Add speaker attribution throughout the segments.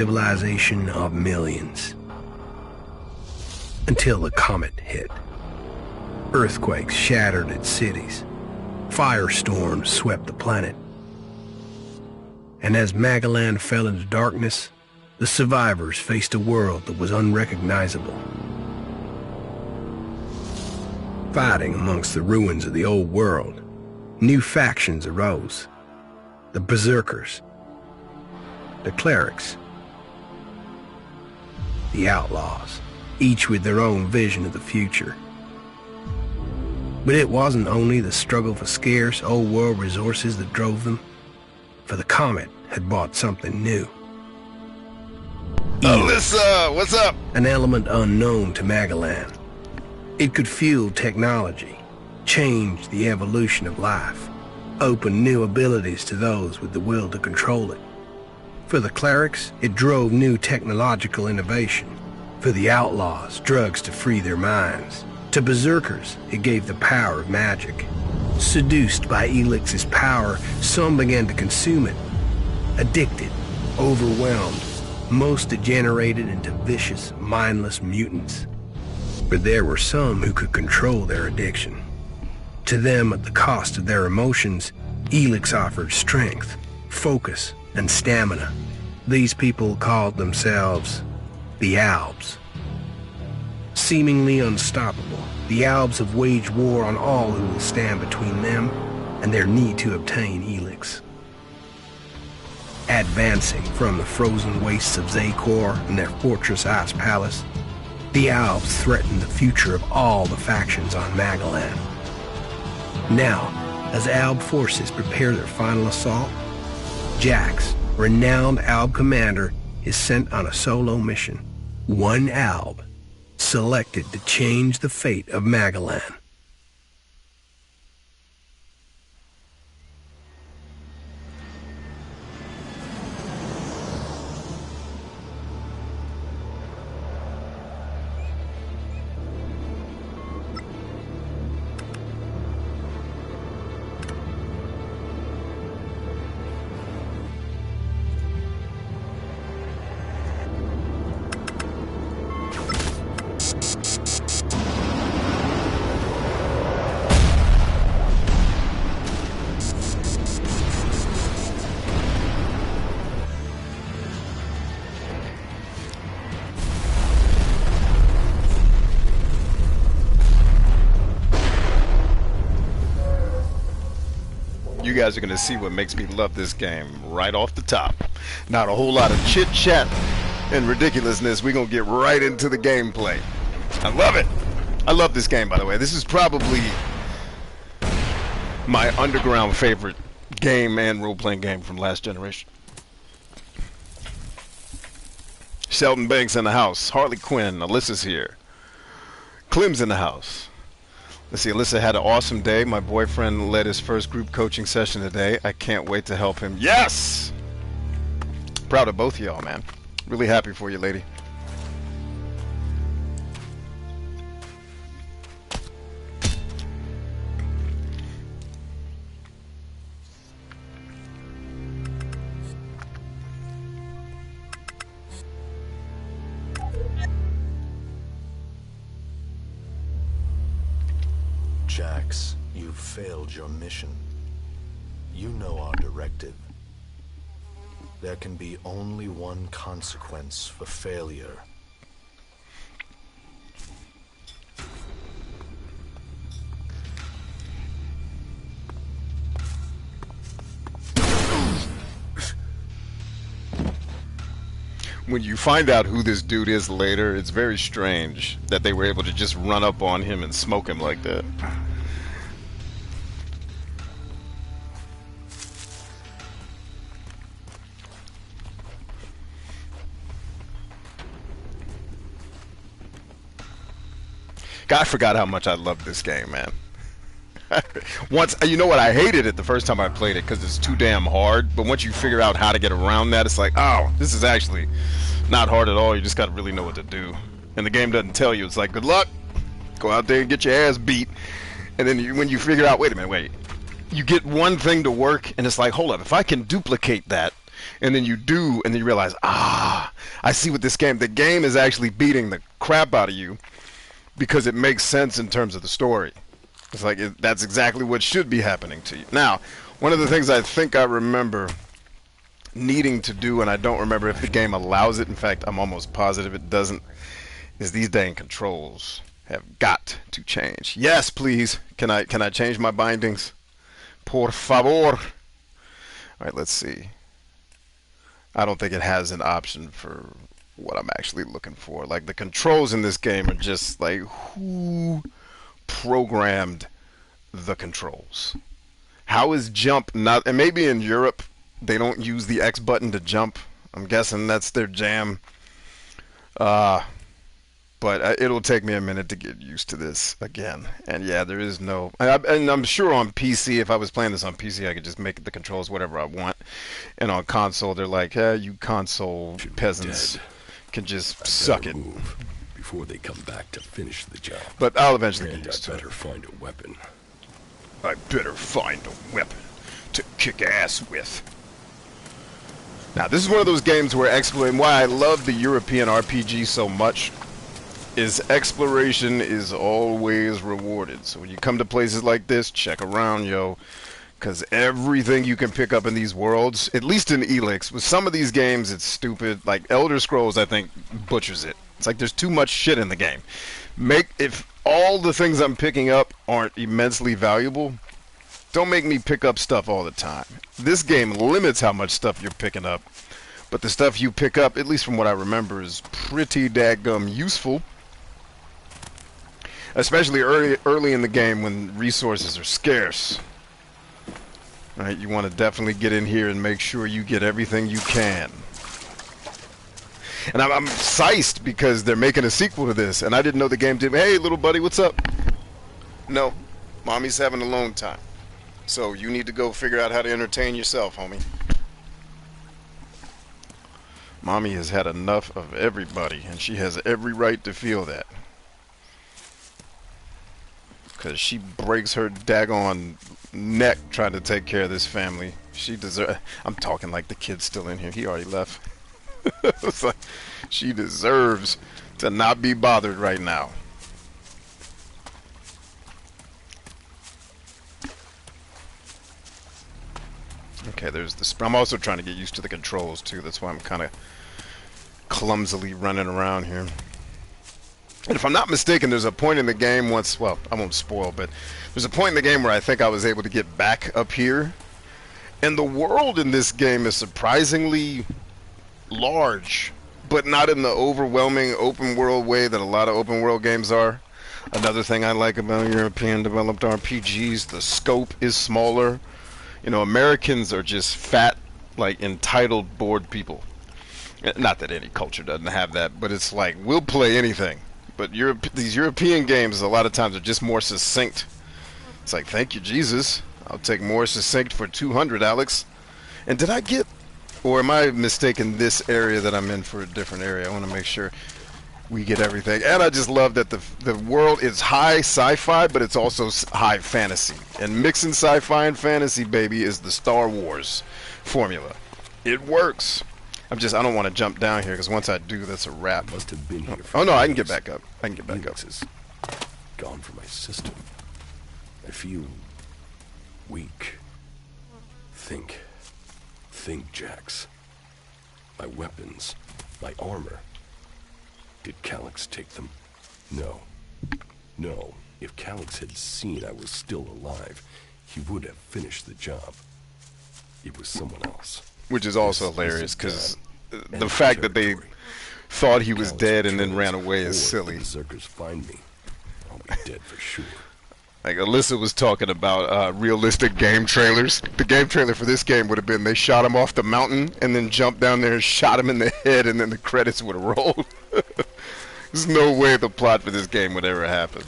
Speaker 1: civilization of millions. Until the comet hit. Earthquakes shattered its cities. Firestorms swept the planet. And as Magalan fell into darkness, the survivors faced a world that was unrecognizable. Fighting amongst the ruins of the old world, new factions arose. The Berserkers, the Clerics, the Outlaws, each with their own vision of the future. But it wasn't only the struggle for scarce old world resources that drove them, for the comet had brought something new.
Speaker 2: Alyssa, what's up?
Speaker 1: An element unknown to Magalan. It could fuel technology, change the evolution of life, open new abilities to those with the will to control it. For the Clerics, it drove new technological innovation. For the Outlaws, drugs to free their minds. To Berserkers, it gave the power of magic. Seduced by Elix's power, some began to consume it. Addicted, overwhelmed, most degenerated into vicious, mindless mutants. But there were some who could control their addiction. To them, at the cost of their emotions, Elex offered strength, focus, and stamina. These people called themselves the Albs. Seemingly unstoppable, the Albs have waged war on all who will stand between them and their need to obtain Elex. Advancing from the frozen wastes of Zakor and their fortress ice palace, the Albs threaten the future of all the factions on Magalan. Now, as Alb forces prepare their final assault, Jax, renowned Alb commander, is sent on a solo mission. One Alb, selected to change the fate of Magalan.
Speaker 2: You guys are going to see what makes me love this game right off the top. Not a whole lot of chit-chat and ridiculousness. We're going to get right into the gameplay. I love it. I love this game, by the way. This is probably my underground favorite game and role-playing game from last generation. Sheldon Banks in the house. Harley Quinn. Alyssa's here. Clem's in the house. Let's see, Alyssa had an awesome day. My boyfriend led his first group coaching session today. I can't wait to help him. Yes! Proud of both of y'all, man. Really happy for you, lady.
Speaker 3: Jax, you've failed your mission. You know our directive. There can be only one consequence for failure.
Speaker 2: When you find out who this dude is later, it's very strange that they were able to just run up on him and smoke him like that. God, I forgot how much I loved this game, man. Once, you know what, I hated it the first time I played it because it's too damn hard, but once you figure out how to get around that, it's like, oh, this is actually not hard at all. You just gotta really know what to do. And the game doesn't tell you. It's like, good luck, go out there and get your ass beat. And then when you figure out, wait a minute, you get one thing to work, and it's like, hold up, if I can duplicate that And then you do, and then you realize, ah, I see what this game, the game is actually beating the crap out of you because it makes sense in terms of the story. It's like, that's exactly what should be happening to you. Now, one of the things I think I remember needing to do, and I don't remember if the game allows it, in fact, I'm almost positive it doesn't, is these dang controls have got to change. Yes, please. Can I change my bindings? Por favor. Alright, let's see. I don't think it has an option for what I'm actually looking for. Like, the controls in this game are just like, who programmed the controls? How is jump not, and maybe in Europe they don't use the X button to jump. I'm guessing that's their jam. But it'll take me a minute to get used to this again. And yeah, there is no, and I'm sure on PC, if I was playing this on PC, I could just make the controls whatever I want. And on console, they're like, you console peasants can just suck it.
Speaker 4: Move before they come back to finish the job.
Speaker 2: But I'll eventually
Speaker 4: And
Speaker 2: get used
Speaker 4: I
Speaker 2: to it.
Speaker 4: better find a weapon.
Speaker 2: I better find a weapon to kick ass with. Now, this is one of those games where exploration, why I love the European RPG so much, is exploration is always rewarded. So when you come to places like this, check around, yo. Because everything you can pick up in these worlds, at least in Elex, with some of these games, it's stupid. Like Elder Scrolls, I think, butchers it. It's like there's too much shit in the game. If all the things I'm picking up aren't immensely valuable, don't make me pick up stuff all the time. This game limits how much stuff you're picking up. But the stuff you pick up, at least from what I remember, is pretty daggum useful. Especially early in the game when resources are scarce. Right, you want to definitely get in here and make sure you get everything you can. And I'm psyched because they're making a sequel to this, and I didn't know the game did. Hey, little buddy, what's up? No, mommy's having alone time. So you need to go figure out how to entertain yourself, homie. Mommy has had enough of everybody, and she has every right to feel that. Because she breaks her daggone neck trying to take care of this family. She deserves... I'm talking like the kid's still in here. He already left. It's like, she deserves to not be bothered right now. Okay, there's this. I'm also trying to get used to the controls too. That's why I'm kind of clumsily running around here. And if I'm not mistaken, there's a point in the game once, well, I won't spoil, but there's a point in the game where I think I was able to get back up here. And the world in this game is surprisingly large, but not in the overwhelming open world way that a lot of open world games are. Another thing I like about European developed RPGs, the scope is smaller. You know, Americans are just fat, like entitled, bored people. Not that any culture doesn't have that, but it's like, we'll play anything. But these European games, a lot of times, are just more succinct. It's like, thank you, Jesus. I'll take more succinct for 200, Alex. And did I get... Or am I mistaking this area that I'm in for a different area? I want to make sure we get everything. And I just love that the world is high sci-fi, but it's also high fantasy. And mixing sci-fi and fantasy, baby, is the Star Wars formula. It works. I don't want to jump down here, because once I do, that's a wrap.
Speaker 4: Must have been here.
Speaker 2: Oh no, I can get back up. I can get back up.
Speaker 4: Elex is gone from my system. I feel weak. Think, Jax. My weapons, my armor. Did Calyx take them? No. No. If Calyx had seen I was still alive, he would have finished the job. It was someone else.
Speaker 2: Which is also hilarious, because the fact that they thought he was dead and then ran away is silly.
Speaker 4: If the Berserkers find me, I'll be dead for sure.
Speaker 2: Like Alyssa was talking about realistic game trailers. The game trailer for this game would have been they shot him off the mountain and then jumped down there and shot him in the head, and then the credits would have rolled. There's no way the plot for this game would ever happen.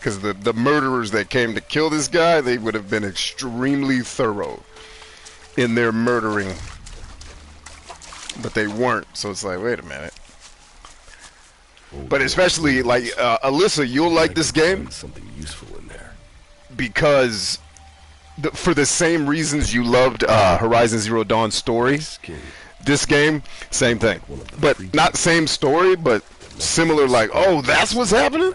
Speaker 2: Because the murderers that came to kill this guy, they would have been extremely thorough in their murdering. But they weren't, so it's like, wait a minute. But especially, like, Alyssa, you'll like this game
Speaker 4: Something useful in there.
Speaker 2: because for the same reasons you loved Horizon Zero Dawn story. This game, same thing, but not same story, but similar. Like, oh, that's what's happening.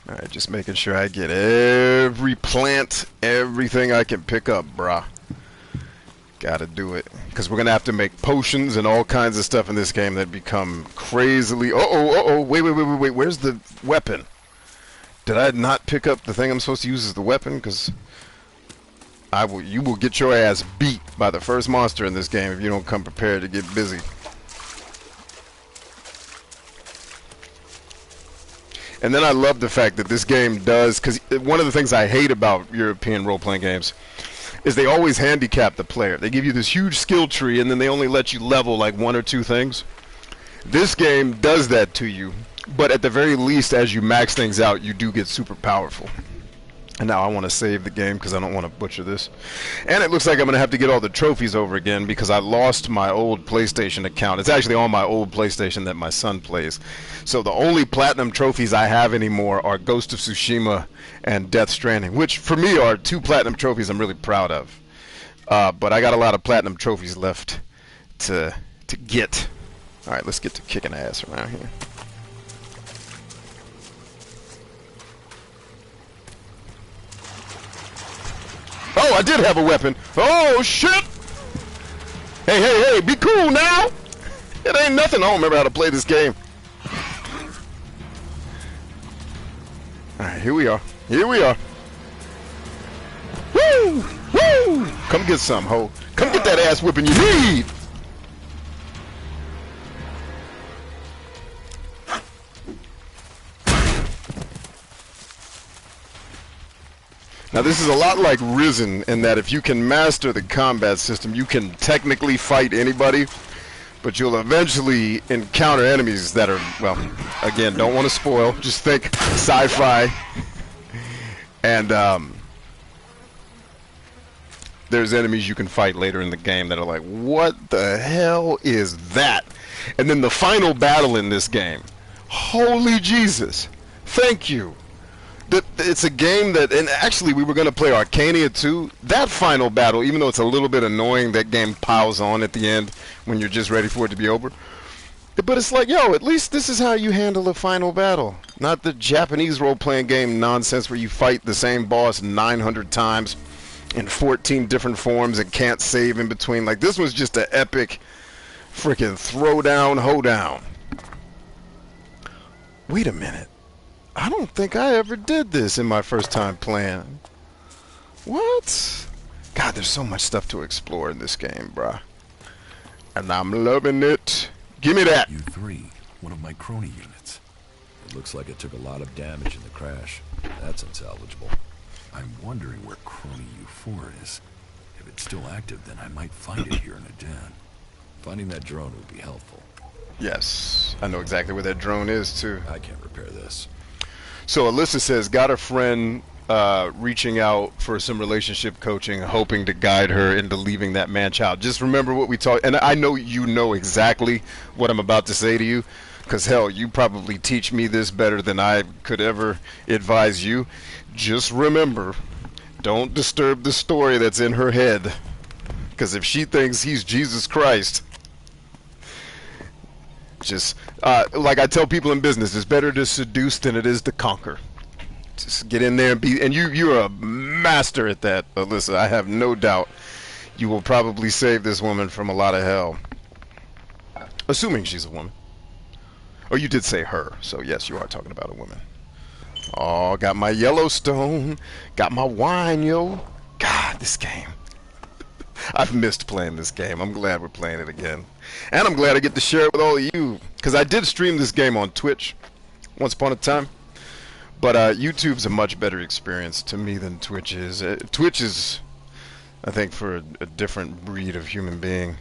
Speaker 2: All right, just making sure I get every plant, everything I can pick up, brah. Gotta do it, because we're gonna have to make potions and all kinds of stuff in this game that become crazily. Wait. Where's the weapon? Did I not pick up the thing I'm supposed to use as the weapon? Because you will get your ass beat by the first monster in this game if you don't come prepared to get busy. And then I love the fact that this game does, because one of the things I hate about European role-playing games is they always handicap the player. They give you this huge skill tree, and then they only let you level like one or two things. This game does that to you, but at the very least, as you max things out, you do get super powerful. And now I want to save the game because I don't want to butcher this. And it looks like I'm going to have to get all the trophies over again because I lost my old PlayStation account. It's actually on my old PlayStation that my son plays. So the only platinum trophies I have anymore are Ghost of Tsushima and Death Stranding, which for me are two platinum trophies I'm really proud of. But I got a lot of platinum trophies left to get. All right, let's get to kicking ass around here. Oh, I did have a weapon. Oh, shit! Hey, be cool now! It ain't nothing. I don't remember how to play this game. Alright, here we are. Woo! Come get some, ho. Come get that ass whipping you need! Now this is a lot like Risen in that if you can master the combat system, you can technically fight anybody, but you'll eventually encounter enemies that are, well, again, don't want to spoil, just think sci-fi, and there's enemies you can fight later in the game that are like, what the hell is that? And then the final battle in this game, holy Jesus, thank you. It's a game that, and actually we were going to play Arcania too. That final battle, even though it's a little bit annoying, that game piles on at the end when you're just ready for it to be over. But it's like, yo, at least this is how you handle a final battle. Not the Japanese role-playing game nonsense where you fight the same boss 900 times in 14 different forms and can't save in between. Like, this was just an epic freaking throwdown, hoedown. Wait a minute. I don't think I ever did this in my first time playing. What? God, there's so much stuff to explore in this game, bruh. And I'm loving it. Give me that.
Speaker 5: U3, one of my crony units. It looks like it took a lot of damage in the crash. That's unsalvageable. I'm wondering where crony U4 is. If it's still active, then I might find it here in a den. Finding that drone would be helpful.
Speaker 2: Yes, I know exactly where that drone is, too.
Speaker 5: I can't repair this.
Speaker 2: So Alyssa says, got a friend reaching out for some relationship coaching, hoping to guide her into leaving that man-child. Just remember what we talked, and I know you know exactly what I'm about to say to you, because hell, you probably teach me this better than I could ever advise you. Just remember, don't disturb the story that's in her head, because if she thinks he's Jesus Christ, just like I tell people in business, it's better to seduce than it is to conquer. Just get in there and be, and you're a master at that, Alyssa. I have no doubt you will probably save this woman from a lot of hell, assuming she's a woman. Oh, you did say her, so yes, you are talking about a woman. Oh, got my Yellowstone, got my wine, yo. God, this game. I've missed playing this game. I'm glad we're playing it again. And I'm glad I get to share it with all of you. Because I did stream this game on Twitch once upon a time. But YouTube's a much better experience to me than Twitch is. Twitch is, I think, for a different breed of human being.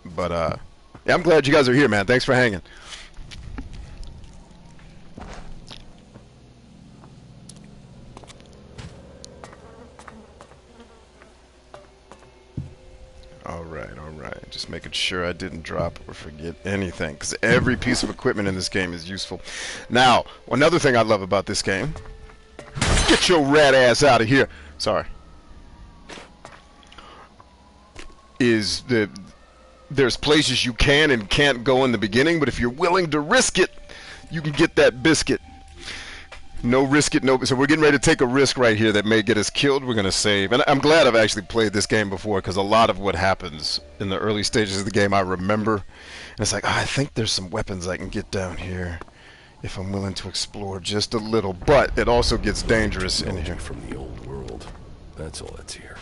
Speaker 2: But, yeah, I'm glad you guys are here, man. Thanks for hanging. Alright. Just making sure I didn't drop or forget anything, because every piece of equipment in this game is useful. Now, another thing I love about this game... Get your rat ass out of here! Sorry. Is there's places you can and can't go in the beginning, but if you're willing to risk it, you can get that biscuit. No risk it, no. So we're getting ready to take a risk right here that may get us killed. We're going to save. And I'm glad I've actually played this game before, because a lot of what happens in the early stages of the game I remember. And it's like, I think there's some weapons I can get down here if I'm willing to explore just a little. But it also gets dangerous in here.
Speaker 4: From the old world. That's all that's here.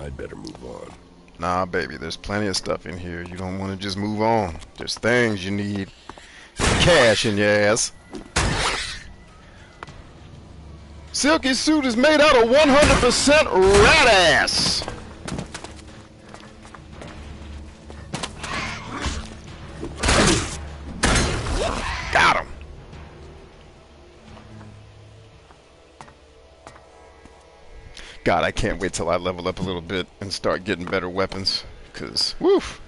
Speaker 4: I'd better move on.
Speaker 2: Nah, baby, there's plenty of stuff in here. You don't want to just move on. There's things you need. Cash in your ass. Silky suit is made out of 100% rat ass. Got him. God, I can't wait till I level up a little bit and start getting better weapons. Because, woof.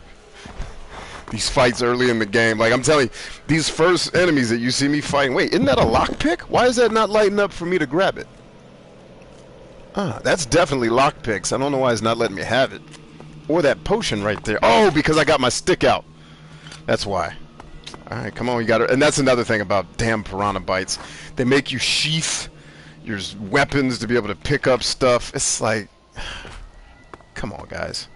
Speaker 2: These fights early in the game, like I'm telling you, these first enemies that you see me fighting, wait, isn't that a lockpick? Why is that not lighting up for me to grab it? Ah, that's definitely lockpicks. I don't know why it's not letting me have it. Or that potion right there. Oh, because I got my stick out. That's why. Alright, come on, you gotta... And that's another thing about damn piranha bites. They make you sheath your weapons to be able to pick up stuff. It's like... Come on, guys.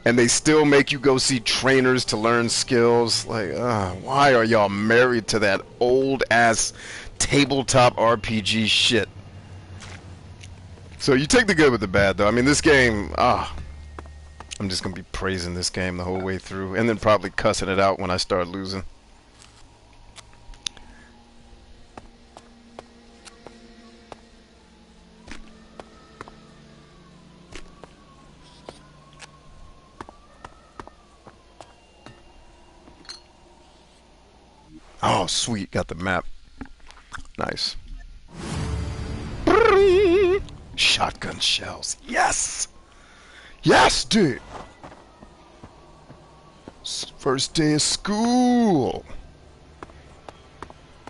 Speaker 2: And they still make you go see trainers to learn skills. Like, why are y'all married to that old-ass tabletop RPG shit? So you take the good with the bad, though. I mean, this game, I'm just going to be praising this game the whole way through. And then probably cussing it out when I start losing. Oh, sweet. Got the map. Nice. Shotgun shells. Yes! Yes, dude! First day of school.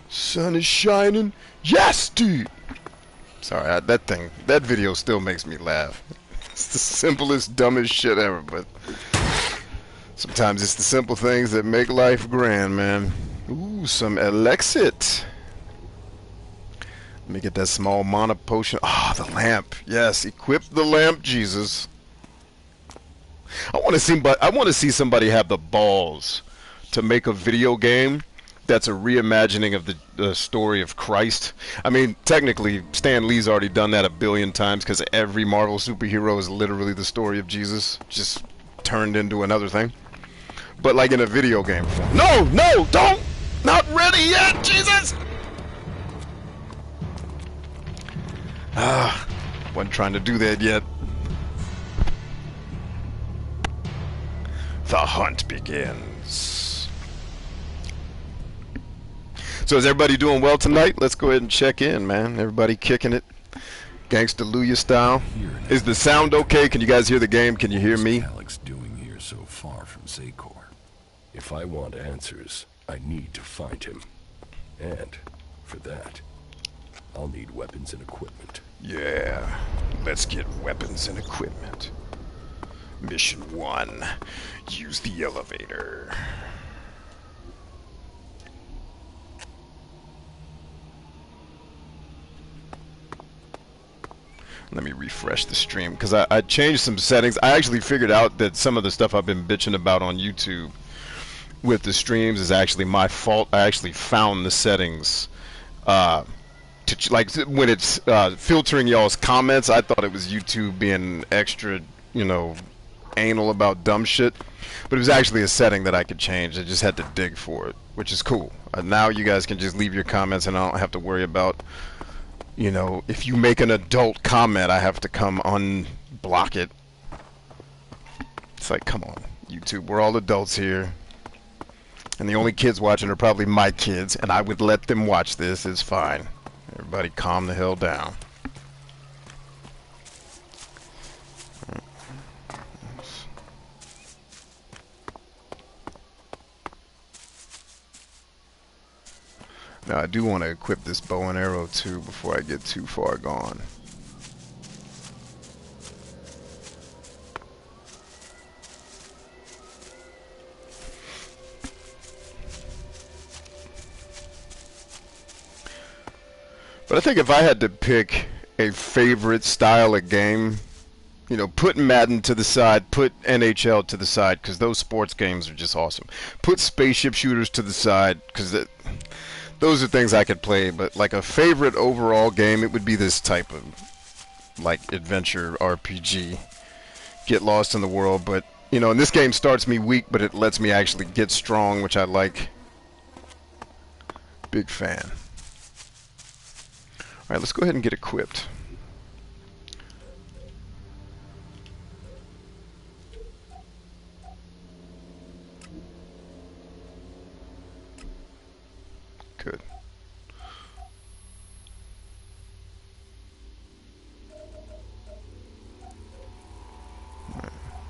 Speaker 2: Sun is shining. Yes, dude! Sorry, that video still makes me laugh. It's the simplest, dumbest shit ever, but sometimes it's the simple things that make life grand, man. Ooh, some Elexit. Let me get that small mana potion. Ah, the lamp. Yes, equip the lamp, Jesus. I want to see somebody have the balls to make a video game that's a reimagining of the story of Christ. I mean, technically, Stan Lee's already done that a billion times, because every Marvel superhero is literally the story of Jesus, just turned into another thing. But like in a video game form. No, no, don't! Not ready yet, Jesus! Wasn't trying to do that yet. The hunt begins. So is everybody doing well tonight? Let's go ahead and check in, man. Everybody kicking it. Gangsta-luya style. Is the sound okay? Can you guys hear the game? Can you hear me?
Speaker 5: What's Alex doing here so far from Zakor?
Speaker 4: If I want answers, I need to find him. And, for that, I'll need weapons and equipment.
Speaker 2: Yeah, let's get weapons and equipment. Mission 1. Use the elevator. Let me refresh the stream, because I changed some settings. I actually figured out that some of the stuff I've been bitching about on YouTube with the streams is actually my fault. I actually found the settings like when it's filtering y'all's comments. I thought it was YouTube being extra, you know, anal about dumb shit, but it was actually a setting that I could change. I just had to dig for it, which is cool. Now you guys can just leave your comments and I don't have to worry about, you know, if you make an adult comment, I have to come unblock it. It's like, come on, YouTube, we're all adults here. And the only kids watching are probably my kids, and I would let them watch this. It's fine. Everybody calm the hell down. Now I do want to equip this bow and arrow too before I get too far gone. But I think if I had to pick a favorite style of game, you know, put Madden to the side, put NHL to the side, because those sports games are just awesome. Put spaceship shooters to the side, because those are things I could play. But like a favorite overall game, it would be this type of like adventure RPG. Get lost in the world, but you know, and this game starts me weak, but it lets me actually get strong, which I like. Big fan. All right, let's go ahead and get equipped. Good.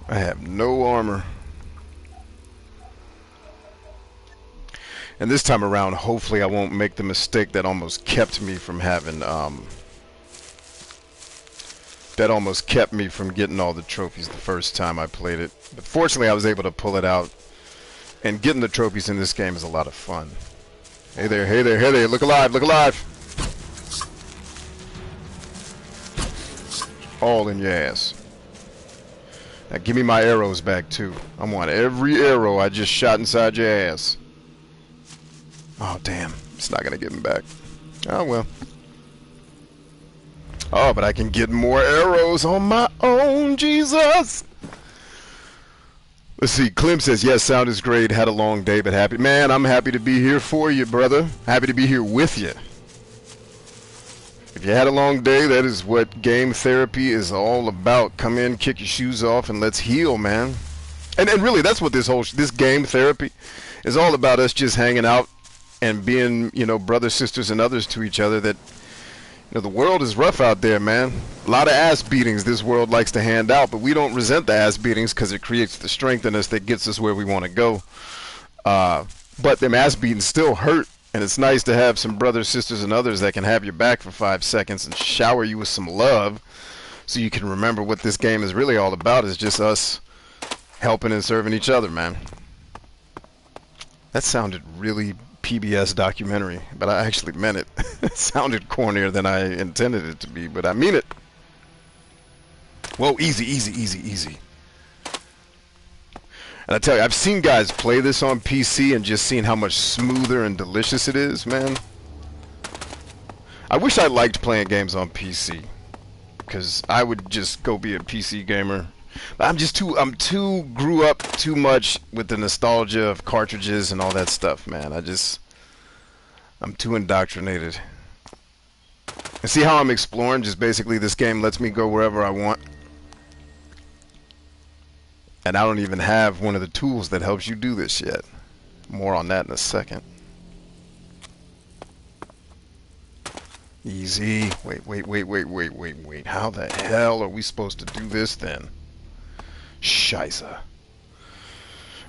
Speaker 2: I have no armor. And this time around, hopefully I won't make the mistake that almost kept me from having, that almost kept me from getting all the trophies the first time I played it. But fortunately, I was able to pull it out. And getting the trophies in this game is a lot of fun. Hey there, hey there, hey there, look alive, look alive! All in your ass. Now give me my arrows back too. I want every arrow I just shot inside your ass. Oh, damn. It's not going to give him back. Oh, well. Oh, but I can get more arrows on my own, Jesus! Let's see. Clem says, yes, sound is great. Had a long day, but happy. Man, I'm happy to be here for you, brother. Happy to be here with you. If you had a long day, that is what game therapy is all about. Come in, kick your shoes off, and let's heal, man. And really, that's what this game therapy is all about, us just hanging out and being, you know, brothers, sisters, and others to each other. That, you know, the world is rough out there, man. A lot of ass beatings this world likes to hand out, but we don't resent the ass beatings because it creates the strength in us that gets us where we want to go. But them ass beatings still hurt, and it's nice to have some brothers, sisters, and others that can have your back for 5 seconds and shower you with some love so you can remember what this game is really all about, is just us helping and serving each other, man. That sounded really PBS documentary, but I actually meant it. It sounded cornier than I intended it to be, but I mean it. Whoa, easy, easy, easy, easy. And I tell you, I've seen guys play this on PC and just seen how much smoother and delicious it is, man. I wish I liked playing games on PC, because I would just go be a PC gamer. I'm too grew up too much with the nostalgia of cartridges and all that stuff, man. I'm too indoctrinated. And see how I'm exploring? Just basically this game lets me go wherever I want. And I don't even have one of the tools that helps you do this yet. More on that in a second. Easy. Wait. How the hell are we supposed to do this then? Scheisse.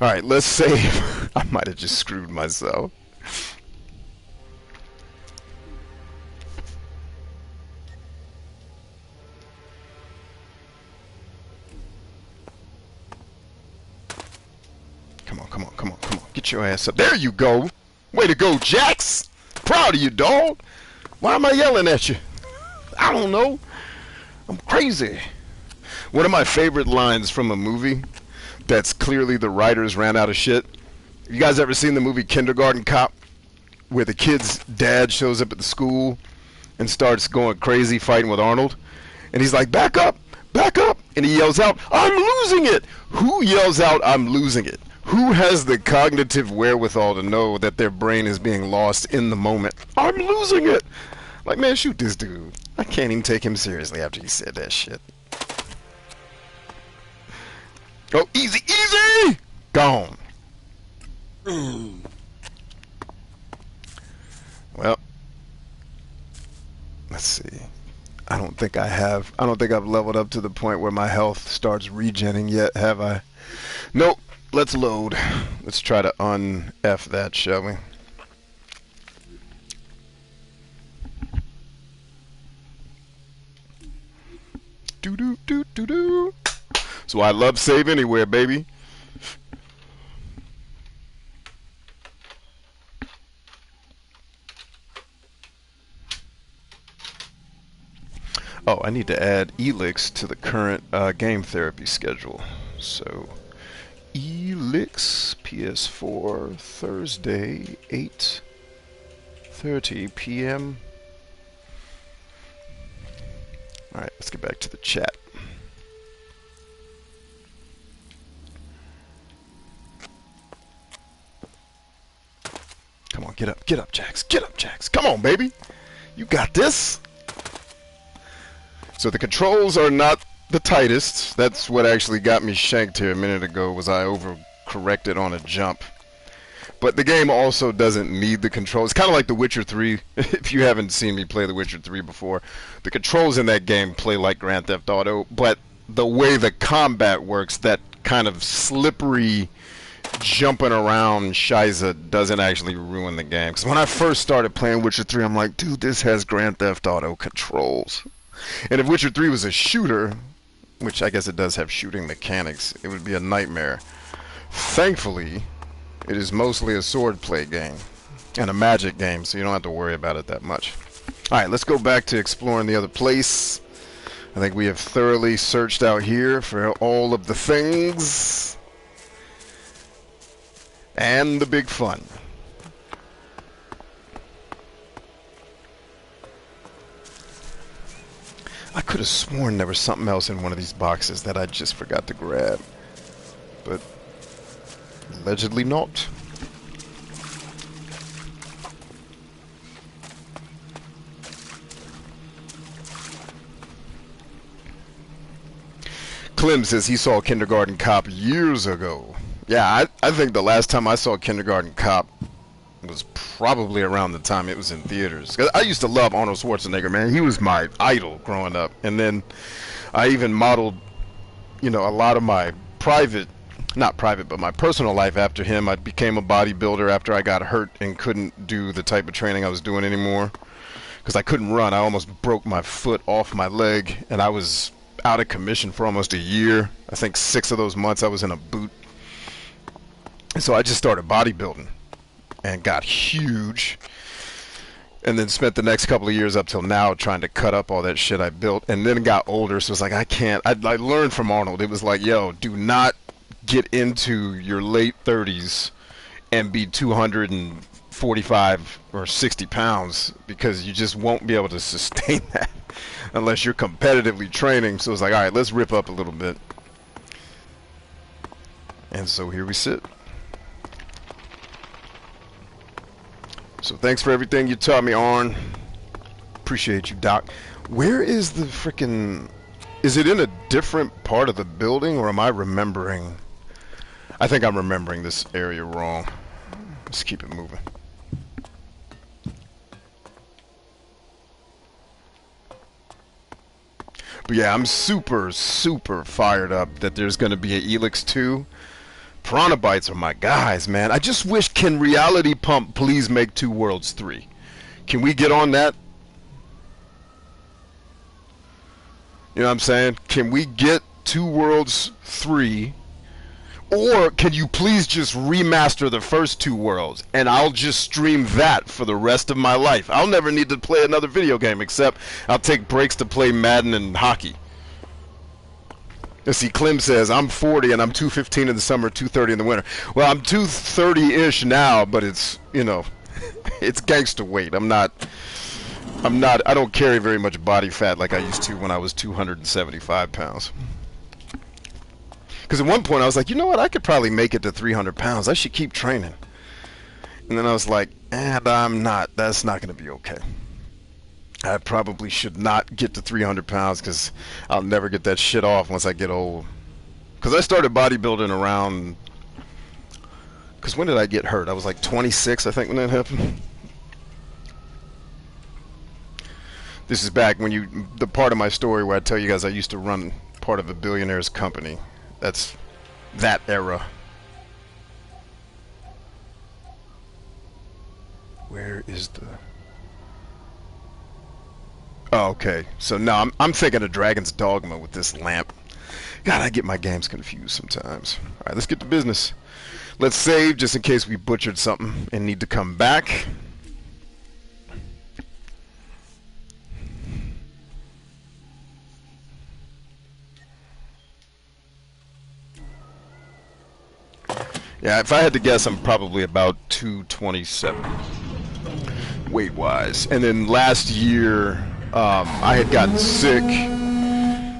Speaker 2: Alright, let's save. I might have just screwed myself. Come on. Get your ass up. There you go. Way to go, Jax. Proud of you, dog. Why am I yelling at you? I don't know. I'm crazy. One of my favorite lines from a movie that's clearly the writers ran out of shit. You guys ever seen the movie Kindergarten Cop, where the kid's dad shows up at the school and starts going crazy fighting with Arnold? And he's like, back up, and he yells out, I'm losing it. Who yells out, I'm losing it? Who has the cognitive wherewithal to know that their brain is being lost in the moment? I'm losing it. Like, man, shoot this dude. I can't even take him seriously after he said that shit. Oh, easy, easy! Gone. Well, let's see. I don't think I've leveled up to the point where my health starts regenning yet, have I? Nope. Let's load. Let's try to un-F that, shall we? Do do do do do. So I love save anywhere, baby. Oh, I need to add Elex to the current game therapy schedule. So, Elex PS4 Thursday 8:30 p.m. All right, let's get back to the chat. Come on, get up, Jax, get up, Jax. Come on, baby, you got this. So the controls are not the tightest. That's what actually got me shanked here a minute ago, was I overcorrected on a jump. But the game also doesn't need the controls. It's kind of like The Witcher 3. If you haven't seen me play The Witcher 3 before, the controls in that game play like Grand Theft Auto, but the way the combat works, that kind of slippery jumping around shiza doesn't actually ruin the game. Because when I first started playing Witcher 3, I'm like, dude, this has Grand Theft Auto controls. And if Witcher 3 was a shooter, which I guess it does have shooting mechanics, it would be a nightmare. Thankfully, it is mostly a swordplay game and a magic game, so you don't have to worry about it that much. Alright, let's go back to exploring the other place. I think we have thoroughly searched out here for all of the things. And the big fun. I could have sworn there was something else in one of these boxes that I just forgot to grab. But allegedly not. Clem says he saw Kindergarten Cop years ago. Yeah, I think the last time I saw Kindergarten Cop was probably around the time it was in theaters. 'Cause I used to love Arnold Schwarzenegger, man. He was my idol growing up. And then I even modeled, you know, a lot of my not private, but my personal life after him. I became a bodybuilder after I got hurt and couldn't do the type of training I was doing anymore. Because I couldn't run. I almost broke my foot off my leg, and I was out of commission for almost a year. I think 6 of those months I was in a boot. And so I just started bodybuilding and got huge, and then spent the next couple of years up till now trying to cut up all that shit I built, and then got older, so it's like I learned from Arnold. It was like, yo, do not get into your late 30s and be 245 or 60 pounds, because you just won't be able to sustain that unless you're competitively training. So it's like, alright, let's rip up a little bit. And so here we sit. So thanks for everything you taught me, Arn. Appreciate you, Doc. Where is the frickin'... Is it in a different part of the building, or am I remembering... I think I'm remembering this area wrong. Let's keep it moving. But yeah, I'm super, super fired up that there's going to be an Elex 2. Piranha Bytes are my guys, man. I just wish, can Reality Pump please make 2 Worlds 3? Can we get on that? You know what I'm saying? Can we get 2 Worlds 3? Or can you please just remaster the first 2 Worlds, and I'll just stream that for the rest of my life. I'll never need to play another video game, except I'll take breaks to play Madden and hockey. Let's see, Clem says, I'm 40 and I'm 215 in the summer, 230 in the winter. Well, I'm 230-ish now, but it's, you know, it's gangster weight. I don't carry very much body fat like I used to when I was 275 pounds. Because at one point I was like, you know what, I could probably make it to 300 pounds. I should keep training. And then I was like, I'm not. That's not going to be okay. I probably should not get to 300 pounds because I'll never get that shit off once I get old. Because I started bodybuilding around... Because when did I get hurt? I was like 26, I think, when that happened. This is back when the part of my story where I tell you guys I used to run part of a billionaire's company. That's that era. Where is the... Oh, okay. So now I'm thinking of Dragon's Dogma with this lamp. God, I get my games confused sometimes. All right, let's get to business. Let's save just in case we butchered something and need to come back. Yeah, if I had to guess, I'm probably about 227 weight-wise. And then last year, I had gotten sick.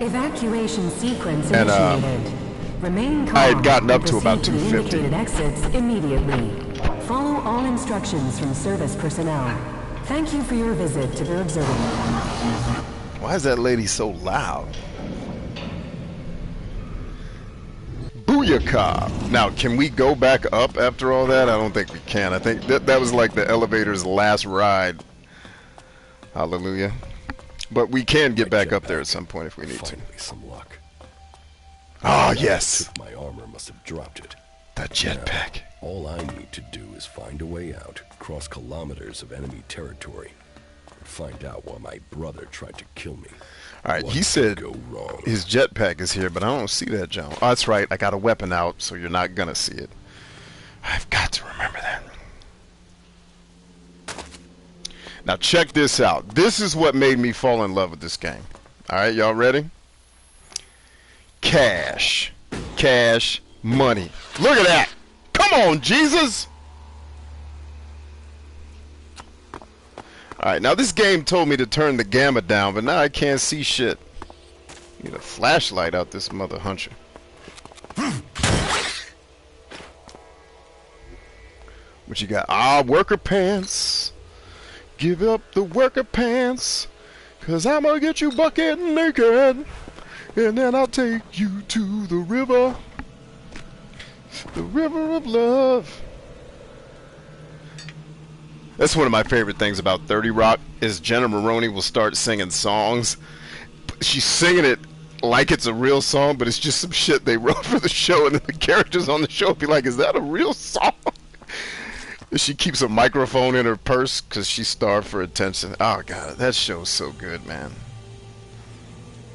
Speaker 6: Evacuation sequence initiated. Remain calm.
Speaker 2: I had gotten up to
Speaker 6: and
Speaker 2: about
Speaker 6: proceed
Speaker 2: 250.
Speaker 6: the indicated exits immediately. Follow all instructions from service personnel. Thank you for your visit to the observatory.
Speaker 2: Why is that lady so loud? Booyakah! Now, can we go back up after all that? I don't think we can. I think that was like the elevator's last ride. Hallelujah. But we can get back up there at some point if we need to.
Speaker 4: Finally, some luck.
Speaker 2: Ah, yes!
Speaker 4: Took my armor must have dropped it.
Speaker 2: The jetpack.
Speaker 4: All I need to do is find a way out, cross kilometers of enemy territory, and find out why my brother tried to kill me.
Speaker 2: Alright,
Speaker 4: What
Speaker 2: he
Speaker 4: could
Speaker 2: said
Speaker 4: go wrong?
Speaker 2: his jetpack is here, but I don't see that, John. Oh, that's right. I got a weapon out, so you're not gonna see it. I've got to remember that. Now check this out. This is what made me fall in love with this game. Alright, y'all ready? Cash. Cash. Money. Look at that! Come on, Jesus! Alright, now this game told me to turn the gamma down, but now I can't see shit. Need a flashlight out this mother huncher. What you got? Ah, worker pants. Give up the worker pants, 'cause I'm gonna get you bucket naked, and then I'll take you to the river of love. That's one of my favorite things about 30 Rock is Jenna Maroney will start singing songs. She's singing it like it's a real song, but it's just some shit they wrote for the show, and then the characters on the show will be like, is that a real song? She keeps a microphone in her purse because she's starved for attention. Oh, God, that show's so good, man.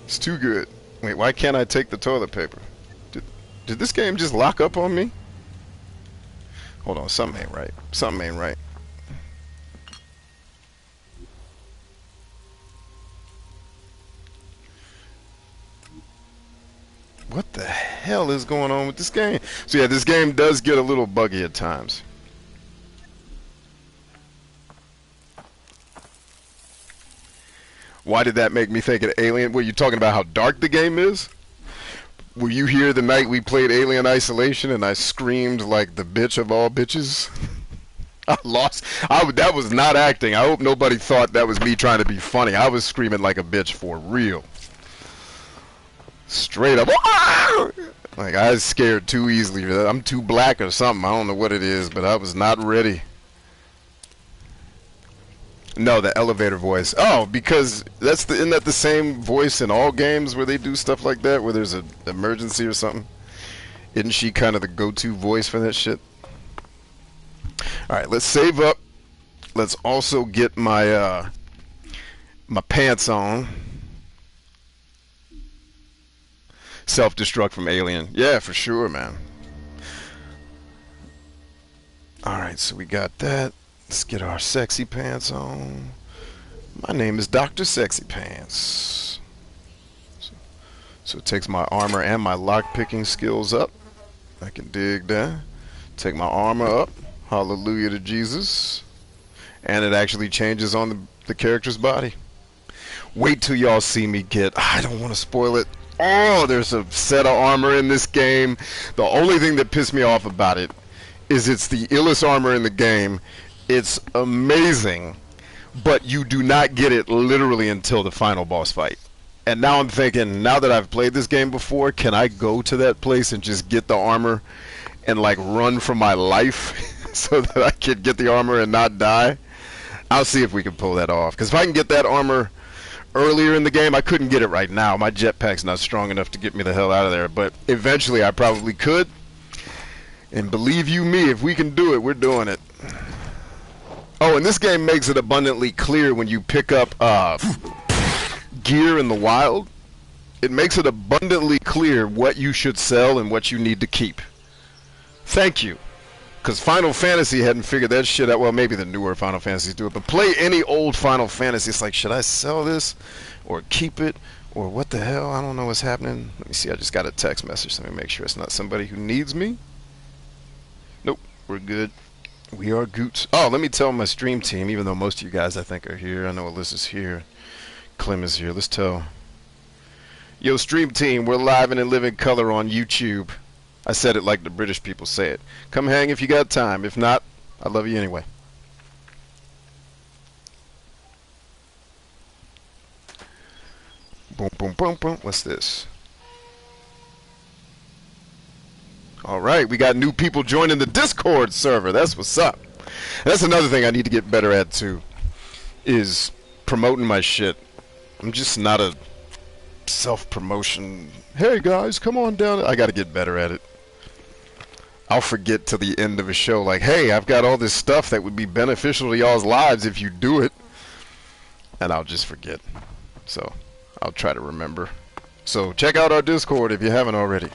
Speaker 2: It's too good. Wait, why can't I take the toilet paper? Did this game just lock up on me? Hold on, something ain't right. Something ain't right. What the hell is going on with this game? So yeah, this game does get a little buggy at times. Why did that make me think of Alien? Were you talking about how dark the game is? Were you here the night we played Alien Isolation and I screamed like the bitch of all bitches? I lost. That was not acting. I hope nobody thought that was me trying to be funny. I was screaming like a bitch for real. Straight up. Like, I was scared too easily. I'm too black or something. I don't know what it is, but I was not ready. No, the elevator voice. Oh, because isn't that the same voice in all games where they do stuff like that, where there's an emergency or something? Isn't she kind of the go-to voice for that shit? Alright, let's save up. Let's also get my my pants on. Self-destruct from Alien. Yeah, for sure, man. Alright, so we got that. Let's get our sexy pants on. My name is Dr. Sexy Pants. So it takes my armor and my lock-picking skills up. I can dig that. Take my armor up. Hallelujah to Jesus. And it actually changes on the character's body. Wait till y'all see me get... I don't want to spoil it. Oh, there's a set of armor in this game. The only thing that pissed me off about it is it's the illest armor in the game. It's amazing, but you do not get it literally until the final boss fight. And now I'm thinking, now that I've played this game before, can I go to that place and just get the armor and like run for my life so that I can get the armor and not die? I'll see if we can pull that off. Because if I can get that armor earlier in the game, I couldn't get it right now. My jetpack's not strong enough to get me the hell out of there. But eventually I probably could. And believe you me, if we can do it, we're doing it. Oh, and this game makes it abundantly clear when you pick up gear in the wild, it makes it abundantly clear what you should sell and what you need to keep. Thank you. Because Final Fantasy hadn't figured that shit out. Well, maybe the newer Final Fantasies do it, but play any old Final Fantasy, it's like, should I sell this or keep it? Or what the hell? I don't know what's happening. Let me see, I just got a text message. Let me make sure it's not somebody who needs me. Nope, we're good. We are goots. Oh, let me tell my stream team, even though most of you guys I think are here. I know Alyssa's here. Clem is here. Let's tell. Yo, stream team, we're live and in living color on YouTube. I said it like the British people say it. Come hang if you got time. If not, I love you anyway. Boom, boom, boom, boom. What's this? Alright, we got new people joining the Discord server. That's what's up. That's another thing I need to get better at too, is promoting my shit. I'm just not a self-promotion. Hey guys, come on down. I gotta get better at it. I'll forget to the end of a show like, hey, I've got all this stuff that would be beneficial to y'all's lives if you do it. And I'll just forget. So, I'll try to remember. So, check out our Discord if you haven't already.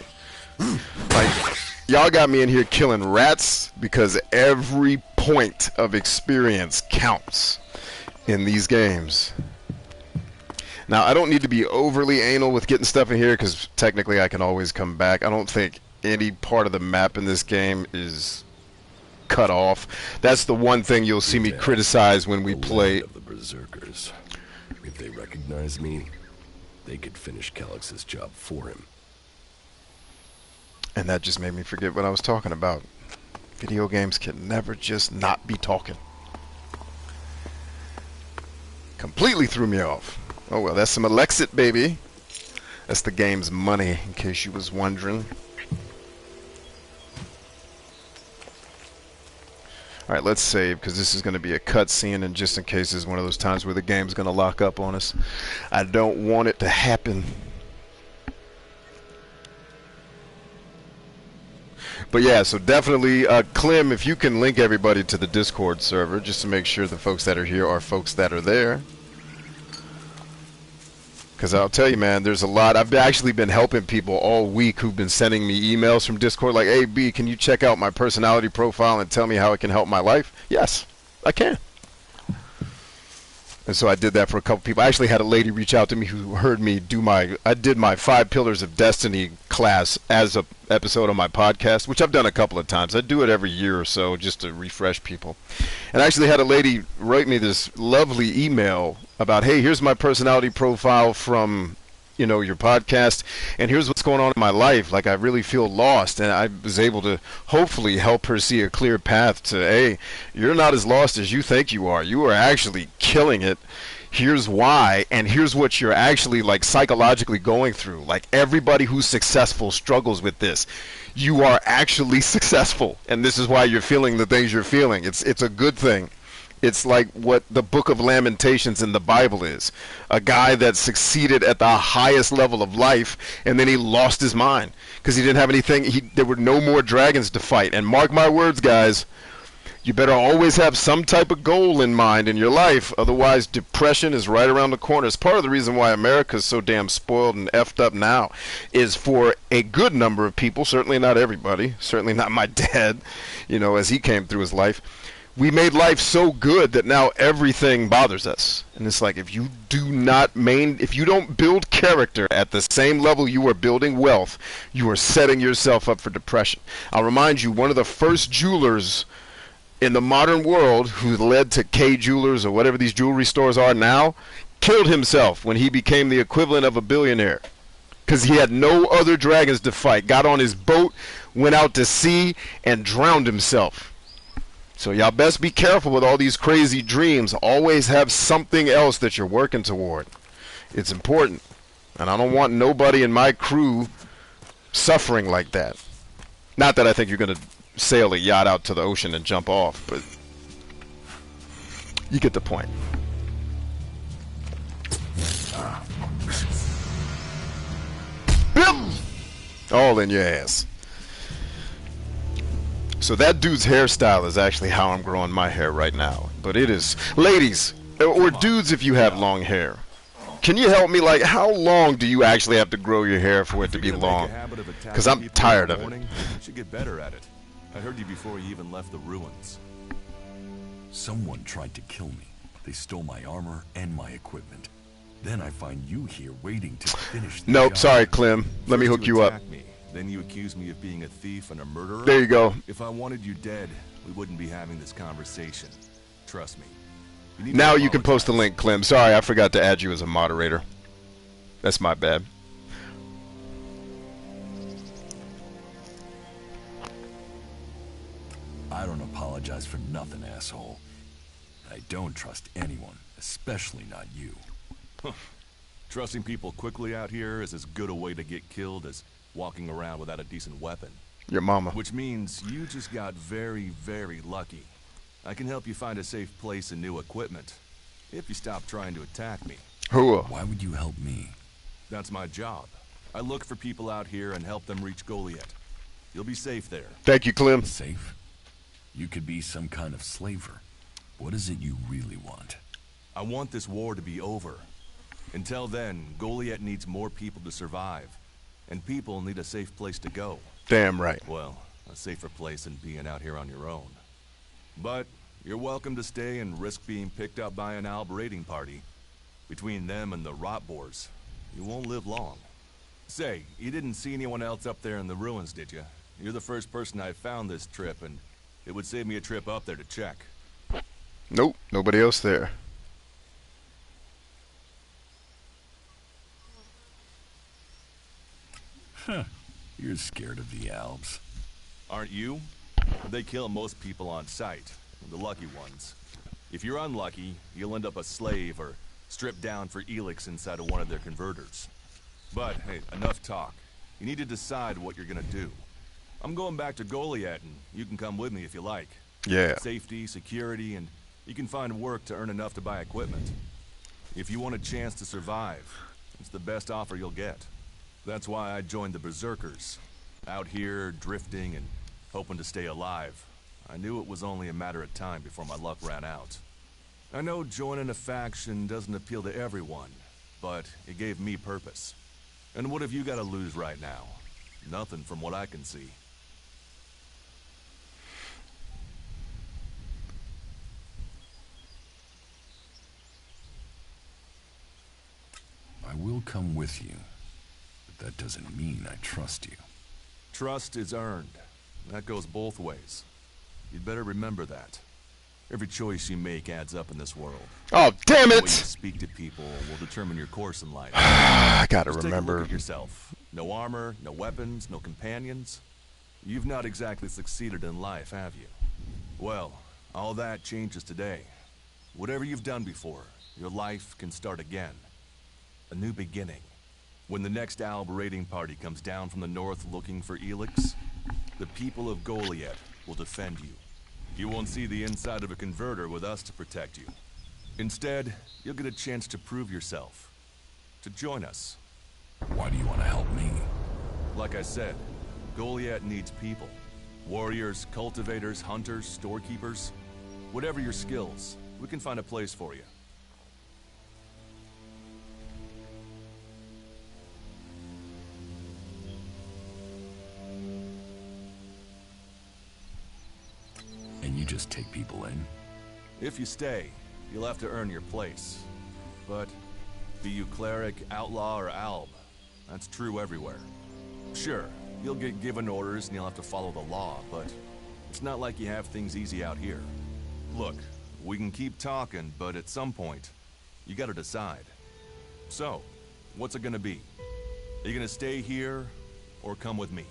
Speaker 2: Like, y'all got me in here killing rats because every point of experience counts in these games. Now, I don't need to be overly anal with getting stuff in here because technically I can always come back. I don't think any part of the map in this game is cut off. That's the one thing you'll see me criticize when we play.
Speaker 4: Of the Berserkers. If they recognize me, they could finish Calix's job for him.
Speaker 2: And that just made me forget what I was talking about. Video games can never just not be talking. Completely threw me off. Oh well, that's some Elex, baby. That's the game's money, in case you was wondering. Alright, let's save, because this is going to be a cutscene, and just in case it's one of those times where the game's going to lock up on us. I don't want it to happen. But yeah, so definitely, Clem, if you can link everybody to the Discord server, just to make sure the folks that are here are folks that are there. Because I'll tell you, man, there's a lot. I've actually been helping people all week who've been sending me emails from Discord like, hey, B, can you check out my personality profile and tell me how it can help my life? Yes, I can. And so I did that for a couple people. I actually had a lady reach out to me who heard me do I did my 5 Pillars of Destiny class as a episode on my podcast, which I've done a couple of times. I do it every year or so just to refresh people. And I actually had a lady write me this lovely email about, hey, here's my personality profile from, you know, your podcast, and here's what's going on in my life. Like, I really feel lost, and I was able to hopefully help her see a clear path to, hey, you're not as lost as you think you are. You are actually killing it. Here's why, and here's what you're actually, like, psychologically going through. Like, everybody who's successful struggles with this. You are actually successful, and this is why you're feeling the things you're feeling. It's a good thing. It's like what the Book of Lamentations in the Bible is. A guy that succeeded at the highest level of life, and then he lost his mind because he didn't have anything. There were no more dragons to fight. And mark my words, guys, you better always have some type of goal in mind in your life. Otherwise, depression is right around the corner. It's part of the reason why America is so damn spoiled and effed up now, is for a good number of people, certainly not everybody, certainly not my dad, you know, as he came through his life. We made life so good that now everything bothers us. And it's like, if you don't build character at the same level you are building wealth, you are setting yourself up for depression. I'll remind you, one of the first jewelers in the modern world, who led to K Jewelers or whatever these jewelry stores are now, killed himself when he became the equivalent of a billionaire. Because he had no other dragons to fight. Got on his boat, went out to sea, and drowned himself. So y'all best be careful with all these crazy dreams. Always have something else that you're working toward. It's important. And I don't want nobody in my crew suffering like that. Not that I think you're going to sail a yacht out to the ocean and jump off, but you get the point. All in your ass. So that dude's hairstyle is actually how I'm growing my hair right now. But it is, ladies, or dudes if you have long hair, Can you help me? Like, how long do you actually have to grow your hair for it to be long? Because I'm tired of it.
Speaker 7: You should get better at it. I heard you before you even left the ruins.
Speaker 5: Someone tried to kill me. They stole my armor and my equipment. Then I find you here waiting to finish the
Speaker 2: Nope,
Speaker 5: job.
Speaker 2: sorry, Clem. Let me hook you up.
Speaker 7: Me. Then you accuse me of being a thief and a murderer?
Speaker 2: There you go.
Speaker 7: If I wanted you dead, we wouldn't be having this conversation. Trust me.
Speaker 2: Now you can post the link, Clem. Sorry, I forgot to add you as a moderator. That's my bad.
Speaker 5: I don't apologize for nothing, asshole. I don't trust anyone, especially not you.
Speaker 7: Trusting people quickly out here is as good a way to get killed as walking around without a decent weapon.
Speaker 2: Your mama.
Speaker 7: Which means you just got very, very lucky. I can help you find a safe place and new equipment, if you stop trying to attack me.
Speaker 5: Why would you help me?
Speaker 7: That's my job. I look for people out here and help them reach Goliath. You'll be safe there.
Speaker 2: Thank you, Clem.
Speaker 5: Safe? You could be some kind of slaver. What is it you really want?
Speaker 7: I want this war to be over. Until then, Goliath needs more people to survive. And people need a safe place to go.
Speaker 2: Damn right.
Speaker 7: Well, a safer place than being out here on your own. But you're welcome to stay and risk being picked up by an Alb raiding party. Between them and the rot boars, you won't live long. Say, you didn't see anyone else up there in the ruins, did you? You're the first person I found this trip, and it would save me a trip up there to check.
Speaker 2: Nope, nobody else there.
Speaker 5: Huh. You're scared of the Albs.
Speaker 7: Aren't you? They kill most people on sight, the lucky ones. If you're unlucky, you'll end up a slave or stripped down for Elex inside of one of their converters. But, hey, enough talk. You need to decide what you're gonna do. I'm going back to Goliath, and you can come with me if you like.
Speaker 2: Yeah.
Speaker 7: Safety, security, and you can find work to earn enough to buy equipment. If you want a chance to survive, it's the best offer you'll get. That's why I joined the Berserkers. Out here, drifting and hoping to stay alive. I knew it was only a matter of time before my luck ran out. I know joining a faction doesn't appeal to everyone, but it gave me purpose. And what have you got to lose right now? Nothing from what I can see.
Speaker 5: I will come with you, but that doesn't mean I trust you.
Speaker 7: Trust is earned. That goes both ways. You'd better remember that. Every choice you make adds up in this world.
Speaker 2: Oh, damn
Speaker 7: The way
Speaker 2: it!
Speaker 7: you speak to people will determine your course in life.
Speaker 2: I gotta
Speaker 7: Just
Speaker 2: remember.
Speaker 7: Take a look at yourself. No armor, no weapons, no companions. You've not exactly succeeded in life, have you? Well, all that changes today. Whatever you've done before, your life can start again. A new beginning. When the next Alb raiding party comes down from the north looking for Elex, the people of Goliath will defend you. You won't see the inside of a converter with us to protect you. Instead, you'll get a chance to prove yourself. To join us.
Speaker 5: Why do you want to help me?
Speaker 7: Like I said, Goliath needs people. Warriors, cultivators, hunters, storekeepers. Whatever your skills, we can find a place for you.
Speaker 5: And you just take people in?
Speaker 7: If you stay, you'll have to earn your place. But be you cleric, outlaw, or alb, that's true everywhere. Sure, you'll get given orders and you'll have to follow the law, but it's not like you have things easy out here. Look, we can keep talking, but at some point, you gotta decide. So, what's it gonna be? Are you gonna stay here, or come with me?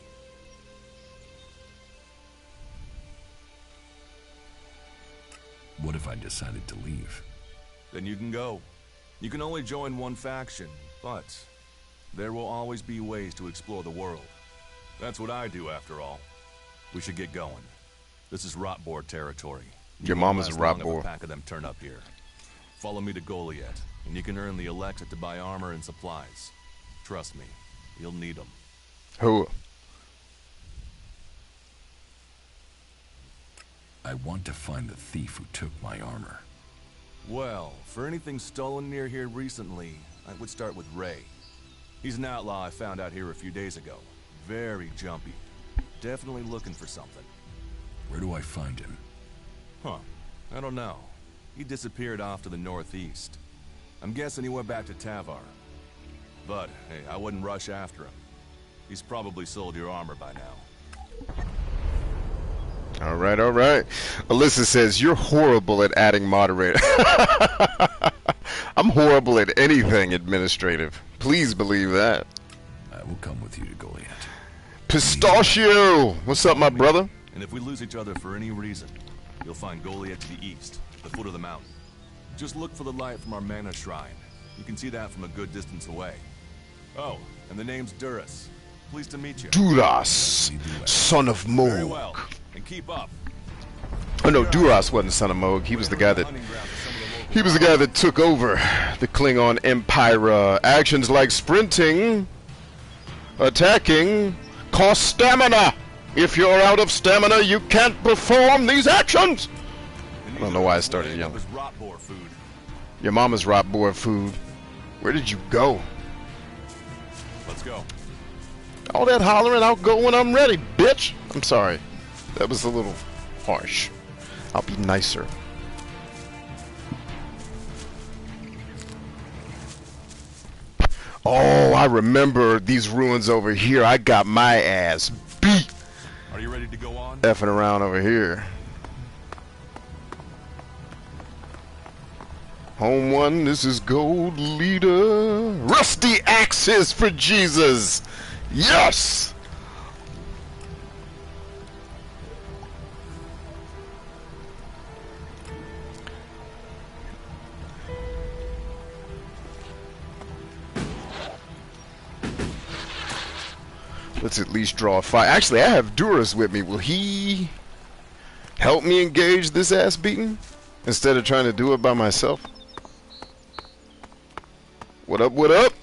Speaker 5: What if I decided to leave?
Speaker 7: Then you can go. You can only join one faction, but there will always be ways to explore the world. That's what I do, after all. We should get going. This is Rotboar territory.
Speaker 2: Your mama's a
Speaker 7: Last long if
Speaker 2: Rotboar.
Speaker 7: A pack of them turn up here. Follow me to Goliath, and you can earn the Elex to buy armor and supplies. Trust me, you'll need them.
Speaker 2: Who?
Speaker 5: I want to find the thief who took my armor.
Speaker 7: Well, for anything stolen near here recently, I would start with Ray. He's an outlaw I found out here a few days ago. Very jumpy. Definitely looking for something.
Speaker 5: Where do I find him?
Speaker 7: Huh. I don't know. He disappeared off to the northeast. I'm guessing he went back to Tavar. But, hey, I wouldn't rush after him. He's probably sold your armor by now.
Speaker 2: All right, all right. Alyssa says, you're horrible at adding moderator. I'm horrible at anything administrative. Please believe that.
Speaker 5: I will come with you to Goliath.
Speaker 2: Pistachio! What's up, my brother?
Speaker 7: And if we lose each other for any reason, you'll find Goliath to the east, the foot of the mountain. Just look for the light from our mana shrine. You can see that from a good distance away. Oh, and the name's Duras. Pleased to meet you.
Speaker 2: Duras, son of Moog.
Speaker 7: Very well, and keep up.
Speaker 2: Oh no, Duras wasn't son of Moog. He was the guy that took over the Klingon Empire. Actions like sprinting, attacking, cost stamina. If you're out of stamina, you can't perform these actions. I don't know why I started yelling. Your mama's rot boar food. Where did you go?
Speaker 7: Let's go.
Speaker 2: All that hollering, I'll go when I'm ready, bitch. I'm sorry. That was a little harsh. I'll be nicer. Oh, I remember these ruins over here. I got my ass beat.
Speaker 7: Are you ready to go on?
Speaker 2: Effing around over here. Home one, this is Gold Leader. Rusty axes for Jesus. Yes! Let's at least draw a fight. Actually, I have Duras with me. Will he help me engage this ass beating instead of trying to do it by myself? What up, what up?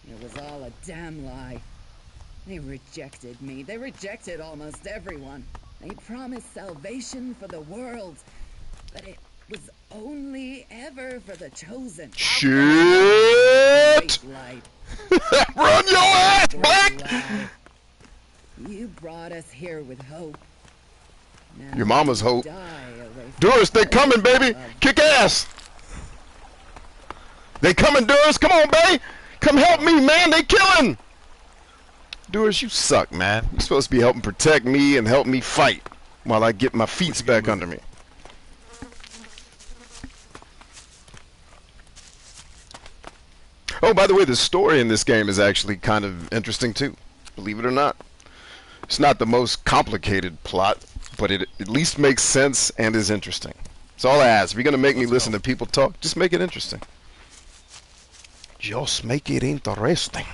Speaker 8: It was all a damn lie. They rejected me. They rejected almost everyone. They promised salvation for the world, but it was only ever for the chosen.
Speaker 2: Shit!
Speaker 8: Light.
Speaker 2: Run your ass, Black!
Speaker 8: You brought us here with hope. Now
Speaker 2: Your mama's hope.
Speaker 8: die away from
Speaker 2: Duras, they coming, baby! Kick ass! They coming, Duras! Come on, baby! Come help me, man! They killing! Duras, you suck, man. You're supposed to be helping protect me and help me fight while I get my feet back under me. Oh, by the way, the story in this game is actually kind of interesting too. Believe it or not. It's not the most complicated plot, but it at least makes sense and is interesting. That's all I ask. If you're going to make me listen to people talk, just make it interesting. Just make it interesting.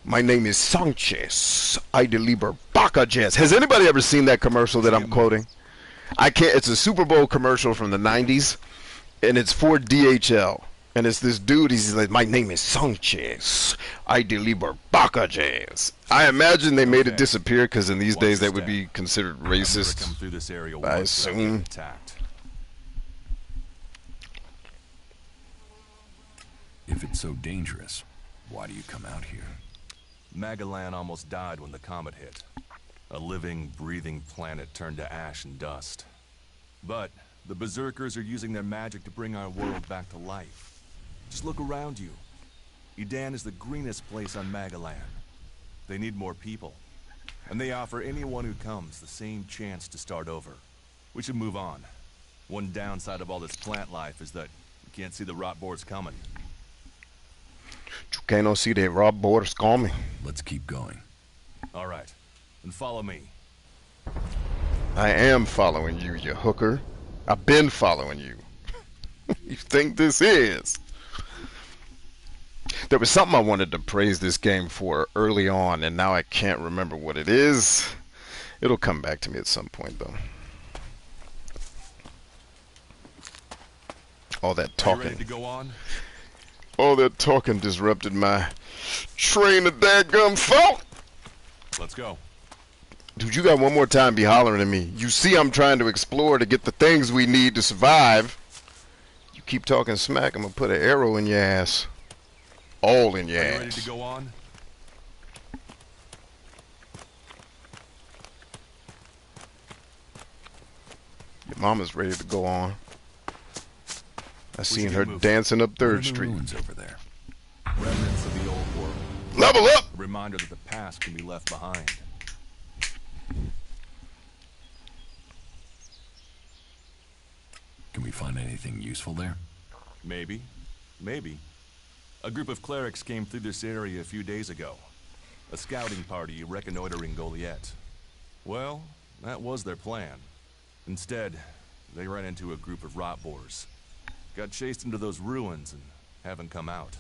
Speaker 2: My name is Sanchez. I deliver packages. Has anybody ever seen that commercial that I'm quoting? I can't. It's a Super Bowl commercial from the 90s, and it's for DHL. And it's this dude, he's like, my name is Sanchez. I deliver packages. I imagine they made it disappear because in these days that would be considered racist. I assume.
Speaker 5: If it's so dangerous, why do you come out here?
Speaker 7: Magalan almost died when the comet hit. A living, breathing planet turned to ash and dust. But the Berserkers are using their magic to bring our world back to life. Just look around you. Edan is the greenest place on Magalan. They need more people. And they offer anyone who comes the same chance to start over. We should move on. One downside of all this plant life is that you can't see the rot boars coming.
Speaker 2: You can't see the rot boars coming.
Speaker 5: Let's keep going.
Speaker 7: All right. Then follow me.
Speaker 2: I am following you, you hooker. I've been following you. You think this is? There was something I wanted to praise this game for early on, and now I can't remember what it is. It'll come back to me at some point, though. All that
Speaker 7: Are you
Speaker 2: talking.
Speaker 7: ready to go on?
Speaker 2: All that talking disrupted my train of dadgum thought.
Speaker 7: Let's go.
Speaker 2: Dude, you got one more time be hollering at me. You see I'm trying to explore to get the things we need to survive. You keep talking smack, I'm gonna put an arrow in your ass. All in your
Speaker 7: Are you
Speaker 2: ass.
Speaker 7: ready to go on?
Speaker 2: Your mama's ready to go on. I seen
Speaker 7: should
Speaker 2: her
Speaker 7: get moving.
Speaker 2: dancing up
Speaker 5: What are
Speaker 2: 3rd
Speaker 5: the
Speaker 2: Street.
Speaker 5: ruins over there?
Speaker 7: Remnants of the old world.
Speaker 2: Level up!
Speaker 7: A reminder that the past can be left behind.
Speaker 5: Can we find anything useful there?
Speaker 7: Maybe. Maybe. A group of clerics came through this area a few days ago. A scouting party reconnoitering Goliath. Well, that was their plan. Instead, they ran into a group of rot boars. Got chased into those ruins and haven't come out.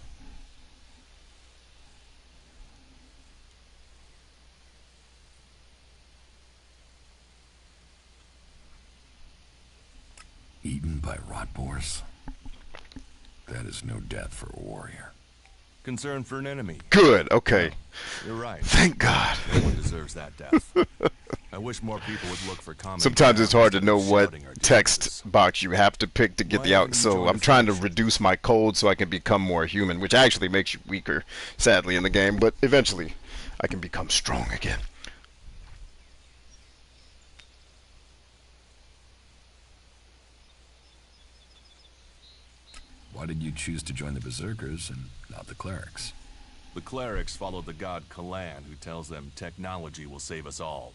Speaker 5: Eaten by rot boars? That is no death for a warrior.
Speaker 7: Concern for an enemy.
Speaker 2: Good, okay.
Speaker 7: You're right.
Speaker 2: Thank God.
Speaker 7: No one deserves that death. I wish more people would look for common
Speaker 2: Sometimes it's hard to
Speaker 7: ground
Speaker 2: know
Speaker 7: instead of
Speaker 2: what
Speaker 7: shouting our
Speaker 2: text
Speaker 7: differences.
Speaker 2: box you have to pick to get
Speaker 7: Why
Speaker 2: the out.
Speaker 7: haven't you
Speaker 2: So
Speaker 7: joined
Speaker 2: I'm
Speaker 7: us
Speaker 2: trying to
Speaker 7: first?
Speaker 2: reduce my code so I can become more human, which actually makes you weaker, sadly, in the game. But eventually, I can become strong again.
Speaker 5: Why did you choose to join the Berserkers and not the Clerics?
Speaker 7: The Clerics follow the god Calaan, who tells them technology will save us all.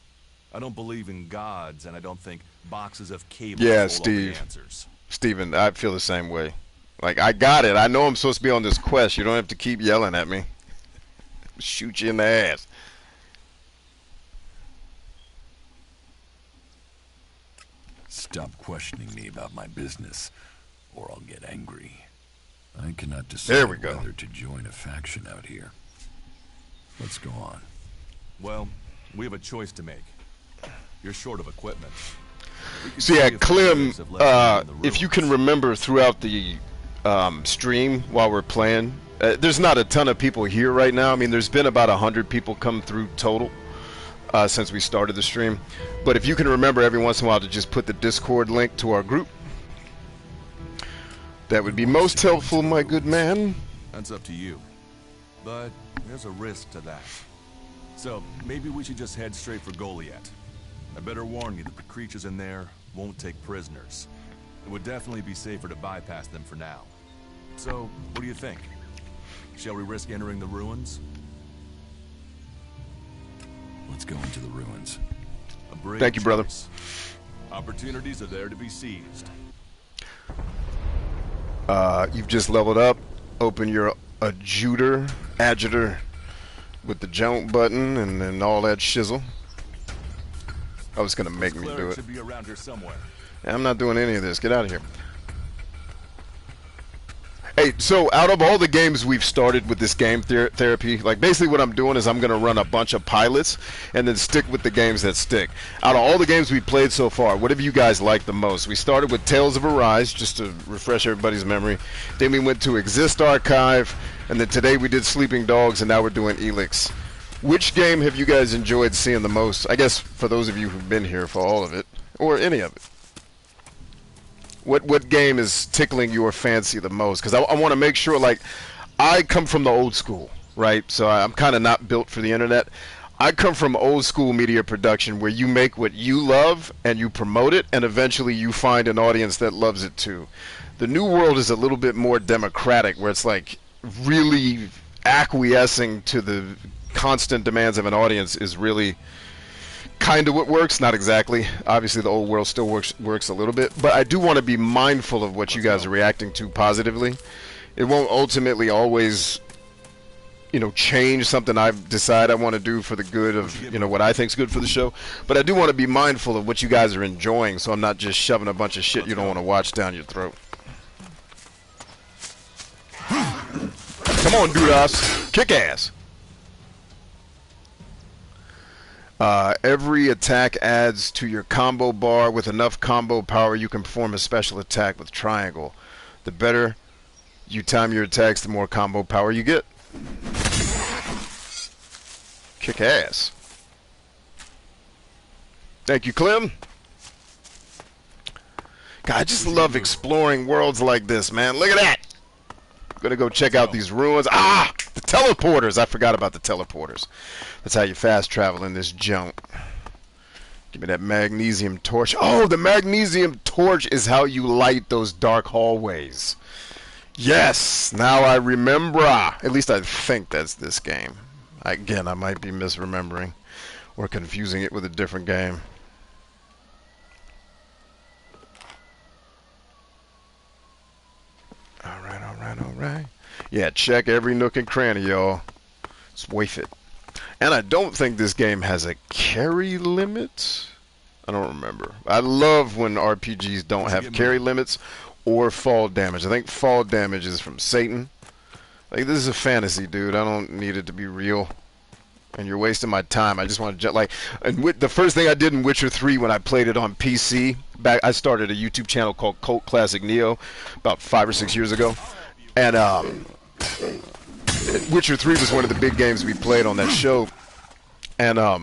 Speaker 7: I don't believe in gods, and I don't think boxes of cables
Speaker 2: Yeah,
Speaker 7: hold all
Speaker 2: Steve.
Speaker 7: the answers.
Speaker 2: Steven, I feel the same way. Like, I got it. I know I'm supposed to be on this quest. You don't have to keep yelling at me. Shoot you in the ass.
Speaker 5: Stop questioning me about my business, or I'll get angry. I cannot decide
Speaker 2: There we go.
Speaker 5: whether to join a faction out here. Let's go on.
Speaker 7: Well, we have a choice to make. You're short of equipment. We could
Speaker 2: So
Speaker 7: see
Speaker 2: yeah,
Speaker 7: if the
Speaker 2: Clem,
Speaker 7: Clerics have left you in the
Speaker 2: if you can
Speaker 7: ruins.
Speaker 2: remember throughout the stream while we're playing, there's not a ton of people here right now. I mean, there's been about 100 people come through total since we started the stream. But if you can remember every once in a while to just put the Discord link to our group, that would be most helpful, my good man.
Speaker 7: That's up to you. But there's a risk to that. So maybe we should just head straight for Goliath. I better warn you that the creatures in there won't take prisoners. It would definitely be safer to bypass them for now. So, what do you think? Shall we risk entering the ruins?
Speaker 5: Let's go into the ruins.
Speaker 7: A brave
Speaker 2: Thank you, brother.
Speaker 7: choice. Opportunities are there to be seized.
Speaker 2: You've just leveled up. Open your adjutor with the jump button and then all that shizzle. I was gonna make me do
Speaker 7: Clerics
Speaker 2: it.
Speaker 7: should be around here somewhere.
Speaker 2: I'm not doing any of this. Get out of here. Hey, so out of all the games we've started with this game therapy, like basically what I'm doing is I'm going to run a bunch of pilots and then stick with the games that stick. Out of all the games we've played so far, what have you guys liked the most? We started with Tales of Arise, just to refresh everybody's memory. Then we went to Exist Archive, and then today we did Sleeping Dogs, and now we're doing Elex. Which game have you guys enjoyed seeing the most? I guess for those of you who've been here for all of it, or any of it. What game is tickling your fancy the most? Because I want to make sure, like, I come from the old school, right? So I'm kind of not built for the internet. I come from old school media production where you make what you love and you promote it, and eventually you find an audience that loves it too. The new world is a little bit more democratic, where it's like really acquiescing to the constant demands of an audience is really kind of what works, not exactly. Obviously, the old world still works a little bit, but I do want to be mindful of what you guys are reacting to positively. It won't ultimately always, change something I've decided I want to do for the good of, what I think's good for the show. But I do want to be mindful of what you guys are enjoying, so I'm not just shoving a bunch of shit you don't want to watch down your throat. Come on, dudas, kick ass. Every attack adds to your combo bar. With enough combo power, you can perform a special attack with triangle. The better you time your attacks, the more combo power you get. Kick ass. Thank you, Clem. God, I just love exploring worlds like this, man. Look at that. I'm gonna go check out these ruins. Ah, the teleporters. I forgot about the teleporters. That's how you fast travel in this junk. Give me that magnesium torch. Oh, the magnesium torch is how you light those dark hallways. Yes, now I remember. At least I think that's this game. Again, I might be misremembering or confusing it with a different game. Alright, alright, alright. Yeah, check every nook and cranny, y'all. It's worth it. And I don't think this game has a carry limit. I don't remember. I love when RPGs don't have carry limits or fall damage. I think fall damage is from Satan. Like, this is a fantasy, dude. I don't need it to be real. And you're wasting my time. I just want to like. And the first thing I did in Witcher 3 when I played it on PC, I started a YouTube channel called Cult Classic Neo about 5 or 6 years ago, and Witcher 3 was one of the big games we played on that show, and I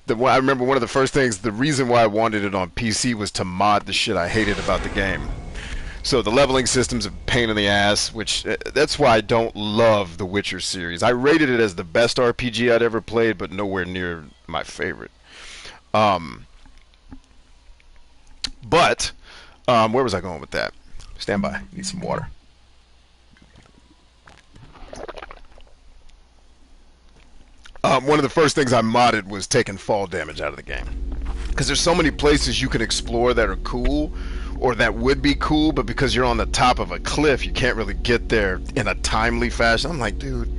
Speaker 2: remember one of the first things. The reason why I wanted it on PC was to mod the shit I hated about the game. So the leveling system's a pain in the ass, which that's why I don't love the Witcher series. I rated it as the best RPG I'd ever played, but nowhere near my favorite. But where was I going with that? Stand by. Need some water. One of the first things I modded was taking fall damage out of the game, because there's so many places you can explore that are cool, or that would be cool, but because you're on the top of a cliff, you can't really get there in a timely fashion. I'm like, dude,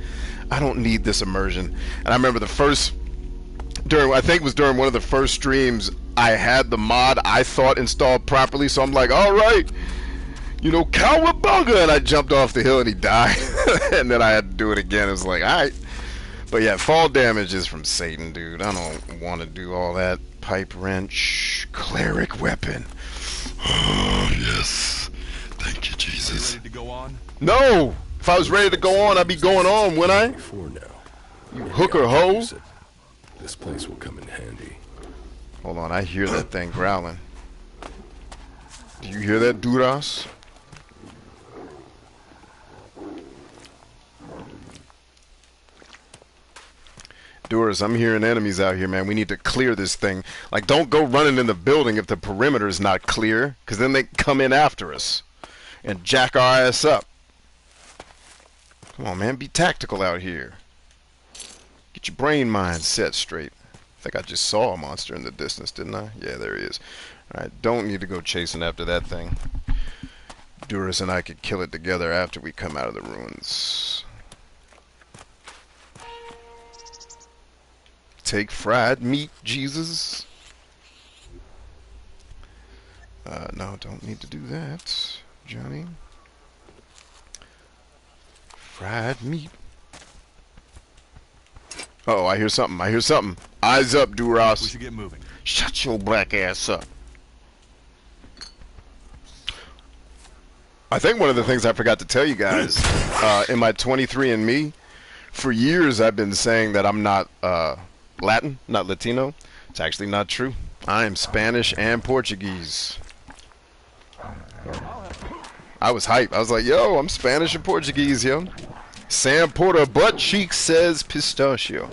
Speaker 2: I don't need this immersion. And I remember I think it was during one of the first streams, I had the mod I thought installed properly, so I'm like, all right, you know, cowabunga, and I jumped off the hill and he died. And then I had to do it again. It was like, all right. But yeah, fall damage is from Satan, dude. I don't want to do all that. Pipe wrench, cleric weapon. Oh, yes. Thank you, Jesus.
Speaker 7: Ready to go on?
Speaker 2: No! If I was ready to go on, I'd be going on, wouldn't I?
Speaker 4: For now.
Speaker 2: You hooker hoe.
Speaker 4: This place will come in handy.
Speaker 2: Hold on, I hear that thing growling. Do you hear that, Duras? Duras, I'm hearing enemies out here, man. We need to clear this thing. Like, don't go running in the building if the perimeter is not clear, because then they come in after us and jack our ass up. Come on, man. Be tactical out here. Get your brain mind set straight. I think I just saw a monster in the distance, didn't I? Yeah, there he is. Alright, don't need to go chasing after that thing. Duras and I could kill it together after we come out of the ruins. Take fried meat, Jesus. No, don't need to do that, Johnny. Fried meat. Oh, I hear something. I hear something. Eyes up, Duras.
Speaker 7: We should get moving.
Speaker 2: Shut your black ass up. I think one of the things I forgot to tell you guys, in my 23andMe, for years I've been saying that I'm not Latin, not Latino. It's actually not true. I am Spanish and Portuguese. I was hyped. I was like, yo, I'm Spanish and Portuguese, yo. Sam Porter butt cheek says pistachio.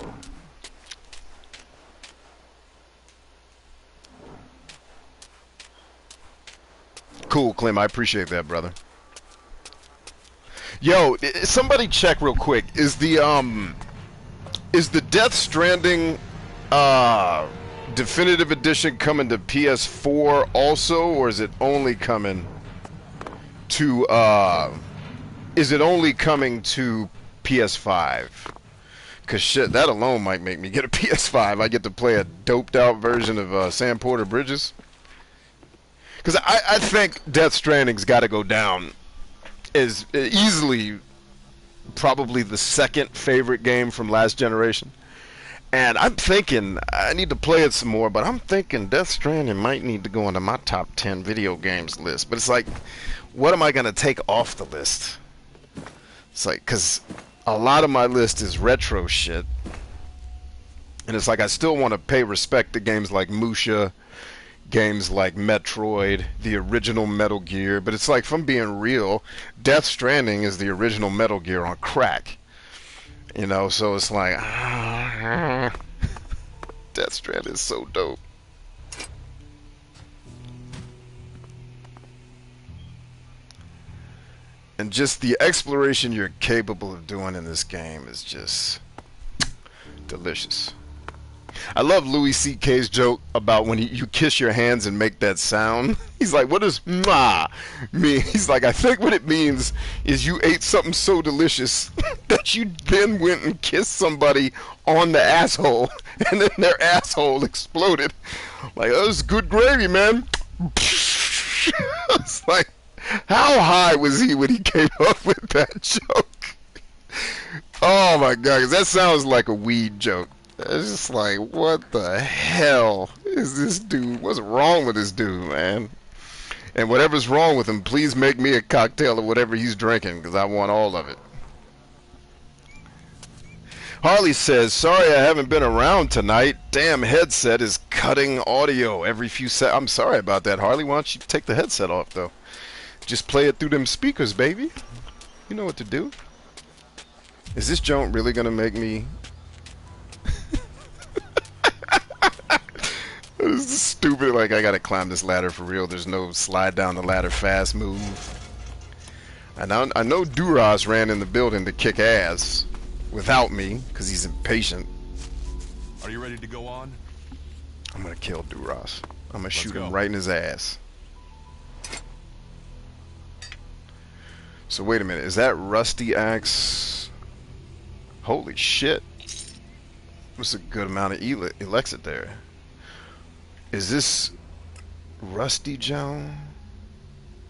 Speaker 2: Cool, Clem. I appreciate that, brother. Yo, somebody check real quick. Is the Death Stranding definitive edition coming to PS4 also, or is it only coming to is it only coming to PS5? Cause shit, that alone might make me get a PS5. I get to play a doped out version of Sam Porter Bridges. Cause I think Death Stranding's got to go down as easily probably the second favorite game from last generation. And I'm thinking I need to play it some more, but I'm thinking Death Stranding might need to go into my top 10 video games list. But it's like, what am I going to take off the list? It's like, because a lot of my list is retro shit. And it's like, I still want to pay respect to games like Musha, games like Metroid, the original Metal Gear. But it's like, if I'm being real, Death Stranding is the original Metal Gear on crack. You know, so it's like, Death Stranding is so dope. And just the exploration you're capable of doing in this game is just delicious. I love Louis C.K.'s joke about when you kiss your hands and make that sound. He's like, what does "mwah" mean? He's like, I think what it means is you ate something so delicious that you then went and kissed somebody on the asshole, and then their asshole exploded. Like, oh, it's good gravy, man. It's like, how high was he when he came up with that joke? Oh my god, 'cause that sounds like a weed joke. It's just like, what the hell is this dude? What's wrong with this dude, man? And whatever's wrong with him, please make me a cocktail of whatever he's drinking, because I want all of it. Harley says, sorry I haven't been around tonight. Damn headset is cutting audio every few seconds. I'm sorry about that, Harley. Why don't you take the headset off, though? Just play it through them speakers, baby. You know what to do. Is this joint really going to make me... This is stupid. Like, I gotta climb this ladder for real. There's no slide down the ladder fast move. And I know Duras ran in the building to kick ass without me because he's impatient.
Speaker 7: Are you ready to go on?
Speaker 2: I'm gonna kill Duras. I'm gonna shoot
Speaker 7: go.
Speaker 2: him right in his ass. So wait a minute. Is that Rusty Axe? Holy shit. That's a good amount of Elexit there. Is this Rusty Joan?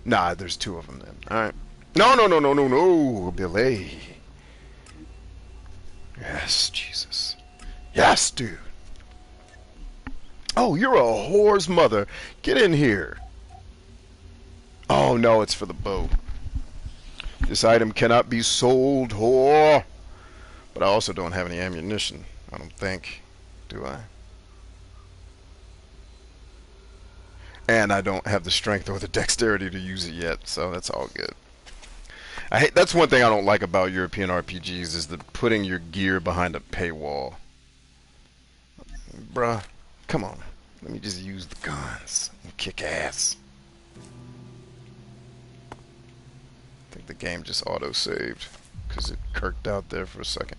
Speaker 2: Nah, there's two of them then. Alright. No, Billy. Yes, Jesus. Yes, dude. Oh, you're a whore's mother. Get in here. Oh, no, it's for the bow. This item cannot be sold, whore. But I also don't have any ammunition. I don't think. Do I? And I don't have the strength or the dexterity to use it yet, so that's all good. That's one thing I don't like about European RPGs, is the putting your gear behind a paywall. Bruh, come on. Let me just use the guns and kick ass. I think the game just auto-saved because it kirked out there for a second.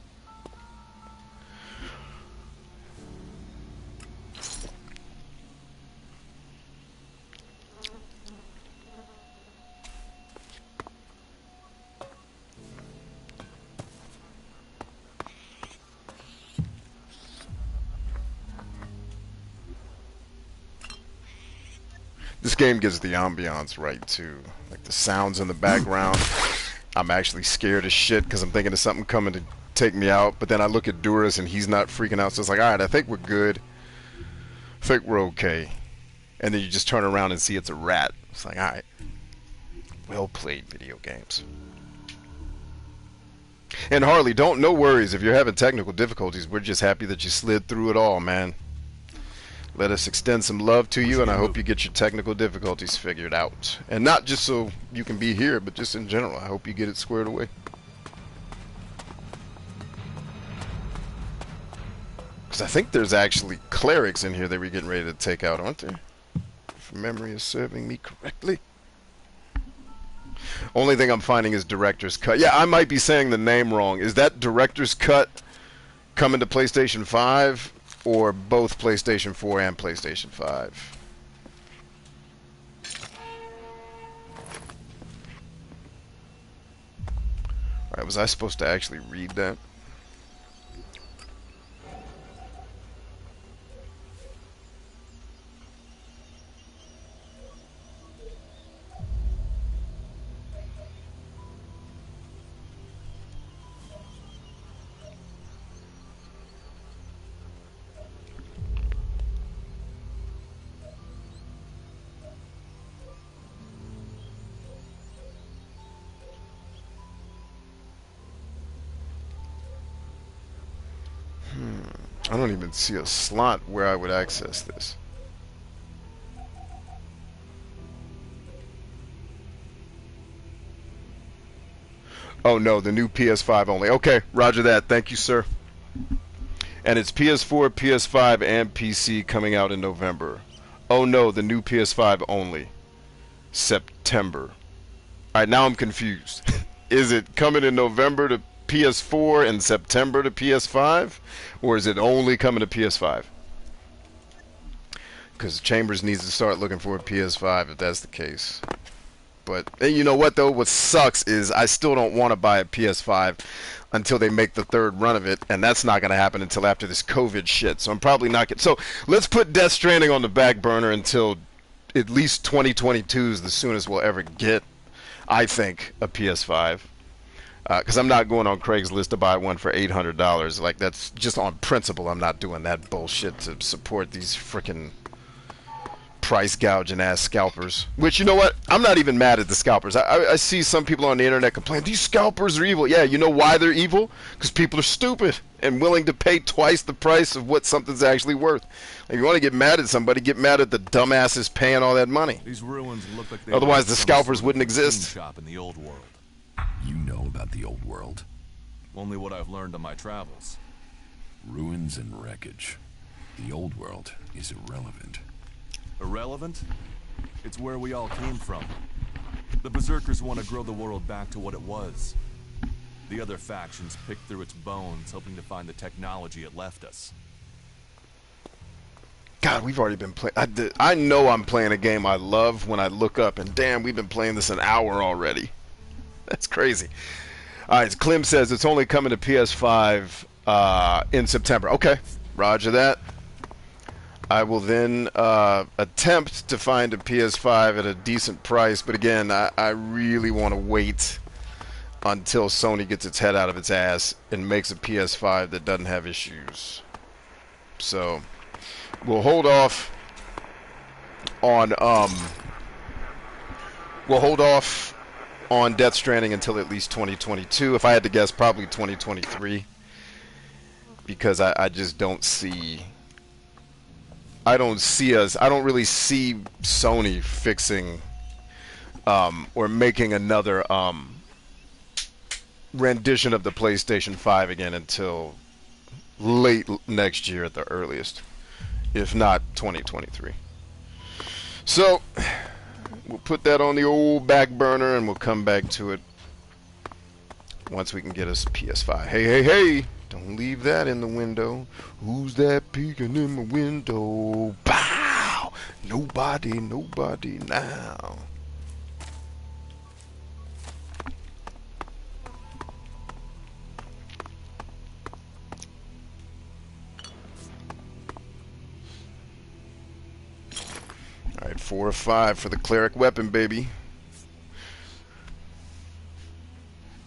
Speaker 2: This game gets the ambiance right too, like the sounds in the background. I'm actually scared as shit because I'm thinking of something coming to take me out, but then I look at Duras and he's not freaking out, so it's like, alright, I think we're good. I think we're okay. And then you just turn around and see it's a rat. It's like, alright. Well played, video games. And Harley, no worries if you're having technical difficulties. We're just happy that you slid through it all, man. Let us extend some love to you, and I hope you get your technical difficulties figured out. And not just so you can be here, but just in general. I hope you get it squared away. Because I think there's actually clerics in here that we're getting ready to take out, aren't there? If memory is serving me correctly. Only thing I'm finding is Director's Cut. Yeah, I might be saying the name wrong. Is that Director's Cut coming to PlayStation 5? Or both PlayStation 4 and PlayStation 5. Alright, was I supposed to actually read that? I don't even see a slot where I would access this. Oh no, the new PS5 only. Okay, roger that. Thank you, sir. And it's PS4, PS5, and PC coming out in November. Oh no, the new PS5 only. September. Alright, now I'm confused. Is it coming in November to PS4 and September to PS5? Or is it only coming to PS5? Because Chambers needs to start looking for a PS5 if that's the case. But you know what though? What sucks is I still don't want to buy a PS5 until they make the third run of it, and that's not going to happen until after this COVID shit. So I'm probably not getting. So let's put Death Stranding on the back burner until at least 2022 is the soonest we'll ever get, I think, a PS5. Because I'm not going on Craigslist to buy one for $800. Like, that's just on principle. I'm not doing that bullshit to support these freaking price gouging ass scalpers. Which, you know what? I'm not even mad at the scalpers. I see some people on the internet complain, these scalpers are evil. Yeah, you know why they're evil? Because people are stupid and willing to pay twice the price of what something's actually worth. If you want to get mad at somebody, get mad at the dumbasses paying all that money.
Speaker 7: These ruins look like they
Speaker 2: Otherwise, the scalpers wouldn't exist.
Speaker 7: Shop in the old world.
Speaker 5: You know about the old world?
Speaker 7: Only what I've learned on my travels.
Speaker 5: Ruins and wreckage. The old world is irrelevant.
Speaker 7: Irrelevant? It's where we all came from. The Berserkers want to grow the world back to what it was. The other factions pick through its bones, hoping to find the technology it left us.
Speaker 2: God, we've already been playing. I know I'm playing a game I love when I look up, and damn, we've been playing this an hour already. That's crazy. All right, Clem says it's only coming to PS5 in September. Okay, roger that. I will then attempt to find a PS5 at a decent price, but again, I really want to wait until Sony gets its head out of its ass and makes a PS5 that doesn't have issues. So we'll hold off on Death Stranding until at least 2022. If I had to guess, probably 2023, because I just don't see. I don't really see Sony fixing or making another rendition of the PlayStation 5 again until late next year at the earliest, if not 2023. So we'll put that on the old back burner and we'll come back to it once we can get us a PS5. Hey, hey, hey! Don't leave that in the window. Who's that peeking in my window? Bow! Nobody, nobody now. Alright, 4 or 5 for the cleric weapon, baby.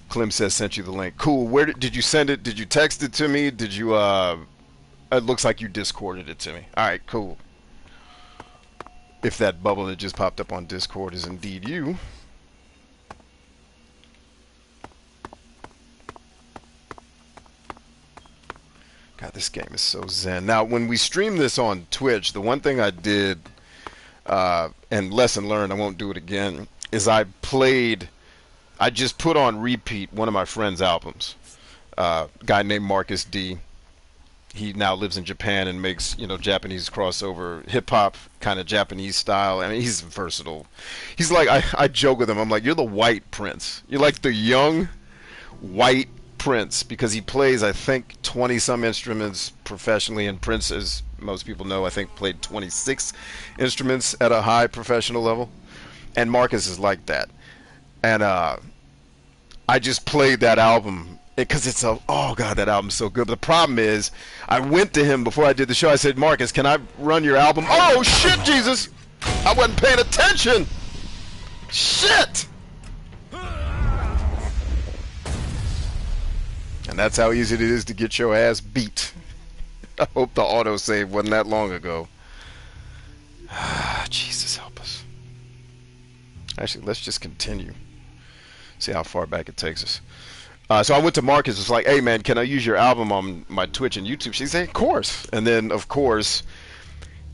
Speaker 2: Clem says sent you the link. Cool. Where did you send it? Did you text it to me? Did you it looks like you Discorded it to me. Alright, cool. If that bubble that just popped up on Discord is indeed you. God, this game is so zen. Now, when we stream this on Twitch, the one thing I did, and lesson learned, I won't do it again, is I just put on repeat one of my friend's albums. A guy named Marcus D. He now lives in Japan and makes, Japanese crossover hip-hop kind of Japanese style. I mean, he's versatile. He's like, I joke with him. I'm like, you're the white Prince. You're like the young white Prince, because he plays, I think, 20-some instruments professionally, and Prince, as most people know, I think played 26 instruments at a high professional level. And Marcus is like that. And I just played that album because it's oh god, that album's so good. But the problem is, I went to him before I did the show. I said, Marcus, can I run your album? Oh shit, Jesus! I wasn't paying attention. Shit! And that's how easy it is to get your ass beat. I hope the autosave wasn't that long ago. Jesus help us. Actually, let's just continue. See how far back it takes us. So I went to Marcus, was like, hey man, can I use your album on my Twitch and YouTube? She said, of course. And then, of course,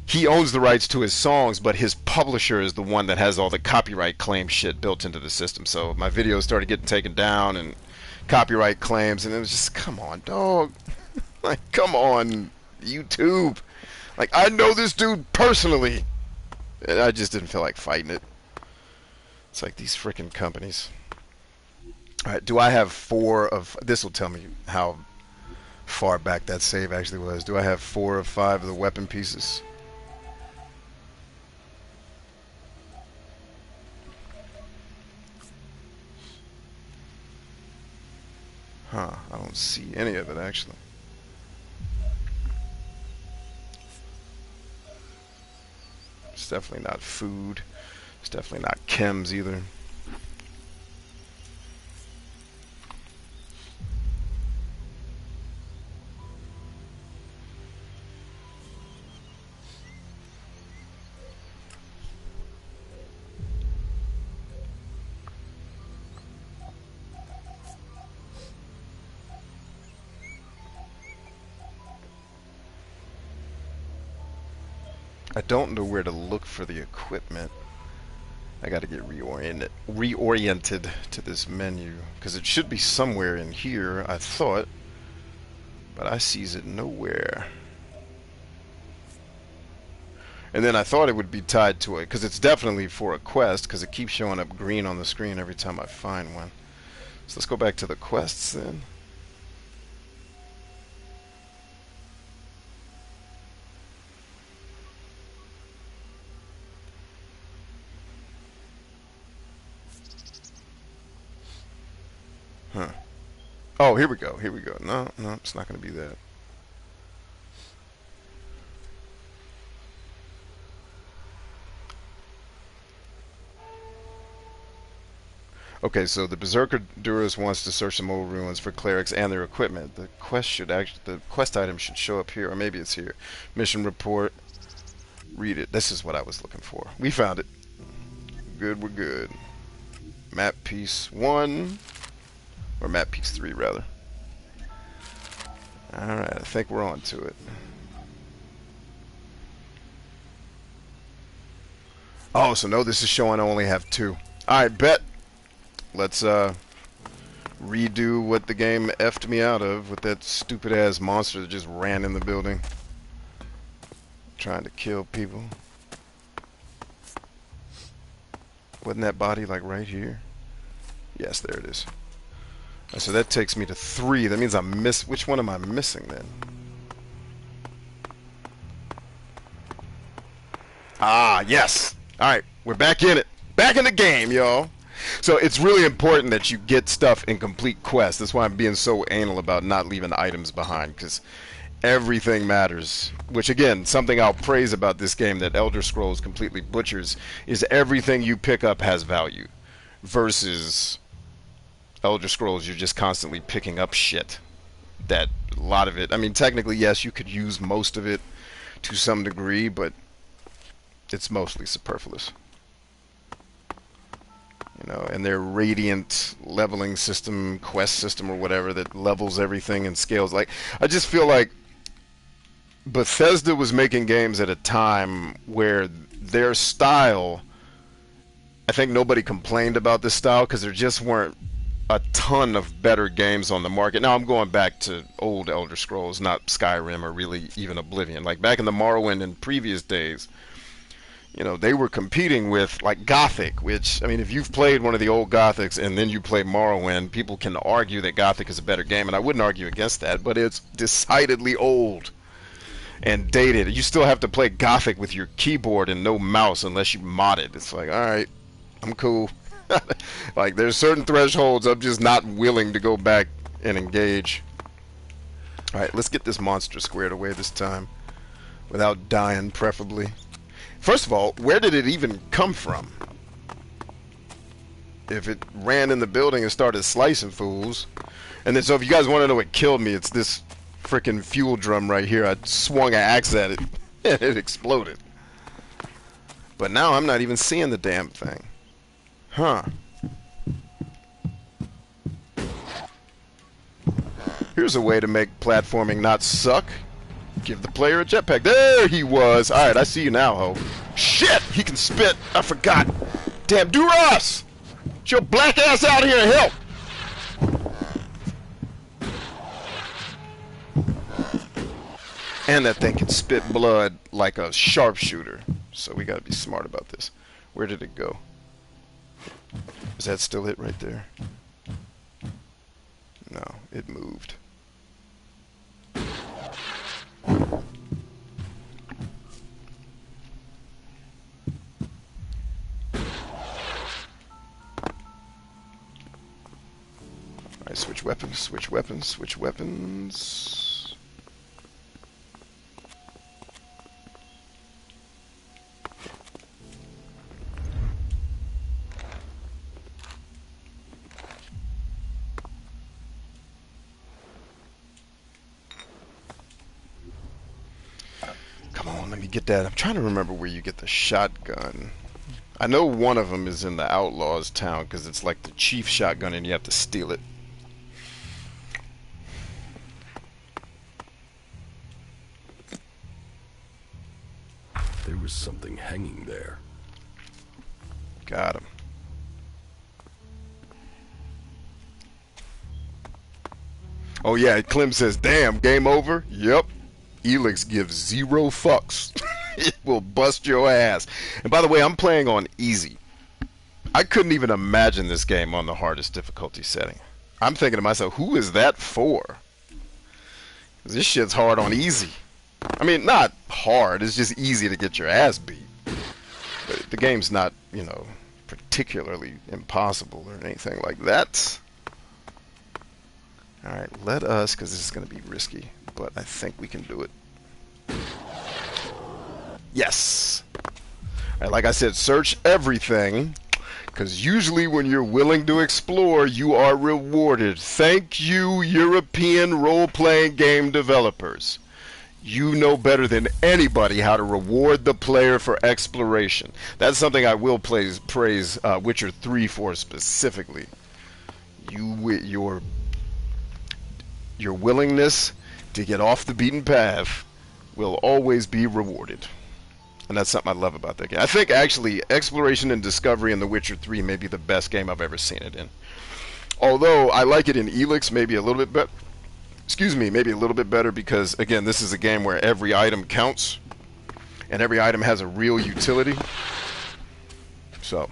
Speaker 2: he owns the rights to his songs, but his publisher is the one that has all the copyright claim shit built into the system. So my videos started getting taken down and copyright claims, and it was just, come on, dog. Like, come on, YouTube. Like, I know this dude personally. And I just didn't feel like fighting it. It's like these freaking companies. Alright, do I have 4 of... This will tell me how far back that save actually was. Do I have 4 of 5 of the weapon pieces? Huh, I don't see any of it actually. It's definitely not food. It's definitely not chems either. I don't know where to look for the equipment. I gotta get reoriented to this menu, because it should be somewhere in here, I thought, but I sees it nowhere. And then I thought it would be tied to it, because it's definitely for a quest, because it keeps showing up green on the screen every time I find one. So let's go back to the quests then. Huh. Oh, here we go. Here we go. No, it's not going to be that. Okay, so the Berserker Duras wants to search some old ruins for clerics and their equipment. The quest item should show up here, or maybe it's here. Mission report. Read it. This is what I was looking for. We found it. Good, we're good. Map piece 1. Or map piece 3, rather. Alright, I think we're on to it. Oh, so no, this is showing I only have 2. Alright, bet. Let's redo what the game effed me out of with that stupid ass monster that just ran in the building. Trying to kill people. Wasn't that body like right here? Yes, there it is. So that takes me to 3. That means I miss. Which one am I missing then? Ah, yes. Alright, we're back in it. Back in the game, y'all. So it's really important that you get stuff in complete quests. That's why I'm being so anal about not leaving items behind, because everything matters. Which, again, something I'll praise about this game that Elder Scrolls completely butchers is everything you pick up has value. Versus Elder Scrolls, you're just constantly picking up shit. That a lot of it, I mean, technically, yes, you could use most of it to some degree, but it's mostly superfluous. You know, and their radiant leveling system, quest system, or whatever that levels everything and scales. Like, I just feel like Bethesda was making games at a time where their style, I think nobody complained about this style because there just weren't a ton of better games on the market. Now I'm going back to old Elder Scrolls, not Skyrim or really even Oblivion. Like back in the Morrowind and previous days, you know, they were competing with like Gothic, which, I mean, if you've played one of the old Gothics and then you play Morrowind, people can argue that Gothic is a better game, and I wouldn't argue against that, but it's decidedly old and dated. You still have to play Gothic with your keyboard and no mouse unless you mod it. It's like, alright, I'm cool. Like, there's certain thresholds I'm just not willing to go back and engage. Alright, let's get this monster squared away this time. Without dying, preferably. First of all, where did it even come from? If it ran in the building and started slicing fools. And then, so if you guys want to know what killed me, it's this freaking fuel drum right here. I swung an axe at it and it exploded. But now I'm not even seeing the damn thing. Huh. Here's a way to make platforming not suck. Give the player a jetpack. There he was. Alright, I see you now, ho. Shit! He can spit. I forgot. Damn, Duras! Get your black ass out here and help! And that thing can spit blood like a sharpshooter. So we gotta be smart about this. Where did it go? Is that still it right there? No, it moved. Alright, switch weapons, switch weapons, switch weapons. Let me get that. I'm trying to remember where you get the shotgun. I know one of them is in the Outlaws town because it's like the chief shotgun and you have to steal it.
Speaker 4: There was something hanging there.
Speaker 2: Got him. Oh yeah, Clem says, damn, game over? Yep. Elex gives 0 fucks. It will bust your ass. And by the way, I'm playing on easy. I couldn't even imagine this game on the hardest difficulty setting. I'm thinking to myself, who is that for? This shit's hard on easy. I mean, not hard, it's just easy to get your ass beat. But the game's not, you know, particularly impossible or anything like that. Alright, let us, because this is going to be risky, but I think we can do it. Yes! Alright, like I said, search everything, because usually when you're willing to explore, you are rewarded. Thank you, European role-playing game developers. You know better than anybody how to reward the player for exploration. That's something I will praise Witcher 3 for specifically. Your willingness to get off the beaten path will always be rewarded. And that's something I love about that game. I think actually exploration and discovery in The Witcher 3 may be the best game I've ever seen it in. Although I like it in Elex maybe a little bit better. Excuse me, maybe a little bit better because, again, this is a game where every item counts and every item has a real utility. So,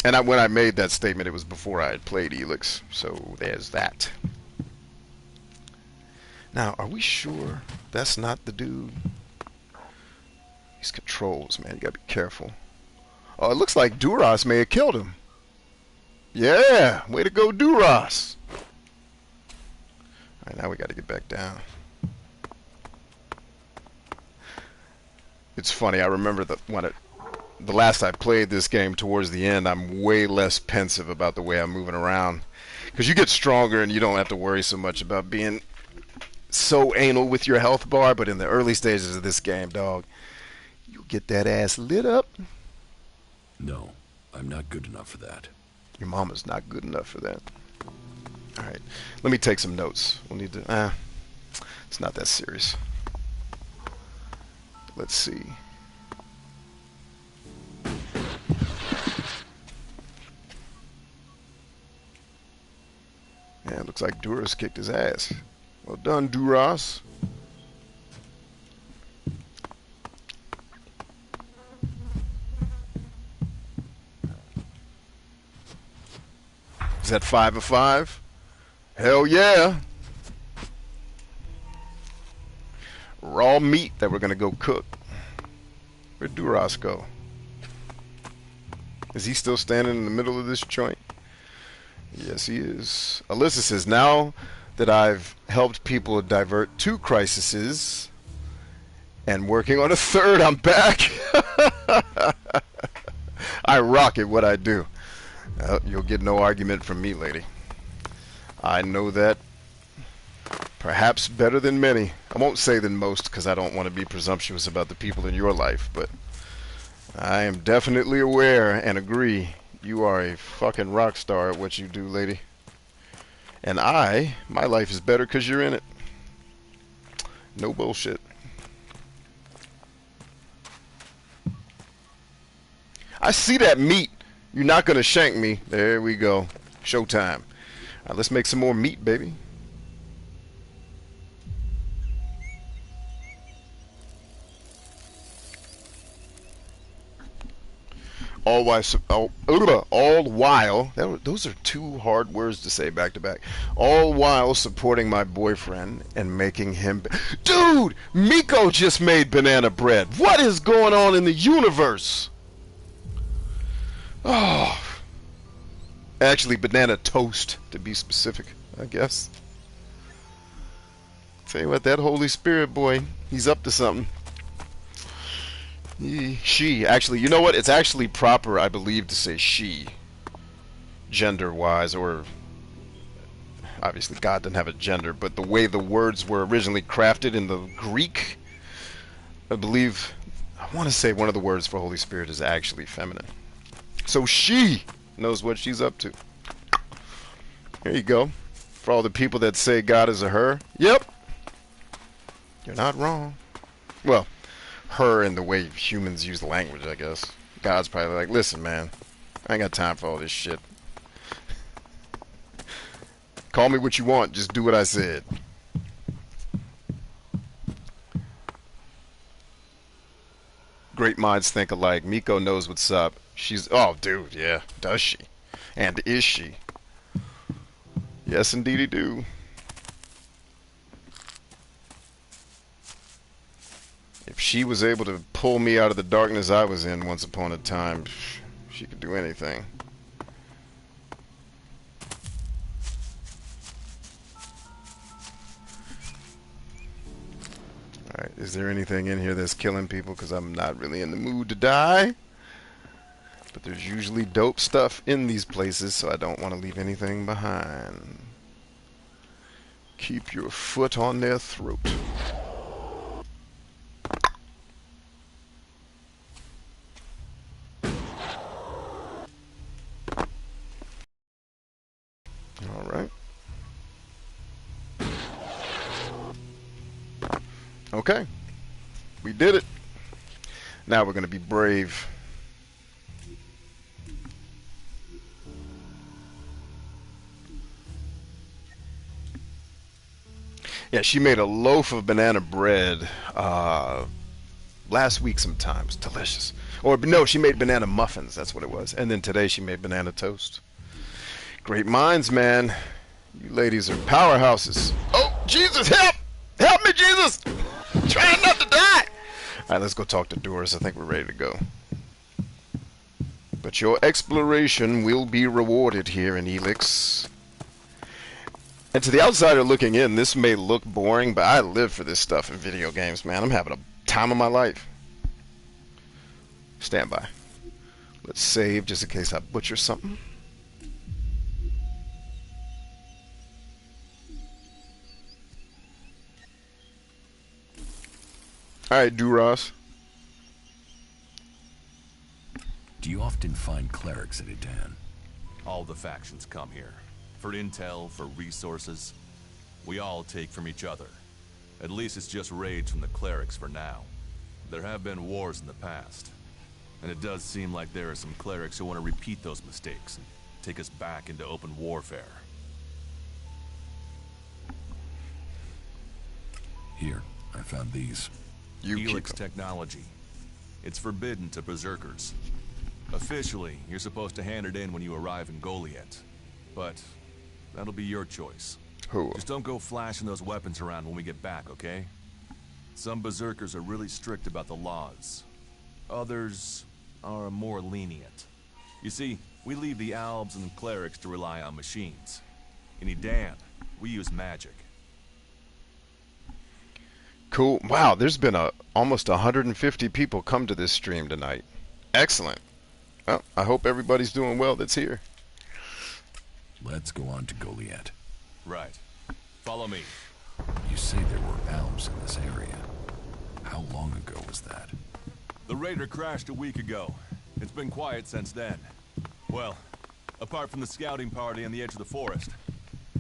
Speaker 2: and when I made that statement, it was before I had played Elex. So there's that. Now, are we sure that's not the dude? These controls, man, you gotta be careful. Oh, it looks like Duras may have killed him. Yeah, way to go, Duras. Alright, now we gotta get back down. It's funny, I remember that the last I played this game towards the end, I'm way less pensive about the way I'm moving around. Because you get stronger and you don't have to worry so much about being so anal with your health bar, but in the early stages of this game, dog, you get that ass lit up.
Speaker 4: No, I'm not good enough for that.
Speaker 2: Your mama's not good enough for that. Alright, let me take some notes. We'll need to, it's not that serious. Let's see. Yeah, it looks like Duras kicked his ass. Well done, Duras. Is that 5 of 5? Hell yeah. Raw meat that we're gonna go cook. Where'd Duras go? Is he still standing in the middle of this joint? Yes, he is. Alyssa says, now that I've helped people divert 2 crises and working on a 3rd, I'm back. I rock at what I do. You'll get no argument from me, lady. I know that perhaps better than many. I won't say than most because I don't want to be presumptuous about the people in your life, but I am definitely aware and agree you are a fucking rock star at what you do, lady. And my life is better because you're in it. No bullshit. I see that meat. You're not gonna shank me. There we go. Showtime. All right, let's make some more meat, baby. All while, those are two hard words to say back to back. All while supporting my boyfriend and making him... Dude! Miko just made banana bread. What is going on in the universe? Oh. Actually, banana toast, to be specific, I guess. Tell you what, that Holy Spirit boy, he's up to something. She, actually, you know what? It's actually proper, I believe, to say she. Gender-wise, or... Obviously, God didn't have a gender, but the way the words were originally crafted in the Greek, I believe... I want to say one of the words for Holy Spirit is actually feminine. So she knows what she's up to. There you go. For all the people that say God is a her, yep. You're not wrong. Well... her in the way humans use the language, I guess. God's probably like, listen, man, I ain't got time for all this shit. Call me what you want, just do what I said. Great minds think alike. Miko knows what's up. She's, oh, dude, yeah, does she? And is she? Yes, indeedy do. If she was able to pull me out of the darkness I was in once upon a time, she could do anything. Alright, is there anything in here that's killing people? Because I'm not really in the mood to die. But there's usually dope stuff in these places, so I don't want to leave anything behind. Keep your foot on their throat. Alright. Okay. We did it. Now we're going to be brave. Yeah, she made a loaf of banana bread last week sometime. It was delicious. Or no, she made banana muffins. That's what it was. And then today she made banana toast. Great minds, man. You ladies are powerhouses. Oh, Jesus, help! Help me, Jesus! I'm trying not to die! Alright, let's go talk to Doris. I think we're ready to go. But your exploration will be rewarded here in Elex. And to the outsider looking in, this may look boring, but I live for this stuff in video games, man. I'm having a time of my life. Stand by. Let's save just in case I butcher something. Alright, Duras.
Speaker 5: Do you often find clerics at Idan?
Speaker 7: All the factions come here. For intel, for resources. We all take from each other. At least it's just raids from the clerics for now. There have been wars in the past. And it does seem like there are some clerics who want to repeat those mistakes and take us back into open warfare.
Speaker 5: Here, I found these.
Speaker 7: Elex technology. It's forbidden to Berserkers. Officially, you're supposed to hand it in when you arrive in Goliath. But that'll be your choice.
Speaker 2: Who?
Speaker 7: Just don't go flashing those weapons around when we get back, okay? Some Berserkers are really strict about the laws. Others are more lenient. You see, we leave the Albs and Clerics to rely on machines. In Idan, we use magic.
Speaker 2: Cool. Wow, there's been almost 150 people come to this stream tonight. Excellent. Well, I hope everybody's doing well that's here.
Speaker 5: Let's go on to Goliath.
Speaker 7: Right. Follow me.
Speaker 5: You say there were Albs in this area. How long ago was that?
Speaker 7: The raider crashed a week ago. It's been quiet since then. Well, apart from the scouting party on the edge of the forest.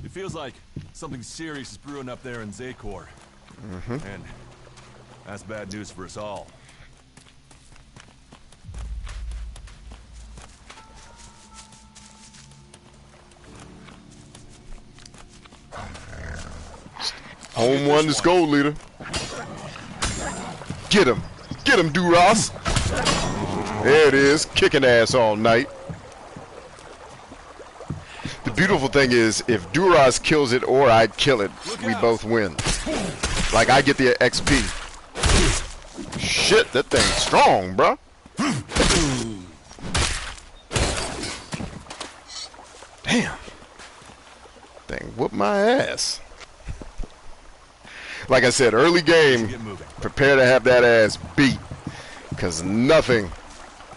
Speaker 7: It feels like something serious is brewing up there in Zakor. And that's bad news for us all.
Speaker 2: Home one, let's go, leader. Get him. Get him, Duras. There it is, kicking ass all night. The beautiful thing is, if Duras kills it or I kill it, we both win. Like, I get the XP. Shit, that thing's strong, bruh. Damn. Thing whooped my ass. Like I said, early game, prepare to have that ass beat. Because nothing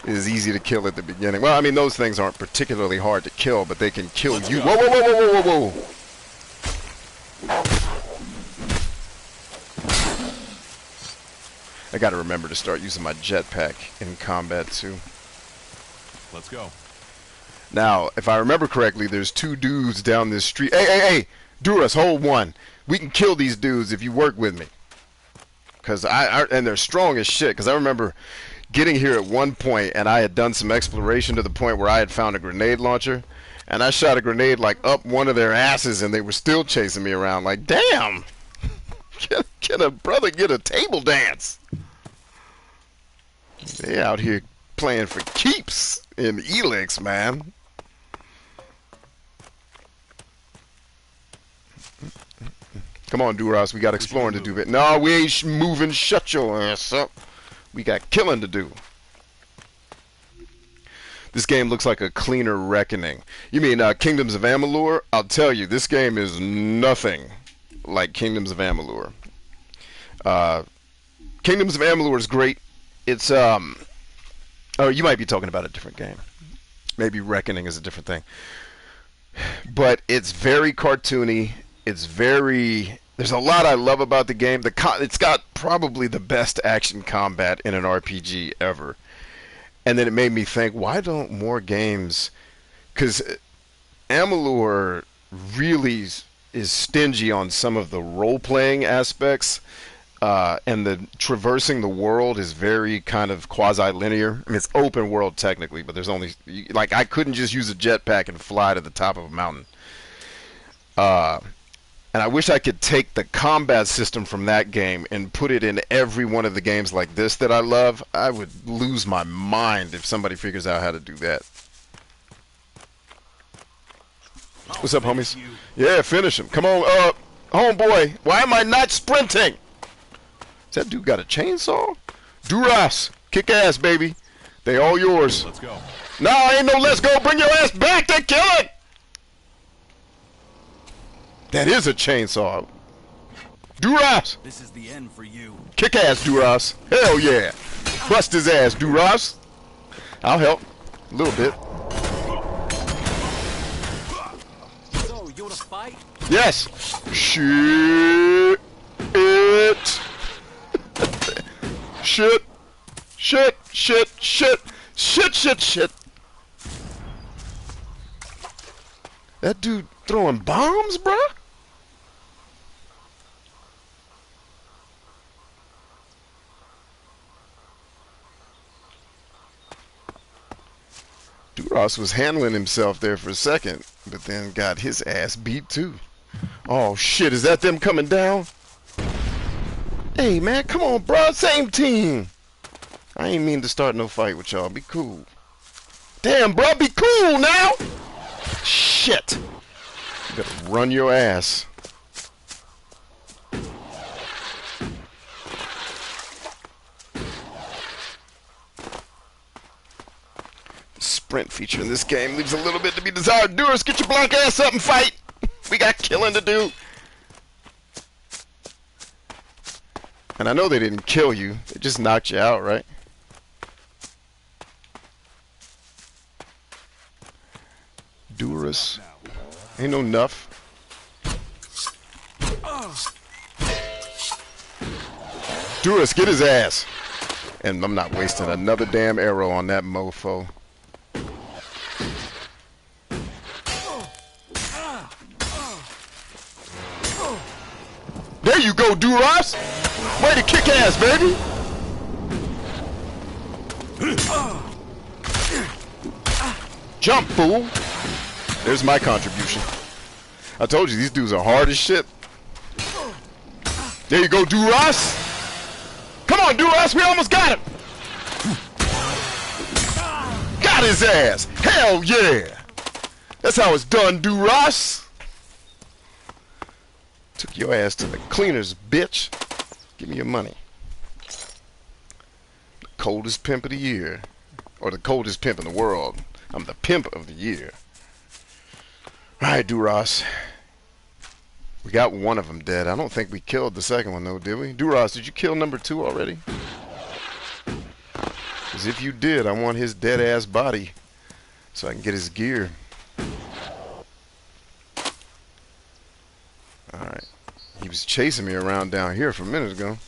Speaker 2: is easy to kill at the beginning. Well, I mean, those things aren't particularly hard to kill, but they can kill you. Whoa, whoa, whoa, whoa, whoa, whoa, whoa. I gotta remember to start using my jetpack in combat, too.
Speaker 7: Let's go.
Speaker 2: Now, if I remember correctly, there's two dudes down this street. Hey, hey, hey! Duras, hold one. We can kill these dudes if you work with me. And they're strong as shit. Because I remember getting here at one point, and I had done some exploration to the point where I had found a grenade launcher. And I shot a grenade, like, up one of their asses, and they were still chasing me around. Like, damn! Can a brother get a table dance? They out here playing for keeps in Elex, man. Come on, Duras, we got exploring to do. No, we ain't moving. Shut your ass up. We got killing to do. This game looks like a cleaner Reckoning. You mean Kingdoms of Amalur? I'll tell you, this game is nothing like Kingdoms of Amalur. Kingdoms of Amalur is great. It's, oh, you might be talking about a different game. Maybe Reckoning is a different thing. But it's very cartoony. It's very... There's a lot I love about the game. It's got probably the best action combat in an RPG ever. And then it made me think, why don't more games... Because Amalur really is stingy on some of the role-playing aspects. And the traversing the world is very kind of quasi-linear. I mean, it's open world technically, but there's only... Like, I couldn't just use a jetpack and fly to the top of a mountain. And I wish I could take the combat system from that game and put it in every one of the games like this that I love. I would lose my mind if somebody figures out how to do that. What's up, homies? Yeah, finish him. Come on, homeboy. Why am I not sprinting? Has that dude got a chainsaw? Duras, kick ass, baby. They all yours.
Speaker 7: Let's go.
Speaker 2: No, ain't no let's go. Bring your ass back to kill it. That is a chainsaw. Duras!
Speaker 9: This is the end for you.
Speaker 2: Kick ass, Duras. Hell yeah. Bust his ass, Duras. I'll help. A little bit.
Speaker 9: So, you wanna fight?
Speaker 2: Yes. Shit. It. Shit. Shit. Shit. Shit. Shit. Shit. Shit. That dude throwing bombs, bruh? Duras was handling himself there for a second, but then got his ass beat too. Oh shit, is that them coming down? Hey man, come on bruh, same team. I ain't mean to start no fight with y'all, be cool. Damn bruh, be cool now! Shit. You better run your ass. Sprint feature in this game leaves a little bit to be desired. Duras, get your black ass up and fight! We got killing to do. And I know they didn't kill you. They just knocked you out, right? Duras. Ain't no enough. Duras, get his ass. And I'm not wasting another damn arrow on that mofo. There you go, Duras! Way to kick ass, baby! Jump, fool! There's my contribution. I told you, these dudes are hard as shit. There you go, Duras! Come on, Duras, we almost got him! Got his ass! Hell yeah! That's how it's done, Duras! Took your ass to the cleaners, bitch. Give me your money. The coldest pimp of the year. Or the coldest pimp in the world. I'm the pimp of the year. Alright, Duras. We got one of them dead. I don't think we killed the second one, though, did we? Duras, did you kill number 2 already? Because if you did, I want his dead-ass body so I can get his gear. Alright. He was chasing me around down here for a minute ago.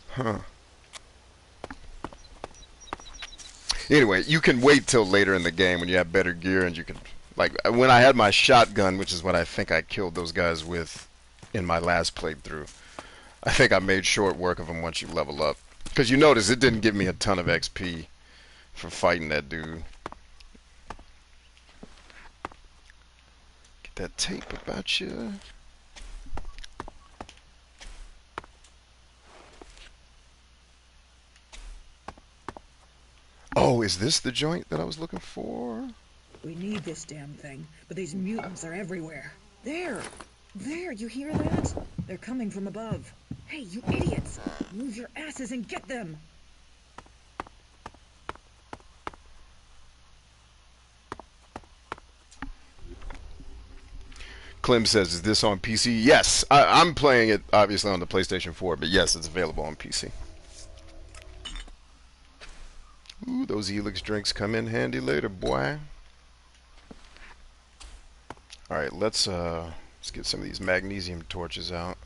Speaker 2: Huh. Anyway, you can wait till later in the game when you have better gear and you can... Like, when I had my shotgun, which is what I think I killed those guys with in my last playthrough, I think I made short work of them once you level up. Because you notice it didn't give me a ton of XP for fighting that dude. Get that tape about you. Oh, is this the joint that I was looking for?
Speaker 8: We need this damn thing, but these mutants are everywhere. There! There, you hear that? They're coming from above. Hey, you idiots! Move your asses and get them!
Speaker 2: Clem says, is this on PC? Yes, I'm playing it obviously on the PlayStation 4, but yes, it's available on PC. Ooh, those Elex drinks come in handy later, boy. Alright, let's get some of these magnesium torches out.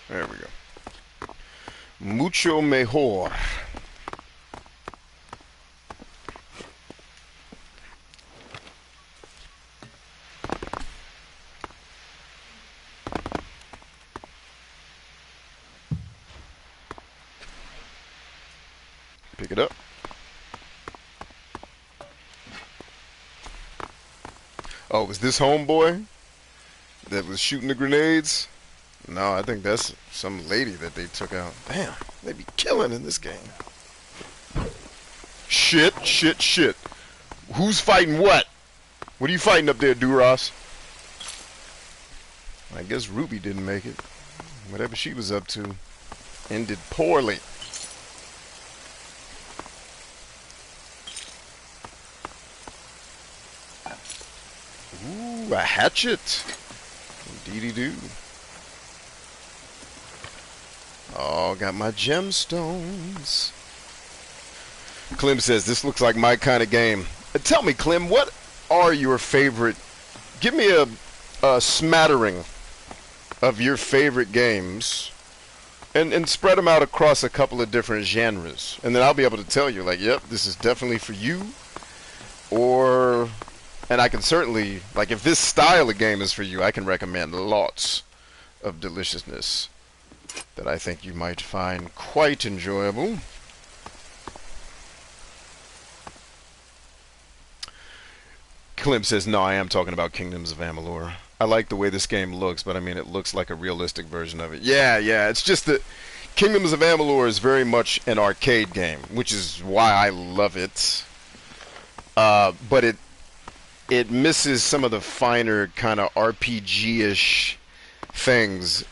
Speaker 2: There we go. Mucho mejor. Pick it up. Oh, was this homeboy that was shooting the grenades? No, I think that's some lady that they took out. Damn, they be killing in this game. Shit, shit, shit. Who's fighting what? What are you fighting up there, Duras? I guess Ruby didn't make it. Whatever she was up to ended poorly. Ooh, a hatchet. Indeedy do. Oh, got my gemstones. Clem says, this looks like my kind of game. Tell me, Clem, what are your favorite... Give me a smattering of your favorite games and spread them out across a couple of different genres. And then I'll be able to tell you, like, yep, this is definitely for you. Or... And I can certainly... Like, if this style of game is for you, I can recommend lots of deliciousness that I think you might find quite enjoyable. Clem says, no, I am talking about Kingdoms of Amalur. I like the way this game looks, but I mean, it looks like a realistic version of it. Yeah, it's just that Kingdoms of Amalur is very much an arcade game, which is why I love it. But it misses some of the finer kind of RPG-ish things.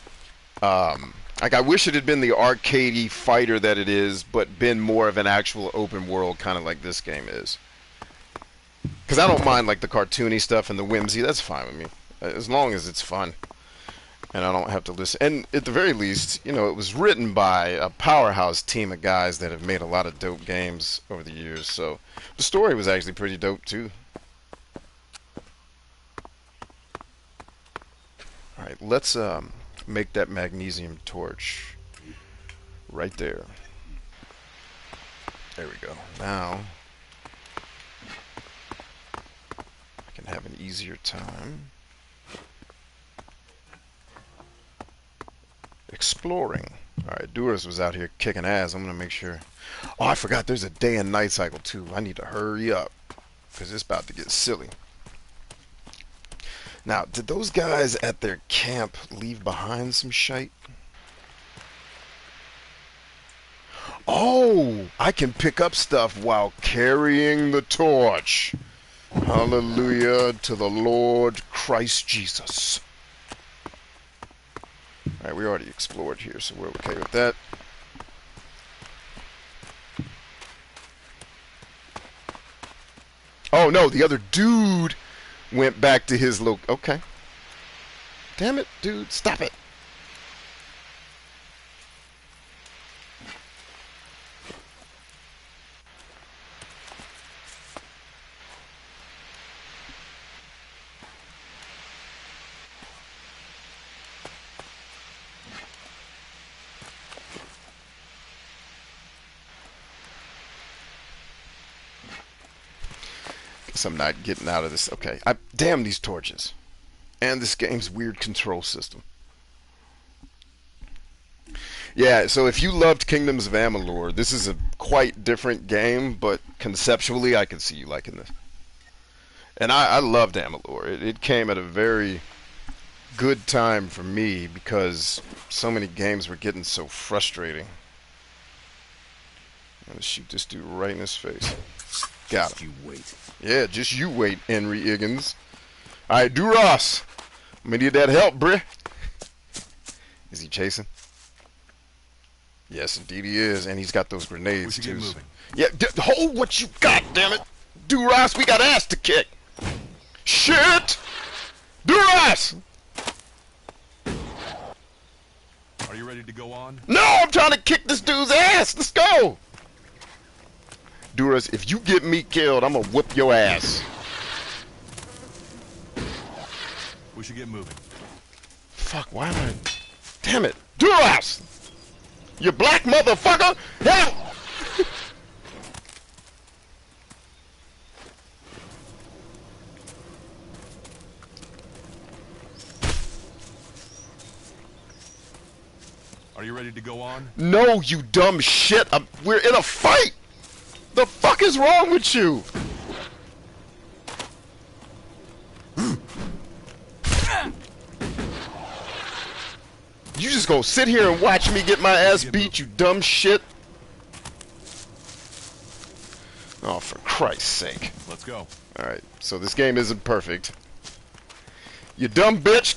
Speaker 2: Like, I wish it had been the arcadey fighter that it is, but been more of an actual open world, kind of like this game is. Because I don't mind, like, the cartoony stuff and the whimsy. That's fine with me, as long as it's fun. And I don't have to listen. And at the very least, you know, it was written by a powerhouse team of guys that have made a lot of dope games over the years. So the story was actually pretty dope, too. Alright, let's make that magnesium torch right there. There we go. Now I can have an easier time exploring. Alright, Duras was out here kicking ass. I'm gonna make sure. Oh, I forgot there's a day and night cycle too. I need to hurry up because it's about to get silly. Now, did those guys at their camp leave behind some shite? Oh, I can pick up stuff while carrying the torch. Hallelujah to the Lord Christ Jesus. Alright, we already explored here, so we're okay with that. Oh no, the other dude went back to his okay. Damn it, dude, stop it. I'm not getting out of this. Okay, damn these torches and this game's weird control system. Yeah, so if you loved Kingdoms of Amalur, this is a quite different game, but conceptually I can see you liking this. And I loved Amalur. It came at a very good time for me because so many games were getting so frustrating. I'm gonna shoot this dude right in his face. Got him.
Speaker 5: You wait.
Speaker 2: Yeah, just you wait, Henry Higgins. Alright, Duras. I'm gonna need that help, bruh. Is he chasing? Yes, indeed he is. And he's got those grenades,
Speaker 7: we should
Speaker 2: too.
Speaker 7: get moving.
Speaker 2: Yeah, hold what you got, damn it. Duras, we got ass to kick. Shit! Duras!
Speaker 7: Are you ready to go on?
Speaker 2: No, I'm trying to kick this dude's ass. Let's go. Duras, if you get me killed, I'm gonna whip your ass.
Speaker 7: We should get moving.
Speaker 2: Fuck, why am I... Damn it. Duras! You black motherfucker! Help!
Speaker 7: Are you ready to go on?
Speaker 2: No, you dumb shit. We're in a fight! The fuck is wrong with you? You just gonna sit here and watch me get my ass beat, you dumb shit? Oh, for Christ's sake.
Speaker 7: Let's go.
Speaker 2: Alright, so this game isn't perfect. You dumb bitch!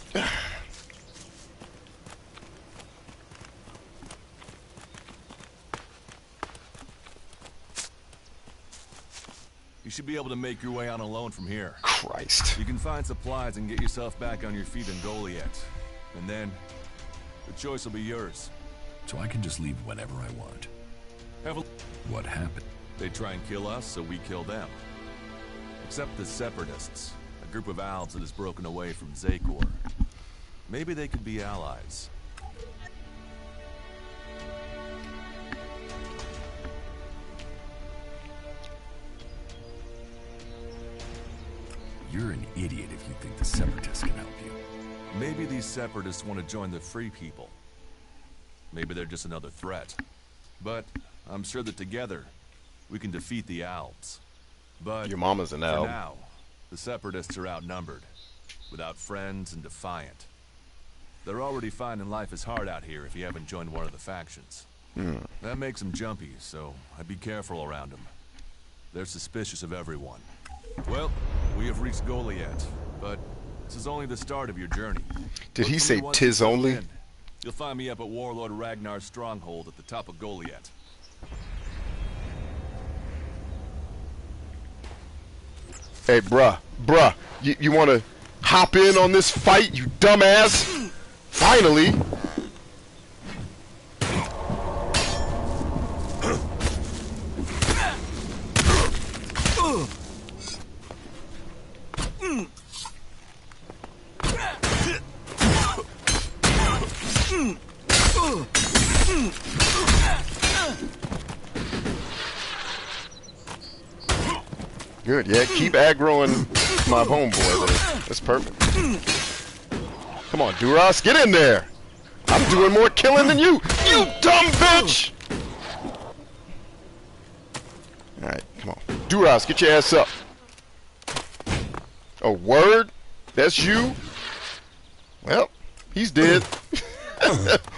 Speaker 7: You should be able to make your way on alone from here.
Speaker 2: Christ.
Speaker 7: You can find supplies and get yourself back on your feet in Goliath. And then, the choice will be yours.
Speaker 5: So I can just leave whenever I want. What happened?
Speaker 7: They try and kill us, so we kill them. Except the Separatists, a group of elves that has broken away from Zakor. Maybe they could be allies.
Speaker 5: You're an idiot if you think the Separatists can help you.
Speaker 7: Maybe these Separatists want to join the Free People. Maybe they're just another threat. But I'm sure that together, we can defeat the Alps. But
Speaker 2: Your mama's an
Speaker 7: for
Speaker 2: elf.
Speaker 7: now, the Separatists are outnumbered, without friends and defiant. They're already finding life is hard out here if you haven't joined one of the factions. That makes them jumpy, so I'd be careful around them. They're suspicious of everyone. Well, we have reached Goliath, but this is only the start of your journey.
Speaker 2: Did he
Speaker 7: Look for
Speaker 2: say
Speaker 7: me once
Speaker 2: tis
Speaker 7: you settle
Speaker 2: only?
Speaker 7: in. You'll find me up at Warlord Ragnar's stronghold at the top of Goliath.
Speaker 2: Hey, bruh, you want to hop in on this fight, you dumbass? Finally. Good, yeah. Keep aggroing my homeboy there. That's perfect. Come on, Duras, get in there. I'm doing more killing than you. You dumb bitch! Alright, come on. Duras, get your ass up. Oh, word? That's you? Well, he's dead.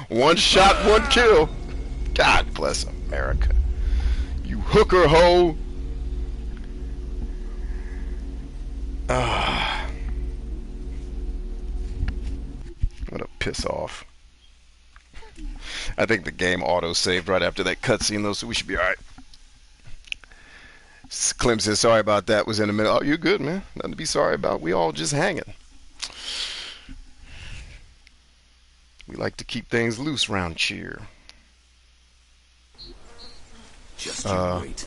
Speaker 2: One shot, one kill. God bless America. You hooker hoe. What a piss off. I think the game auto-saved right after that cutscene though, so we should be alright. Clem says, sorry about that, was in a minute. Oh, you're good, man. Nothing to be sorry about. We all just hanging. We like to keep things loose round cheer.
Speaker 9: Just you wait.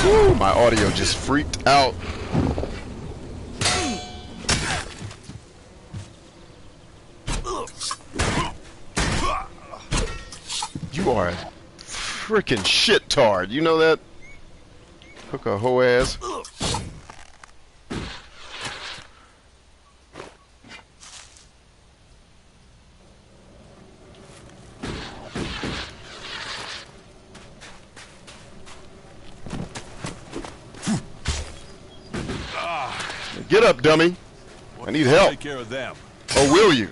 Speaker 2: Woo, my audio just freaked out. You are a freaking shit-tard. You know that? Hook a hoe ass. Get up, dummy. I need help.
Speaker 7: Take care of them.
Speaker 2: Or will you?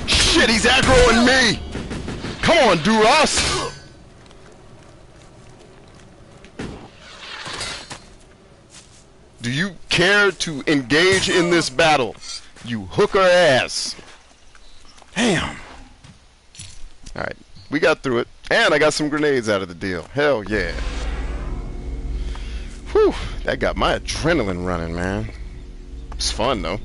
Speaker 2: Shit, he's aggroing me! Come on, Duras! Do you care to engage in this battle? You hooker ass. Damn. Alright, we got through it. And I got some grenades out of the deal. Hell yeah. Whew, that got my adrenaline running, man. It's fun, though.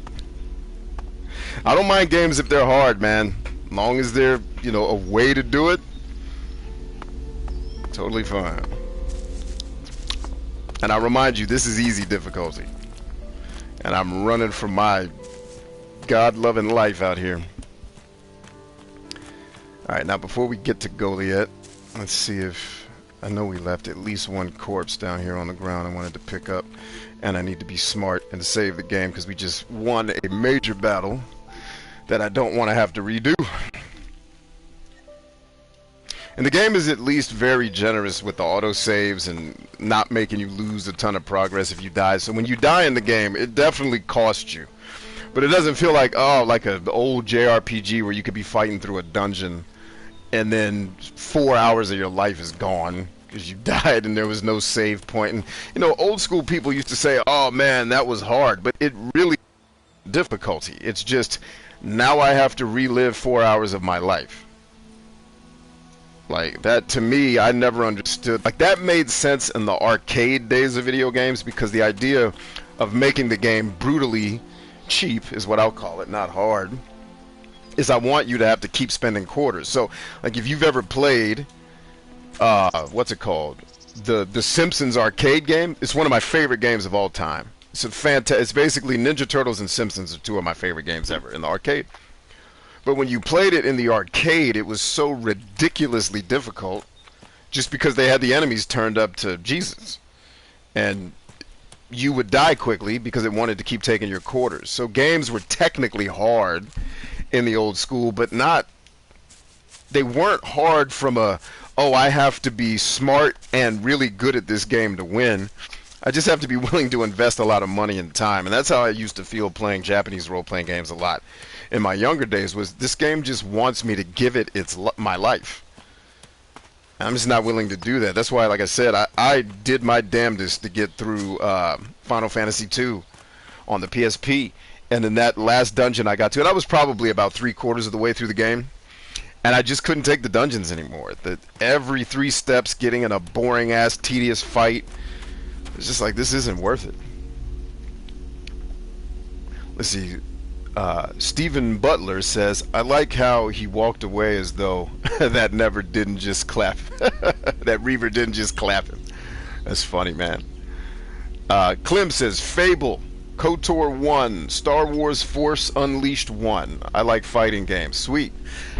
Speaker 2: I don't mind games if they're hard, man. As long as they're, you know, a way to do it. Totally fine. And I remind you, this is easy difficulty. And I'm running for my God-loving life out here. Alright, now before we get to Goliath, let's see if... I know we left at least one corpse down here on the ground I wanted to pick up. And I need to be smart and save the game because we just won a major battle that I don't want to have to redo. And the game is at least very generous with the autosaves and not making you lose a ton of progress if you die. So when you die in the game, it definitely costs you. But it doesn't feel like, oh, like an old JRPG where you could be fighting through a dungeon and then 4 hours of your life is gone because you died and there was no save point. And, you know, old school people used to say, oh, man, that was hard. But it really difficulty. It's just, now I have to relive 4 hours of my life. Like, that, to me, I never understood. Like, that made sense in the arcade days of video games because the idea of making the game brutally cheap is what I'll call it, not hard, is I want you to have to keep spending quarters. So, like, if you've ever played, what's it called? The Simpsons arcade game, it's one of my favorite games of all time. It's a it's basically Ninja Turtles and Simpsons are two of my favorite games ever in the arcade. But when you played it in the arcade, it was so ridiculously difficult just because they had the enemies turned up to Jesus. And you would die quickly because it wanted to keep taking your quarters. So games were technically hard in the old school, but not... They weren't hard from a, oh, I have to be smart and really good at this game to win. I just have to be willing to invest a lot of money and time. And that's how I used to feel playing Japanese role-playing games a lot in my younger days, was this game just wants me to give it my life. And I'm just not willing to do that. That's why, like I said, I did my damnedest to get through Final Fantasy II on the PSP. And in that last dungeon I got to, and I was probably about 3/4 of the way through the game, and I just couldn't take the dungeons anymore. Every 3 steps getting in a boring-ass, tedious fight. It's just like, this isn't worth it. Let's see. Stephen Butler says, I like how he walked away as though that never didn't just clap. That Reaver didn't just clap him. That's funny, man. Clem says, Fable, KOTOR 1, Star Wars Force Unleashed 1. I like fighting games. Sweet.